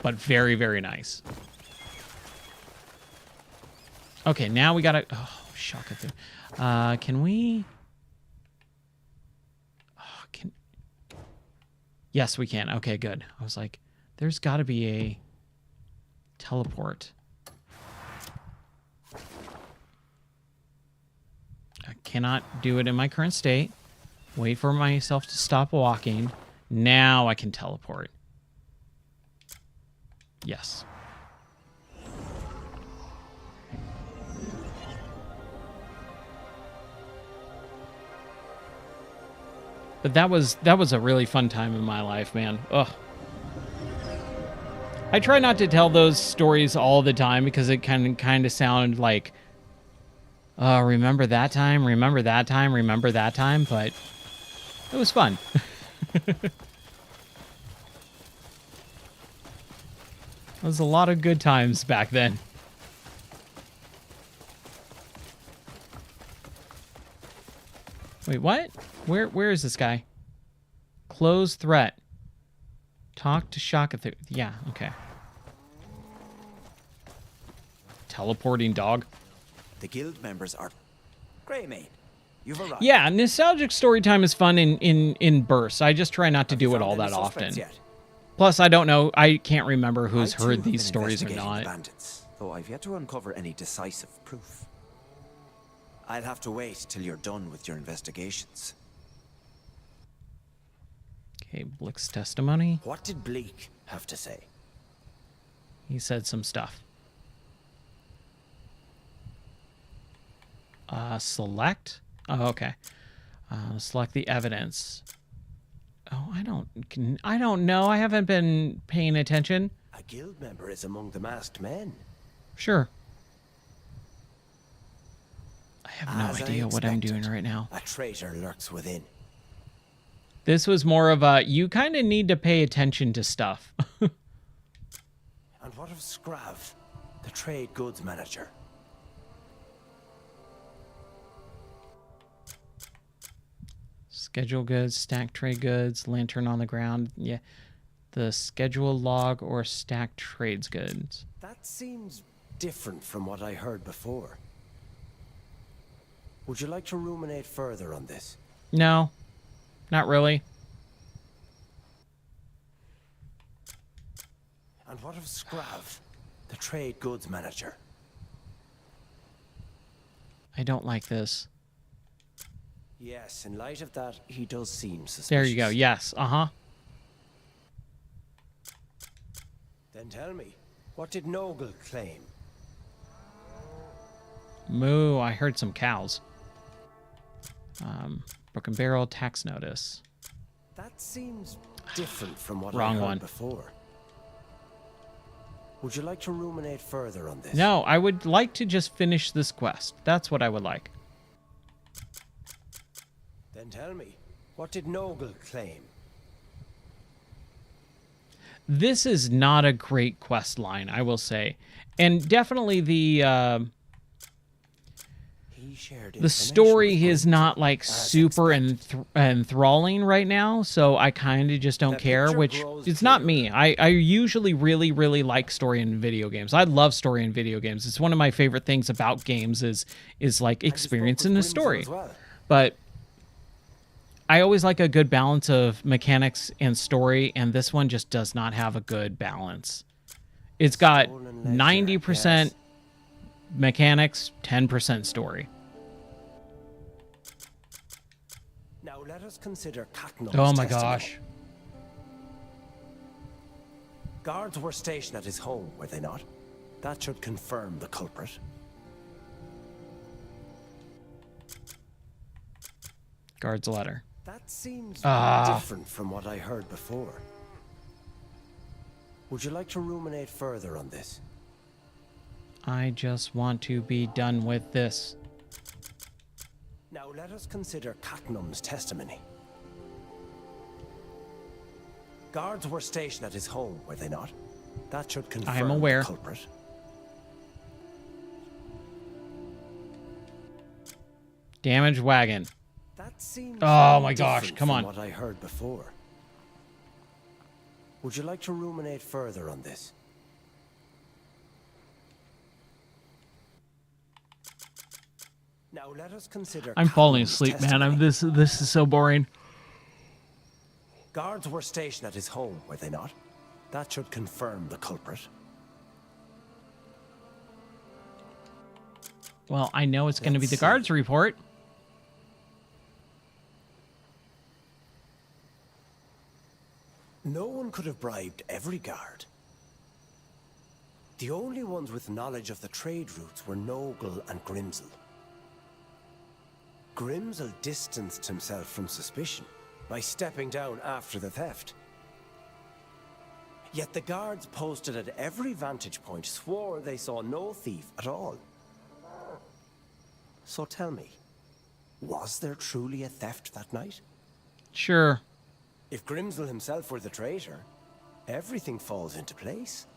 but very, very nice. Okay, now we gotta. Oh, shock it through. Can we? Oh, yes, we can. Okay, good. I was like, there's got to be a teleport. I cannot do it in my current state. Wait for myself to stop walking. Now I can teleport. Yes. But that was a really fun time in my life, man. Ugh. I try not to tell those stories all the time because it kind of sound like, remember that time, remember that time, remember that time, but it was fun. It was a lot of good times back then. Wait, what? Where is this guy? Close threat. Talk to Shakathir. Yeah, okay. Teleporting dog. The guild members are... Great, mate. You've arrived. Yeah, nostalgic story time is fun in bursts. I just try not to do it all that often. Plus, I don't know. I can't remember who's heard these stories or not. Bandits, though I've yet to uncover any decisive proof. I'll have to wait till you're done with your investigations. Okay, Blick's testimony. What did Bleak have to say? He said some stuff. Select? Oh, okay. Select the evidence. Oh, I don't know. I haven't been paying attention. A guild member is among the masked men. Sure. I have no idea what I'm doing right now. A traitor lurks within. This was more of a, you kind of need to pay attention to stuff. And what of Scrav, the trade goods manager? Schedule goods, stack trade goods, lantern on the ground. Yeah. The schedule log or stack trades goods. That seems different from what I heard before. Would you like to ruminate further on this? No, not really. And what of Scrav, the trade goods manager? I don't like this. Yes, in light of that, he does seem suspicious. There you go. Yes. Uh-huh. Then tell me, what did Nogle claim? Moo, I heard some cows. Broken barrel, tax notice. That seems different from what Wrong I heard one. before. Would you like to ruminate further on this? No, I would like to just finish this quest. That's what I would like. Then tell me, what did Nogle claim? This is not a great quest line, I will say. And definitely the story is not like super enthralling right now, so I kind of just don't care, which it's not me. I usually really, really like story in video games. I love story in video games. It's one of my favorite things about games is like experiencing the story. But I always like a good balance of mechanics and story, and this one just does not have a good balance. It's got 90% mechanics, 10% story. Now let us consider Catnall's Oh my testimony. gosh. Guards were stationed at his home, were they not? That should confirm the culprit. Guard's letter. That seems Ah. different from what I heard before. Would you like to ruminate further on this? I just want to be done with this. Now let us consider Catnum's testimony. Guards were stationed at his home, were they not? That should confirm I am aware. the culprit. Damaged wagon. That seems Oh my gosh, different come from on. what I heard before. Would you like to ruminate further on this? Now let us consider. I'm falling Calhoun's asleep, man. testimony. This is so boring. Guards were stationed at his home, were they not? That should confirm the culprit. Well, I know it's going to be the Let's guards report. No one could have bribed every guard. The only ones with knowledge of the trade routes were Nogle and Grimsel. Grimsel distanced himself from suspicion by stepping down after the theft. Yet the guards posted at every vantage point swore they saw no thief at all. So tell me, was there truly a theft that night? Sure. If Grimsel himself were the traitor, everything falls into place.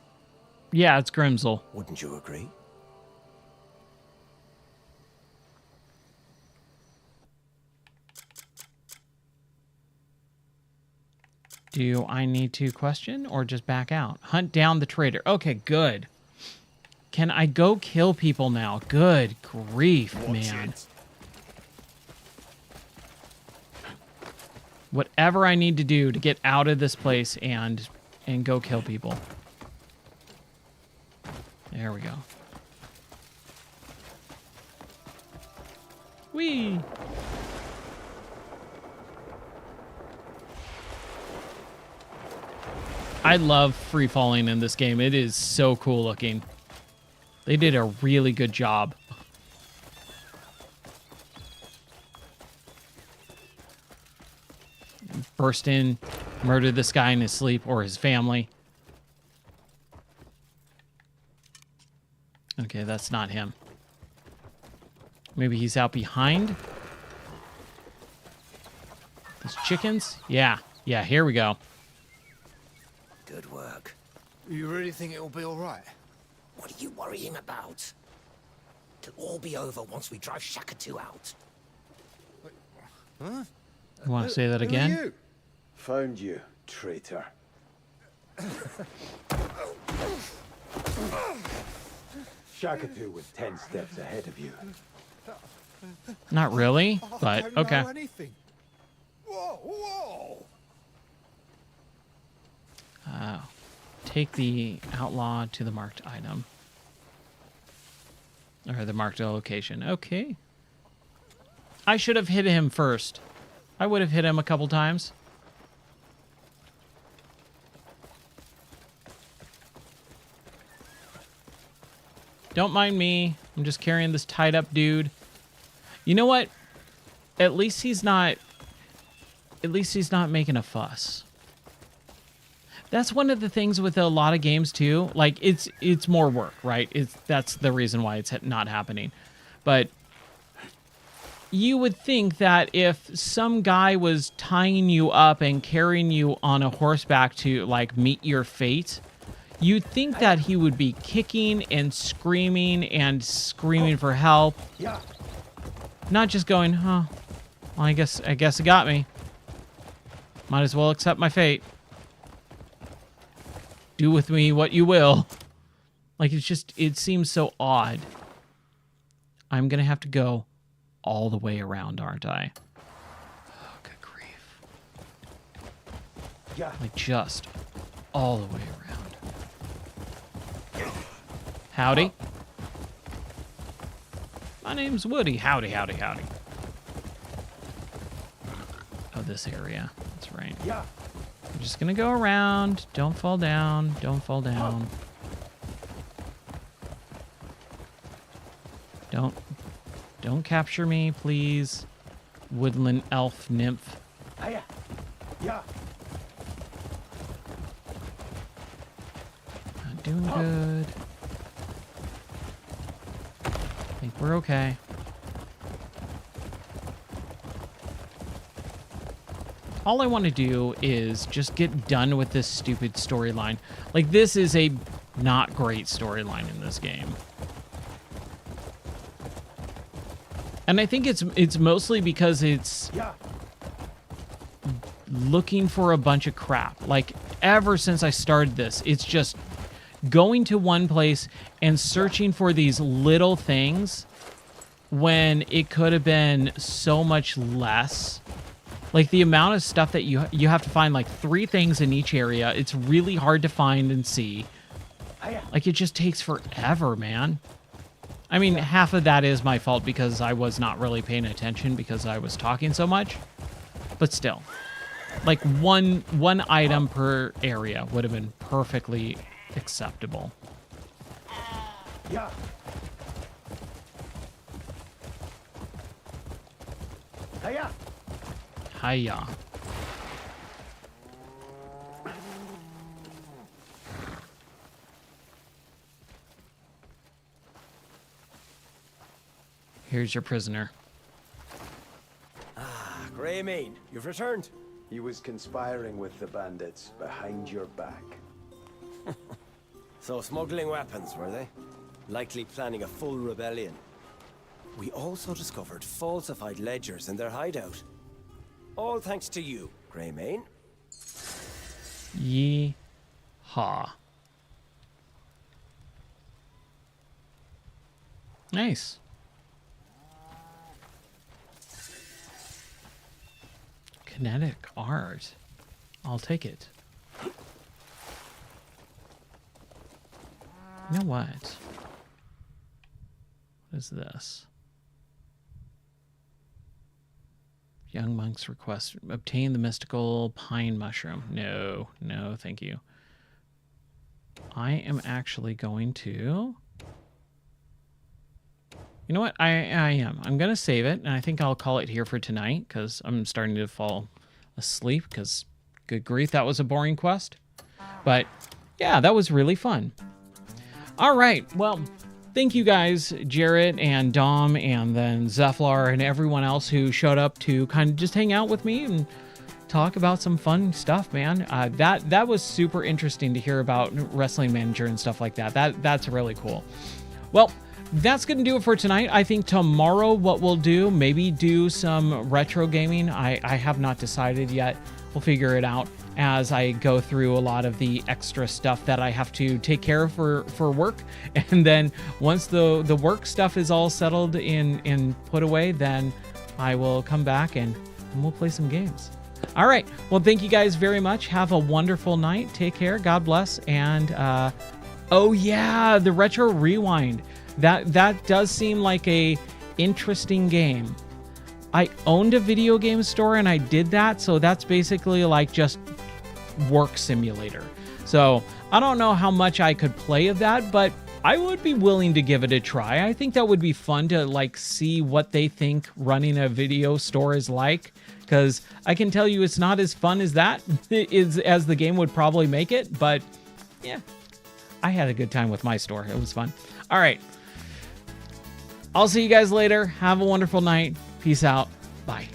Yeah, it's Grimsel. Wouldn't you agree? Do I need to question or just back out? Hunt down the traitor. Okay, good. Can I go kill people now? Good grief, man. Whatever I need to do to get out of this place and go kill people. There we go. Whee! I love free falling in this game. It is so cool looking. They did a really good job. Burst in, murder this guy in his sleep or his family. Okay, that's not him. Maybe he's out behind. Those chickens? Yeah, here we go. Good work. You really think it'll be all right? What are you worrying about? It'll all be over once we drive Shakatu out. Huh? You want to say that again? Who are you? Found you, traitor. Shakatu was 10 steps ahead of you. Not really, but I don't okay. know anything. Whoa! Take the outlaw to the marked item. Or the marked location. Okay. I should have hit him first. I would have hit him a couple times. Don't mind me. I'm just carrying this tied up dude. You know what? At least he's not making a fuss. That's one of the things with a lot of games too. Like it's more work, right? That's the reason why it's not happening. But you would think that if some guy was tying you up and carrying you on a horseback to like meet your fate, you'd think that he would be kicking and screaming for help. Yeah. Not just going, huh, well, I guess it got me. Might as well accept my fate. Do with me what you will. Like, it seems so odd. I'm going to have to go all the way around, aren't I? Oh, good grief. Yeah. Like, just all the way around. Howdy. My name's Woody. Howdy, howdy, howdy. Oh, this area. That's right. Yeah. I'm just gonna go around. Don't fall down. Don't fall down. Don't capture me, please. Woodland elf nymph. Hiya. Yeah. Not doing good. I think we're okay. All I want to do is just get done with this stupid storyline. Like, this is a not great storyline in this game. And I think it's mostly because it's looking for a bunch of crap. Like, ever since I started this, it's just going to one place and searching for these little things when it could have been so much less. Like, the amount of stuff that you have to find, like 3 things in each area. It's really hard to find and see. Like, it just takes forever, man. I mean, half of that is my fault because I was not really paying attention because I was talking so much. But still, like one item per area would have been perfectly acceptable. Yeah. Hiya. Hiya. Here's your prisoner. Ah, Greymane, you've returned. He was conspiring with the bandits behind your back. So smuggling weapons, were they? Likely planning a full rebellion. We also discovered falsified ledgers in their hideout. All thanks to you, Greymane. Yee-haw. Nice. Kinetic art. I'll take it. You know what? What is this? Young monks request obtain the mystical pine mushroom. No, no, thank you. I am actually going to... You know what? I am. I'm going to save it, and I think I'll call it here for tonight, because I'm starting to fall asleep, because, good grief, that was a boring quest. But, yeah, that was really fun. All right, well, thank you guys, Jarrett and Dom, and then Zephyr, and everyone else who showed up to kind of just hang out with me and talk about some fun stuff, man. That was super interesting to hear about Wrestling Manager and stuff like that. That's really cool. Well, that's going to do it for tonight. I think tomorrow what we'll do, maybe do some retro gaming. I have not decided yet. We'll figure it out as I go through a lot of the extra stuff that I have to take care of for work. And then once the work stuff is all settled and put away, then I will come back and we'll play some games. All right. Well, thank you guys very much. Have a wonderful night. Take care. God bless. And oh yeah, the Retro Rewind. That does seem like a interesting game. I owned a video game store and I did that, so that's basically like just work simulator. So I don't know how much I could play of that, but I would be willing to give it a try. I think that would be fun to like see what they think running a video store is like, because I can tell you it's not as fun as that is as the game would probably make it, but yeah, I had a good time with my store. It was fun. All right. I'll see you guys later. Have a wonderful night. Peace out. Bye.